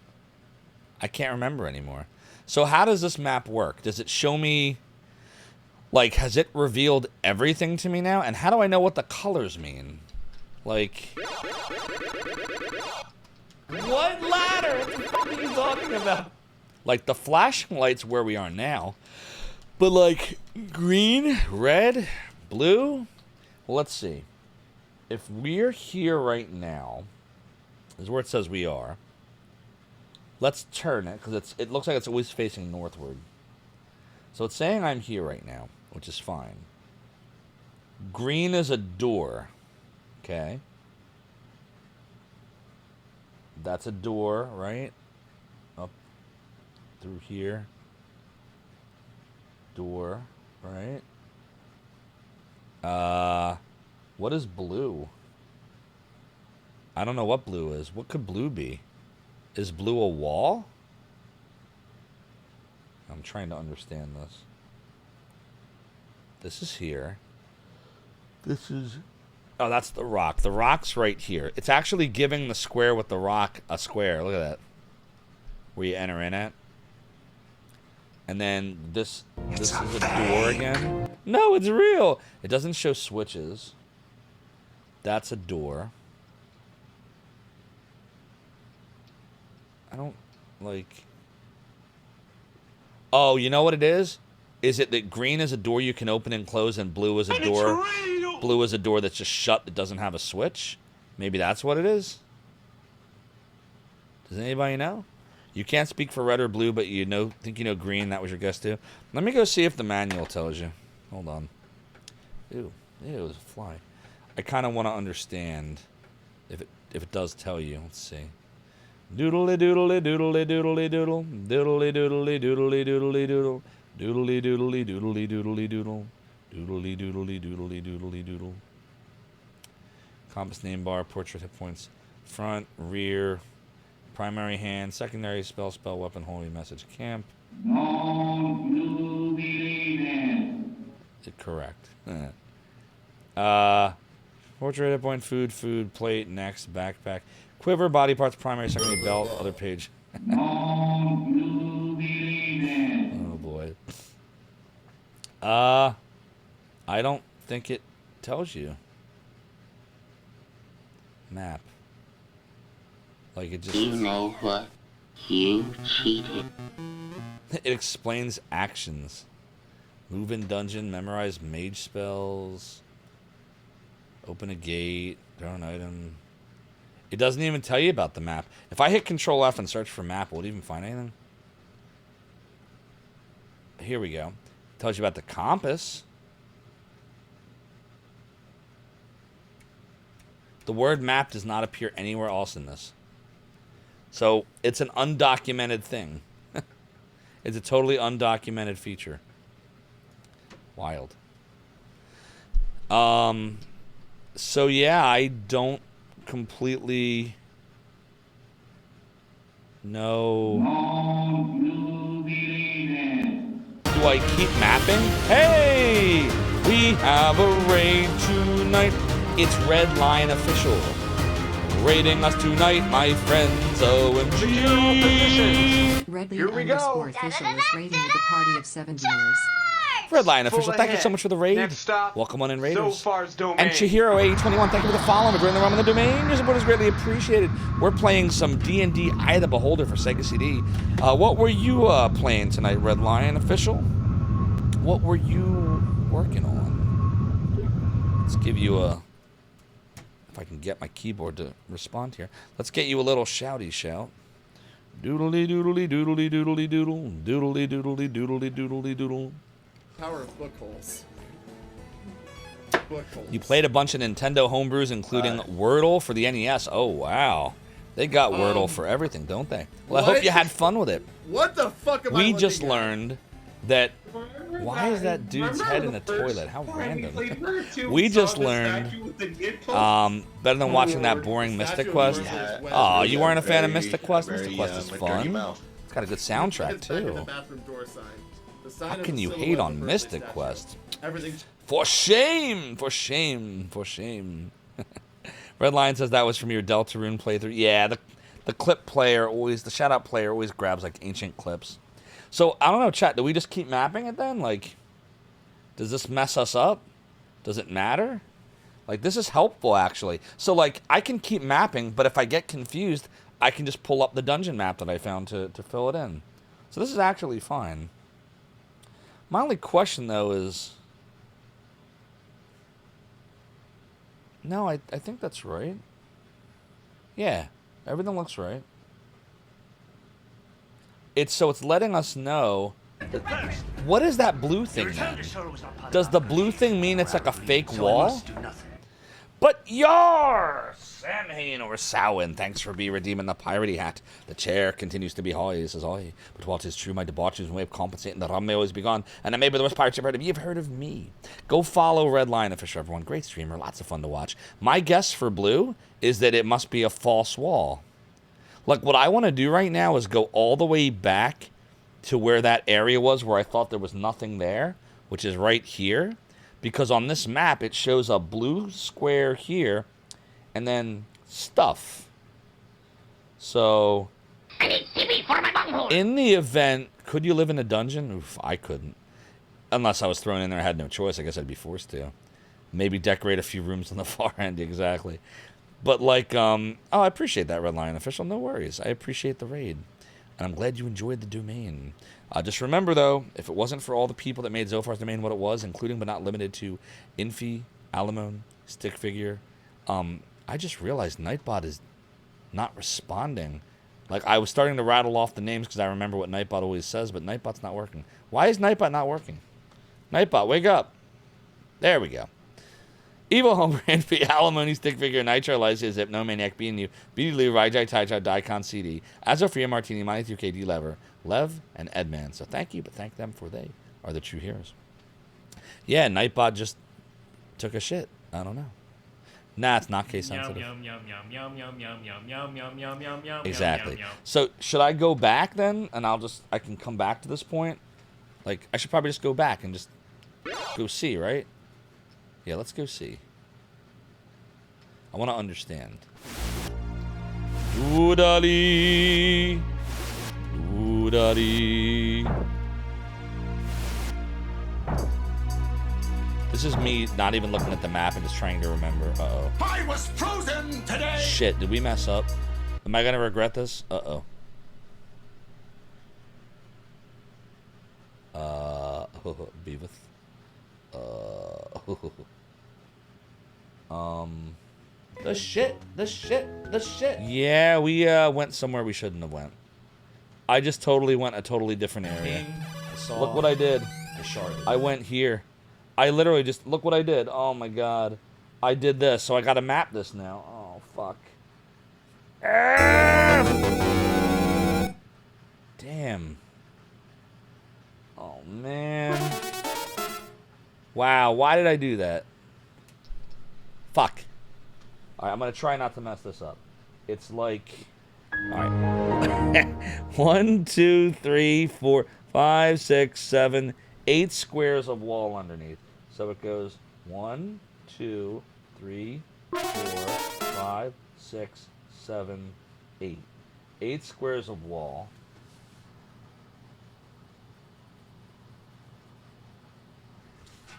I can't remember anymore. So how does this map work? Does it show me, like, has it revealed everything to me now? And how do I know what the colors mean? Like, what ladder? What the fuck are you talking about? Like, the flashing light's where we are now. But, like, green, red, blue? Well, let's see. If we're here right now, is where it says we are. Let's turn it, because it looks like it's always facing northward. So it's saying I'm here right now, which is fine. Green is a door. Okay. That's a door, right? Up through here. Door, right? What is blue? I don't know what blue is. What could blue be? Is blue a wall? I'm trying to understand this. This is here. This is... Oh, that's the rock. The rock's right here. It's actually giving the square with the rock a square. Look at that. Where you enter in at. And then this is a door again. No, it's real. It doesn't show switches. That's a door. I don't, like... Oh, you know what it is? Is it that green is a door you can open and close and blue is a door... Blue is a door that's just shut that doesn't have a switch? Maybe that's what it is? Does anybody know? You can't speak for red or blue, but you know, think you know green. That was your guess too. Let me go see if the manual tells you. Hold on. Ew, it was a fly. I kind of want to understand if it does tell you. Let's see. Doodly doodly doodly doodly doodle. Doodly doodly doodly doodly doodle. Doodly doodly doodly doodly doodle. Doodly doodly doodly doodly doodle. Compass name bar, portrait hit points, front, rear, primary hand, secondary spell, weapon, holy message, camp. Correct. Portrait hit point, food, plate, next, backpack, quiver, body parts, primary, secondary, belt, other page. Oh boy. I don't think it tells you. Map. Like it just... You know what? You cheated. It explains actions. Move in dungeon, memorize mage spells. Open a gate. Throw an item. It doesn't even tell you about the map. If I hit Control F and search for map, will it even find anything? Here we go. It tells you about the compass. The word map does not appear anywhere else in this. So it's an undocumented thing. It's a totally undocumented feature. Wild. So yeah, I don't completely know. Do I keep mapping? Hey! We have a raid tonight. It's Red Line Official. Raiding us tonight, my friends. OMG. Red_official is raiding with a party of 7 viewers. Red Line Official, thank you so much for the raid. Next stop, welcome on in, Raiders. Zophar's Domain. And Chihiro821, thank you for the follow. We're joining the realm of the domain. Your support is greatly appreciated. We're playing some D&D Eye of the Beholder for Sega CD. What were you playing tonight, Red Lion Official? What were you working on? Let's give you a... If I can get my keyboard to respond here. Let's get you a little shouty shout. Doodly doodly doodly doodly doodle. Doodly doodly doodly doodly doodle. Power of book holes. You played a bunch of Nintendo homebrews, including Wordle for the NES. Oh, wow. They got Wordle for everything, don't they? Well, I hope you had fun with it. What the fuck am I We just learned that... Why is that dude's head in a toilet? How random. We just learned... better than watching that boring Mystic Quest. Oh, you weren't a fan of Mystic Quest? Mystic Quest is fun. It's got a good soundtrack, too. How can you hate on Mystic Quest? For shame! For shame! For shame. Red Lion says that was from your Deltarune playthrough. Yeah, the clip player always, the shout-out player always grabs, like, ancient clips. So, I don't know, chat, do we just keep mapping it then? Like, does this mess us up? Does it matter? Like, this is helpful, actually. So, like, I can keep mapping, but if I get confused, I can just pull up the dungeon map that I found to fill it in. So this is actually fine. My only question, though, is... No, I think that's right. Yeah, everything looks right. It's letting us know... What is that blue thing then? Does the blue thing mean it's like a fake wall? But yours! Samhain or Samhain, thanks for redeeming the piratey hat. The chair continues to be high, he says I. But what is true, my debauches and way of compensating the rum may always be gone. And I may be the worst pirate you've heard of. You've heard of me. Go follow Red Lion Official, everyone. Great streamer, lots of fun to watch. My guess for blue is that it must be a false wall. Like, what I want to do right now is go all the way back to where that area was where I thought there was nothing there, which is right here. Because on this map, it shows a blue square here, and then stuff. So, in the event, could you live in a dungeon? Oof, I couldn't. Unless I was thrown in there, I had no choice. I guess I'd be forced to. Maybe decorate a few rooms on the far end, exactly. But like, oh, I appreciate that, Red Lion Official. No worries. I appreciate the raid. And I'm glad you enjoyed the domain. Just remember, though, if it wasn't for all the people that made Zophar's Domain what it was, including but not limited to Infi, Alamone, Stickfigure, I just realized Nightbot is not responding. Like, I was starting to rattle off the names because I remember what Nightbot always says, but Nightbot's not working. Why is Nightbot not working? Nightbot, wake up. There we go. Evil Homer, Infi, Alimony, Stickfigure, Nitro, Lysia, Zip, No Maniac, Being You, Beady Lou, Raijai, Taichai, Daikon CD, Azofria, Martini, Money 3KD Lever, Lev, and Edman. So thank you, but thank them, for they are the true heroes. Yeah, Nightbot just took a shit. I don't know. Nah, it's not case sensitive. Exactly. So should I go back then, and I can come back to this point? Like, I should probably just go back and just go see, right? Yeah, let's go see. I want to understand. Doodali. Doodali. This is me not even looking at the map and just trying to remember. Uh-oh. I was frozen today. Shit, did we mess up? Am I going to regret this? Uh-oh. Beavis. The shit. Yeah, we went somewhere we shouldn't have went. I just totally went a totally different area. Look what I did. I went here. I literally just, look what I did. Oh my god. I did this, so I gotta map this now. Oh, fuck. Damn. Oh, man. Wow, why did I do that? Fuck. Alright, I'm gonna try not to mess this up. It's like... Alright. 1, 2, 3, 4, 5, 6, 7, 8 squares of wall underneath. So it goes 1, 2, 3, 4, 5, 6, 7, 8. 8 squares of wall.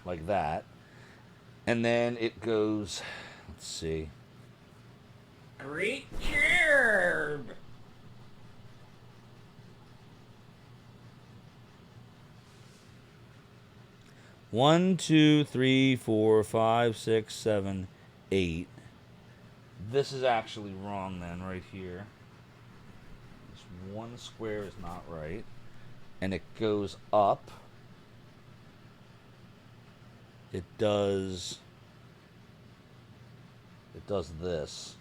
Like that. And then it goes, let's see. Great curb. One, 2, 3, 4, 5, 6, 7, 8. This is actually wrong then, right here. This one square is not right. And it goes up. It does this.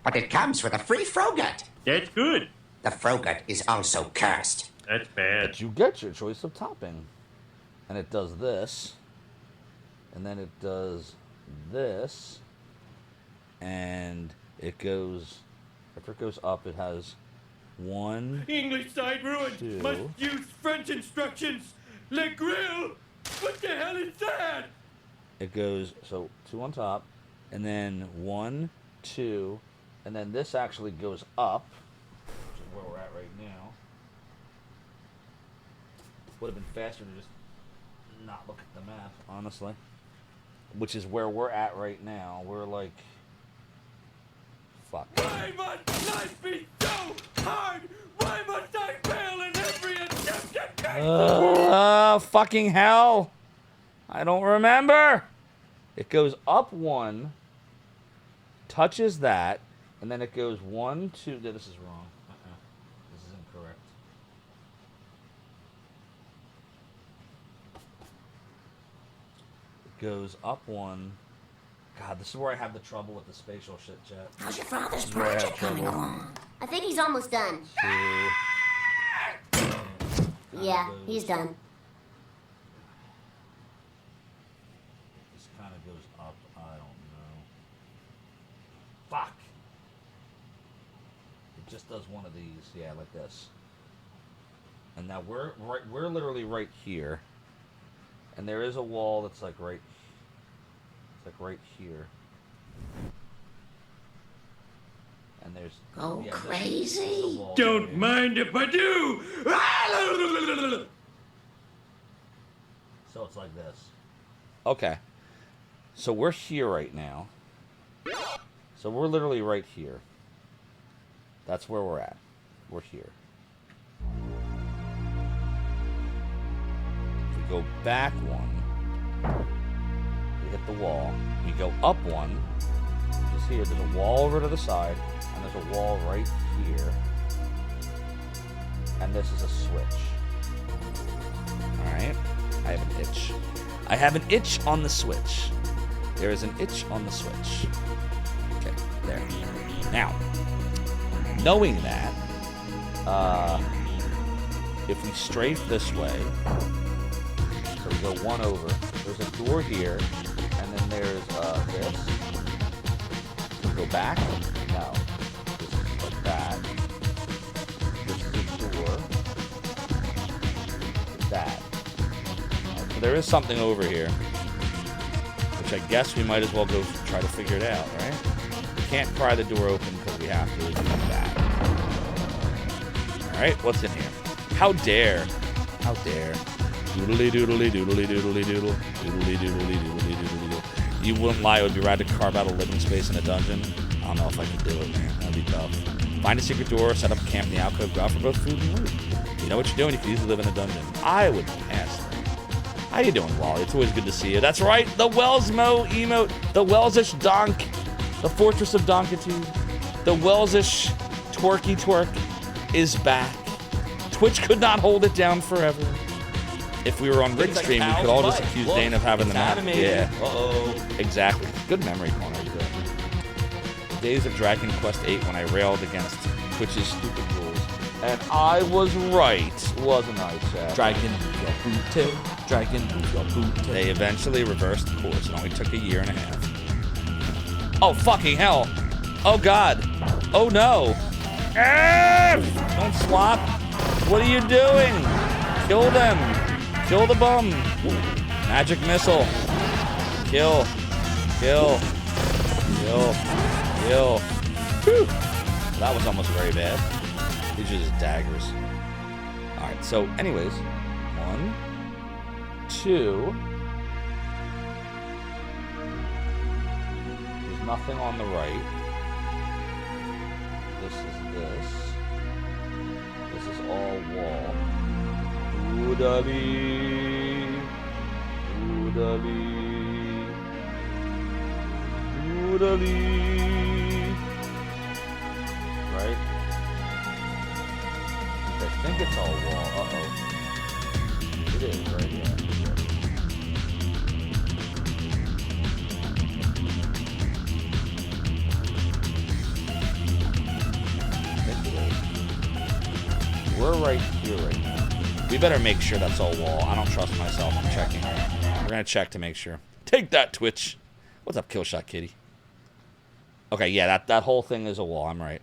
But it comes with a free Frogut. That's good. The Frogut is also cursed. That's bad. But you get your choice of topping. And it does this. And then it does this. And it goes, after it goes up, it has 1, English side ruined. 2. Must use French instructions. Le grill. What the hell is that? It goes, so 2 on top. And then 1, 2. And then this actually goes up. Which is where we're at right now. Would have been faster to just not look at the map, honestly. Which is where we're at right now. We're like... Fuck. Why must life be so hard? Why must I fail in every attempt? Fucking hell. I don't remember. It goes up 1. Touches that. And then it goes 1, 2. This is wrong. This is incorrect. It goes up 1. God, this is where I have the trouble with the spatial shit, chat. How's your father's project coming along? I think he's almost done. 2. Yeah, he's done. This kind of goes up. I don't know. Fuck. It just does one of these. Yeah, like this. And now we're literally right here. And there is a wall that's like right. It's like right here. And there's crazy. Don't mind if I do. So it's like this. Okay. So we're here right now. So we're literally right here. That's where we're at. We're here. If we go back 1, we hit the wall. We go up 1, just here. There's a wall over to the side, and there's a wall right here. And this is a switch. Alright. I have an itch. I have an itch on the switch. There is an itch on the switch. Okay, there. Now, knowing that, if we strafe this way, so we go 1 over, there's a door here, and then there's this. We go back? No. This is like that. This is a door. That. So there is something over here, which I guess we might as well go try to figure it out, right? We can't pry the door open because we have to do that. Alright, what's in here? How dare? How dare? Doodly doodly doodly doodly doodle. Doodly doodly doodly doodly doodle. You wouldn't lie, it would be rad to carve out a living space in a dungeon. I don't know if I could do it, man. That'd be tough. Find a secret door, set up a camp in the alcove, go out for both food and loot. You know what you're doing, you could easily live in a dungeon. I would pass that. How you doing, Wally? It's always good to see you. That's right, the Wellsmo emote, the Wellsish Donk, the Fortress of Donkitude, the Wellsish Twerky Twerk is back. Twitch could not hold it down forever. If we were on Rig Stream, we could all just accuse Dane of having the map. Yeah. Uh-oh. Exactly. Good memory corner, you got. The days of Dragon Quest VIII when I railed against Twitch's stupid rules. And I was right, wasn't I, Chad? Dragon your boot tail. Dragon your boot tail. They eventually reversed course. It only took a year and a half. Oh, fucking hell. Oh, God. Oh, no. Don't swap. What are you doing? Kill them. Kill the bum. Magic missile. Kill. Kill. Kill. Kill. Whew. That was almost very bad. These are just daggers. Alright, so anyways. 1, 2. There's nothing on the right. This is this. This is all wall. Doodali. Doodali. Doodali. Right? I think it's all wall. Uh-oh. It is, right? Yeah. We're right here right now. We better make sure that's all wall. I don't trust myself. I'm checking. We're gonna check to make sure. Take that, Twitch. What's up, Killshot Kitty? Okay, yeah, that whole thing is a wall. I'm right.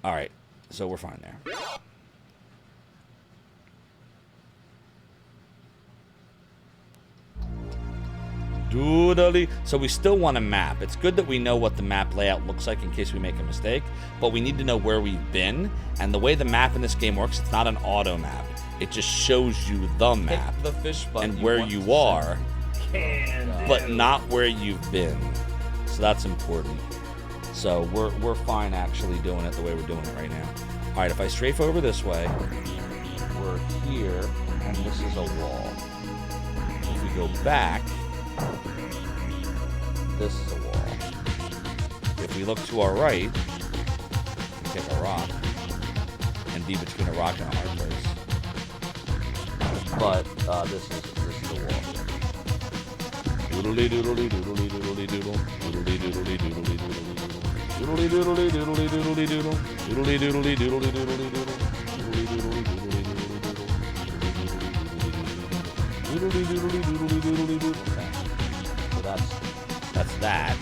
All right, so we're fine there. Doodly. So we still want a map. It's good that we know what the map layout looks like in case we make a mistake, but we need to know where we've been. And the way the map in this game works, it's not an auto map. It just shows you the map the fish button and where you are, but not where you've been. So that's important. So we're fine actually doing it the way we're doing it right now. All right, if I strafe over this way, we're here, and this is a wall. If we go back, this is a wall. If we look to our right, we take a rock and be between a rock and a hard place. But this is a wall. Doodly doodly doodly doodly doodle. Doodly doodly doodly doodly doodle. Doodly doodly doodly doodly doodle. Doodly doodly doodly doodly doodle. Doodly doodly doodly doodly doodle. Doodly doodly doodly doodly doodle. Okay. So that's that.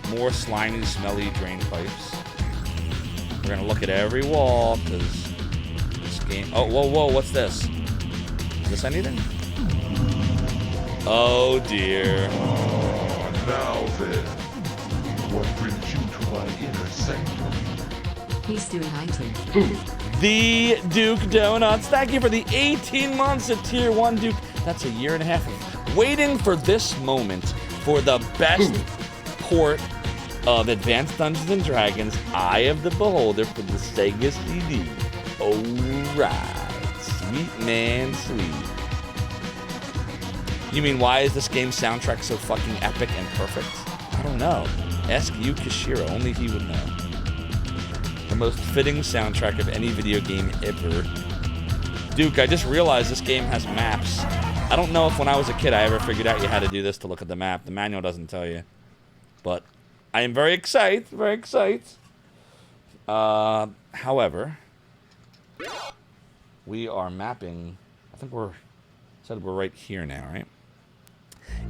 More slimy, smelly drain pipes. We're gonna look at every wall because this game. Oh, whoa! What's this? Is this anything? Oh dear. Now then, what brings you to my inner sanctum? He's doing IT. The Duke Donuts. Thank you for the 18 months at Tier 1, Duke. That's a year and a half of waiting for this moment for the best port of Advanced Dungeons and Dragons Eye of the Beholder for the Sega CD. Alright. Sweet man, sweet. You mean, why is this game's soundtrack so fucking epic and perfect? I don't know. Ask Yu Kishiro, only he would know. The most fitting soundtrack of any video game ever. Duke, I just realized this game has maps. I don't know if when I was a kid I ever figured out you had to do this to look at the map. The manual doesn't tell you. But I am very excited, very excited. However, we are mapping, I think we're right here now, right?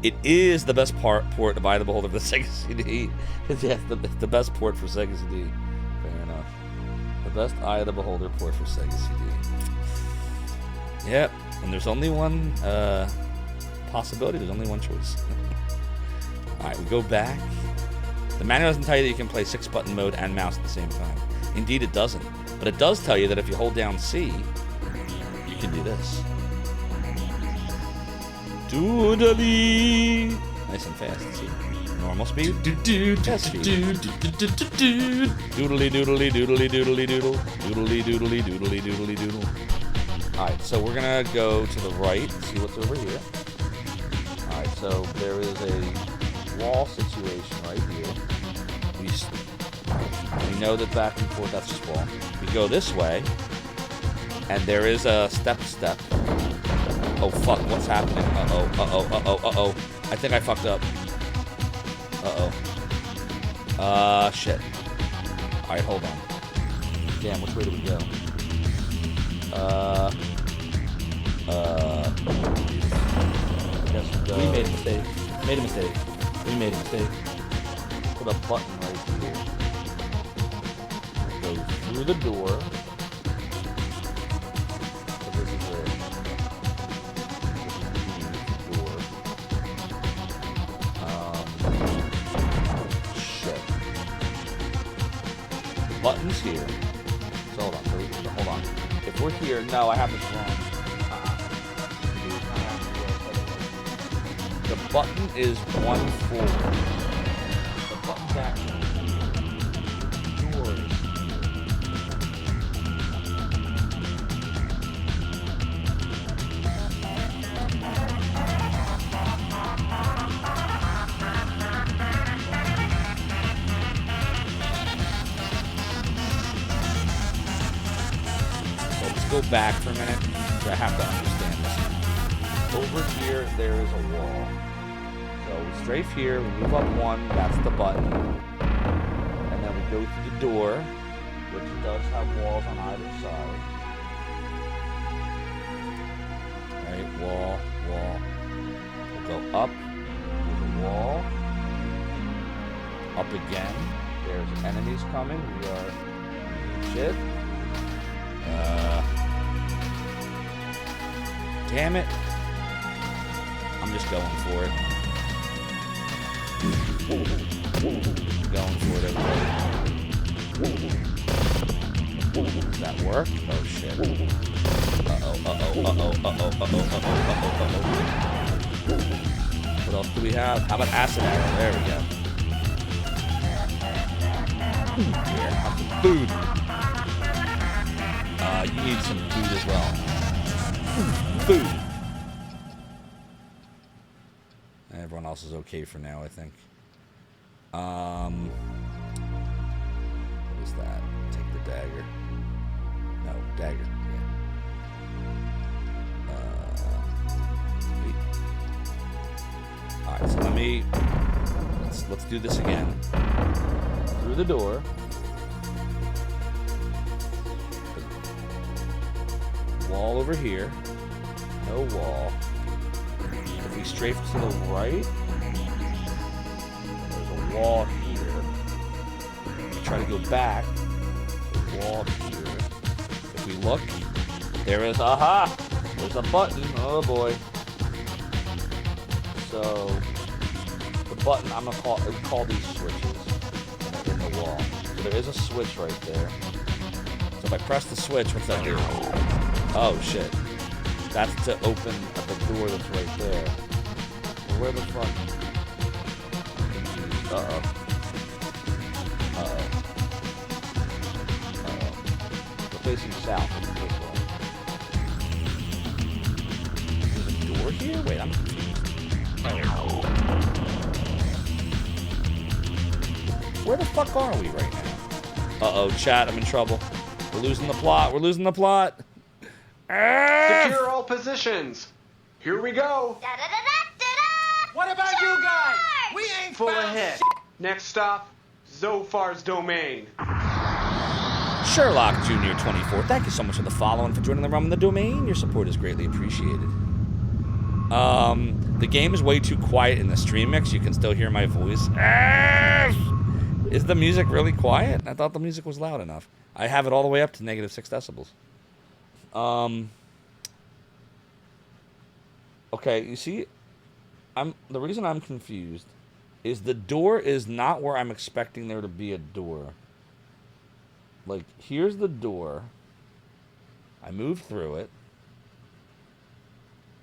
It is the best port of Eye of the Beholder for the Sega CD. Yes, the best port for Sega CD. Fair enough. The best Eye of the Beholder port for Sega CD. Yep, and there's only one possibility. There's only one choice. All right, we go back. The manual doesn't tell you that you can play 6-button mode and mouse at the same time. Indeed, it doesn't. But it does tell you that if you hold down C, you can do this. Doodly. Nice and fast. See? Normal speed. Test speed. Doodly doodly doodly doodly doodle. Doodly doodly doodly doodly doodle. Alright, so we're gonna go to the right, see what's over here. Alright, so there is a wall situation right here. We know that back and forth, that's just wall. We go this way, and there is a step. Oh fuck, what's happening? Uh-oh. I think I fucked up. Shit. Alright, hold on. Damn, which way do we go? Yes, we made a mistake. We made a mistake. Put a button right here. Go through the door. So this is the door. Shit. The button's here. So hold on. If we're here, no, I have this wrong. The button is 1 forward. The button's actually doors. So let's go back for a minute. I have to understand this. Over here, there is a wall. So we strafe here, we move up 1, that's the button. And then we go through the door, which does have walls on either side. Alright, wall. We'll go up, there's a wall. Up again, there's enemies coming, we are shit. Damn it. I'm just going for it. Going for it, everybody. Does that work? Oh shit. What else do we have? How about acid arrow? There we go. Here, have some food. You need some food as well. Food. Everyone else is okay for now, I think. What is that? Take the dagger. No, dagger. Yeah. Sweet. All right, so let's do this again. Through the door. Wall over here. No wall. If we strafe to the right, there's a wall here. We try to go back. There's a wall here. If we look, there is there's a button. Oh boy. So the button I'm gonna call these switches in the wall. So there is a switch right there. So if I press the switch, what's that do? Oh shit. That's to open the door that's right there. Where the fuck? We're facing south. There's a door here? Wait, I'm confused. Where the fuck are we right now? Uh-oh, chat, I'm in trouble. We're losing the plot. Secure all positions. Here we go. What about you guys? We ain't Full found ahead. Next stop, Zophar's domain. Sherlock Jr. 24, thank you so much for the follow and for joining the Realm of the Domain. Your support is greatly appreciated. The game is way too quiet in the stream mix. You can still hear my voice. Is the music really quiet? I thought the music was loud enough. I have it all the way up to -6 decibels. Okay, you see, the reason I'm confused is the door is not where I'm expecting there to be a door. Like, here's the door. I move through it.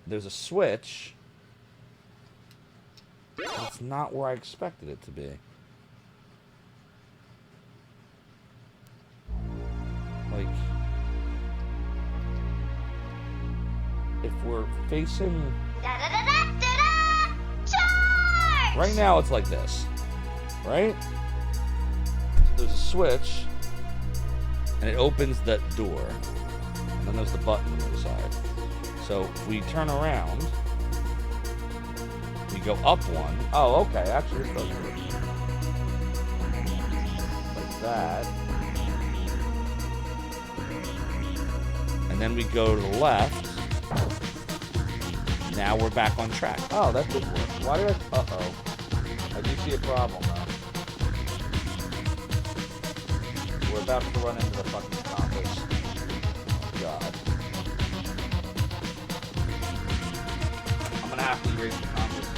There's a switch. It's not where I expected it to be. Like, if we're facing... Charge! Right now it's like this, right? So there's a switch, and it opens that door. And then there's the button on the other side. So if we turn around, we go up one. Oh, okay, actually this does work. Like that. And then we go to the left. Now we're back on track. Oh, that did work. Why did I... Uh-oh. I do see a problem, though. We're about to run into the fucking compass. Oh, God. I'm gonna have to erase the compass.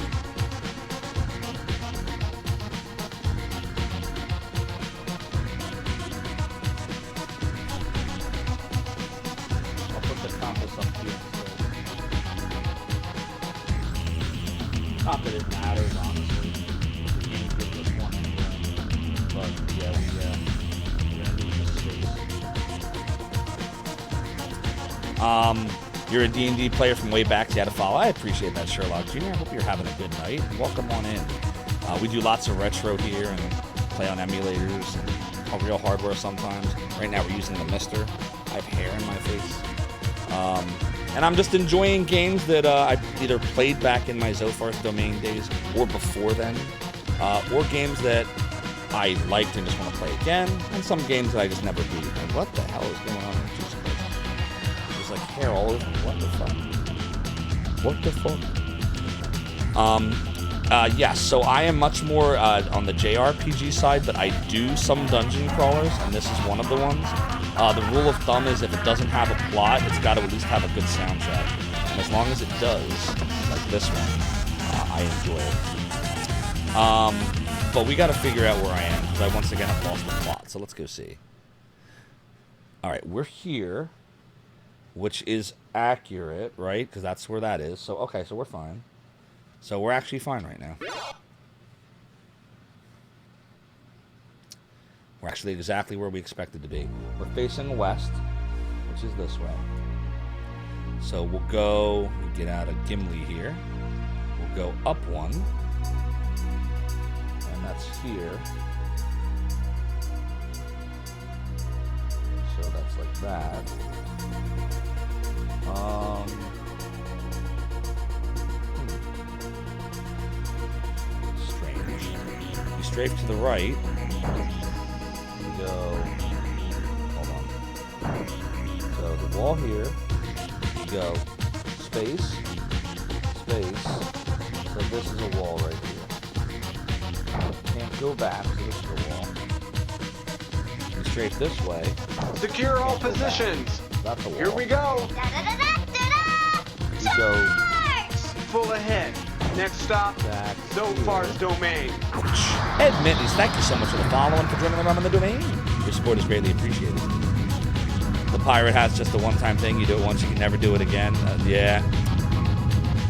I'll put the compass up here instead. Not that it matters, honestly. The game gives us one anyway. But, yeah, we're gonna lose this space. You're a D&D player from way back, so you had to follow. I appreciate that, Sherlock Jr. I hope you're having a good night. Welcome on in. We do lots of retro here and play on emulators and on real hardware sometimes. Right now we're using the Mister. I have hair in my face. And I'm just enjoying games that I either played back in my Zophar's Domain days or before then, or games that I liked and just want to play again, and some games that I just never beat. And what the hell is going on? There's like hair all over me. What the fuck? What the fuck? Yes, so I am much more on the JRPG side, but I do some dungeon crawlers, and this is one of the ones. The rule of thumb is if it doesn't have a plot, it's got to at least have a good soundtrack. And as long as it does, like this one, I enjoy it. But we got to figure out where I am, because I once again have lost the plot. So let's go see. Alright, we're here, which is accurate, right? Because that's where that is. So, okay, so we're fine. So we're actually fine right now. We're actually exactly where we expected to be. We're facing west, which is this way. So we'll go, we get out of Gimli here. We'll go up one. And that's here. So that's like that. Strange. We strafe to the right. Go. Hold on. So the wall here. Go. Space. Space. So this is a wall right here. Can't go back, so this is a wall. We strafe this way. Secure all positions. That's a wall. Here we go. We go. Full ahead. Next stop, Zophar's Domain. Ed Mittens, thank you so much for the follow and for joining the Rum in the Domain. Your support is greatly appreciated. The pirate hat's just a one-time thing. You do it once, you can never do it again. Yeah.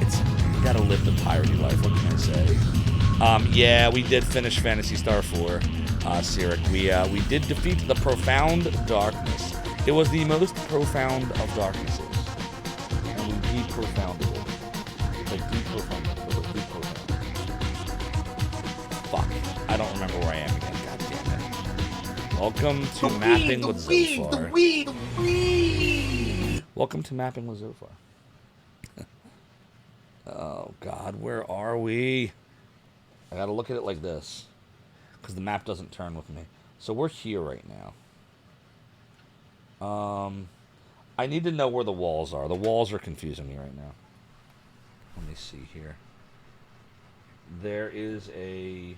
You gotta live the piratey life, what can I say? Yeah, we did finish Phantasy Star 4, Cyric. We did defeat the Profound Darkness. It was the most profound of darknesses. And we de-profounded it. Like de-profounded it. Fuck. I don't remember where I am again. God damn it. Welcome to Mapping with Zophar. Welcome to Mapping with Zophar. Oh, God. Where are we? I gotta look at it like this. Because the map doesn't turn with me. So we're here right now. I need to know where the walls are. The walls are confusing me right now. Let me see here. There is a...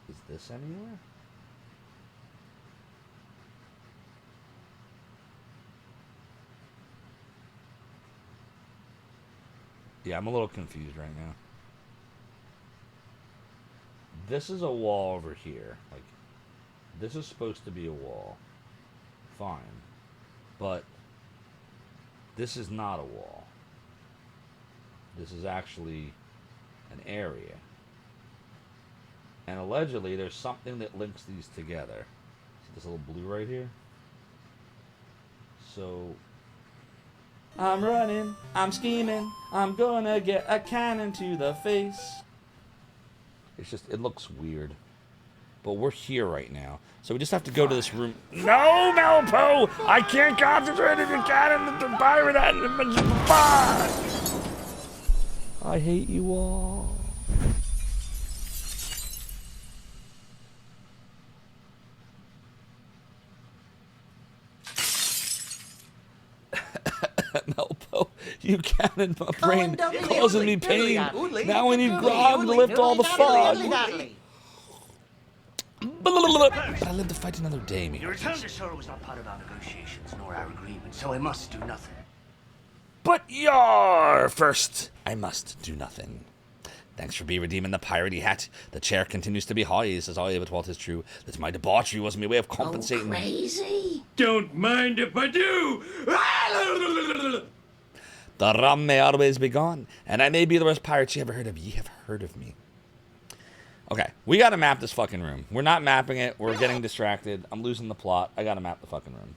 Is this anywhere? Yeah, I'm a little confused right now. This is a wall over here. Like, this is supposed to be a wall. Fine. But this is not a wall. This is actually an area. And allegedly, there's something that links these together. See this little blue right here? So... I'm running, I'm scheming, I'm gonna get a cannon to the face. It's just, it looks weird. But we're here right now. So we just have to go to this room. No, Malpo! I can't concentrate if you cannon the pirate and I hate you all. Melpo, you cannon my brain, causing me pain. Now I need grog to lift all the fog. But I live to fight another day, me. Your return to shore was not part of our negotiations nor our agreement, so I must do nothing. But first, I must do nothing. Thanks for redeeming the piratey hat. The chair continues to be high, says I, but what is true, that my debauchery was my way of compensating. Oh, crazy? Don't mind if I do! The rum may always be gone, and I may be the worst pirate ye ever heard of. Ye have heard of me. Okay, we gotta map this fucking room. We're not mapping it. We're getting distracted. I'm losing the plot. I gotta map the fucking room.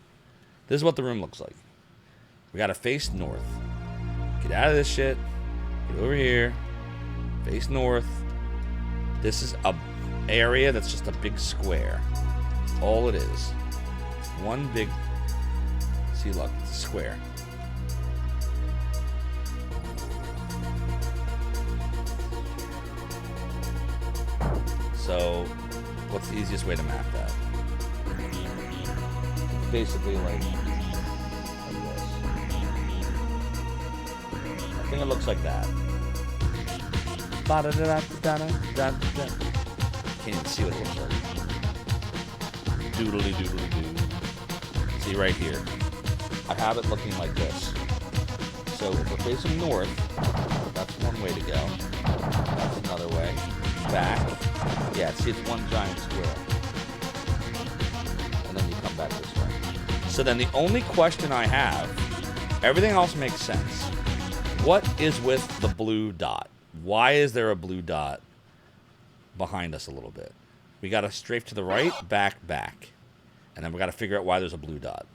This is what the room looks like. We gotta face north. Get out of this shit. Get over here. Face north. This is a area that's just a big square. That's all it is. One big... See, look, it's a square. So, what's the easiest way to map that? Basically, like this. I think it looks like that. Can't even see what it looks like. Doodly doodly doo. See right here. I have it looking like this. So if we're facing north, that's one way to go. That's another way. Back. Yeah, see, it's one giant square. And then you come back this way. So then the only question I have, everything else makes sense. What is with the blue dot? Why is there a blue dot behind us a little bit? We got to strafe to the right, back, back. And then we got to figure out why there's a blue dot.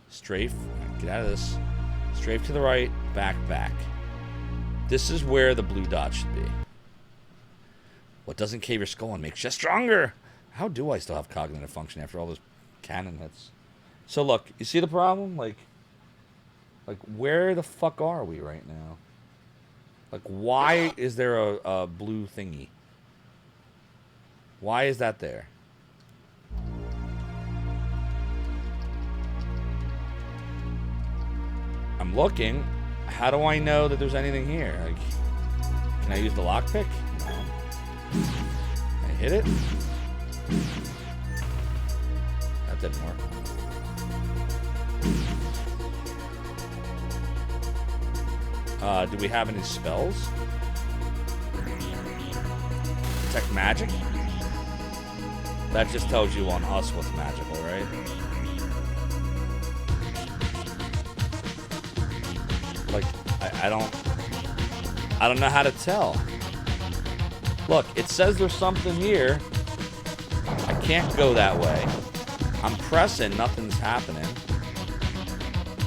Strafe, get out of this. Strafe to the right, back, back. This is where the blue dot should be. What doesn't cave your skull and makes you stronger? How do I still have cognitive function after all those cannon hits? So look, you see the problem? Like where the fuck are we right now? Like, why is there a blue thingy? Why is that there? I'm looking. How do I know that there's anything here? Like, can I use the lockpick? No. Can I hit it? That didn't work. Do we have any spells? Detect magic? That just tells you on us what's magical, right? Like, I don't know how to tell. Look, it says there's something here. I can't go that way. I'm pressing, nothing's happening.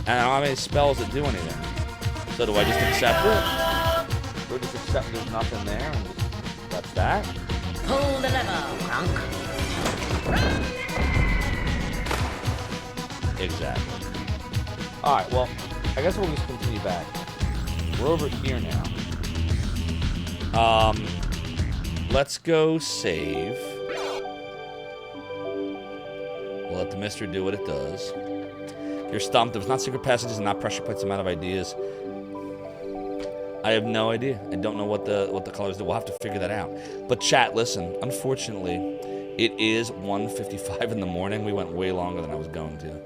And I don't have any spells that do anything. So do I just accept it? Or just accept there's nothing there and just, that's that? Pull the lever, Gronk. Exactly. Alright, well, I guess we'll just continue back. We're over here now. Let's go save. We'll let the mystery do what it does. You're stumped. There was not secret passages and not pressure points. I'm out of ideas. I have no idea. I don't know what the colors do. We'll have to figure that out. But chat, listen. Unfortunately, it is 1:55 in the morning. We went way longer than I was going to.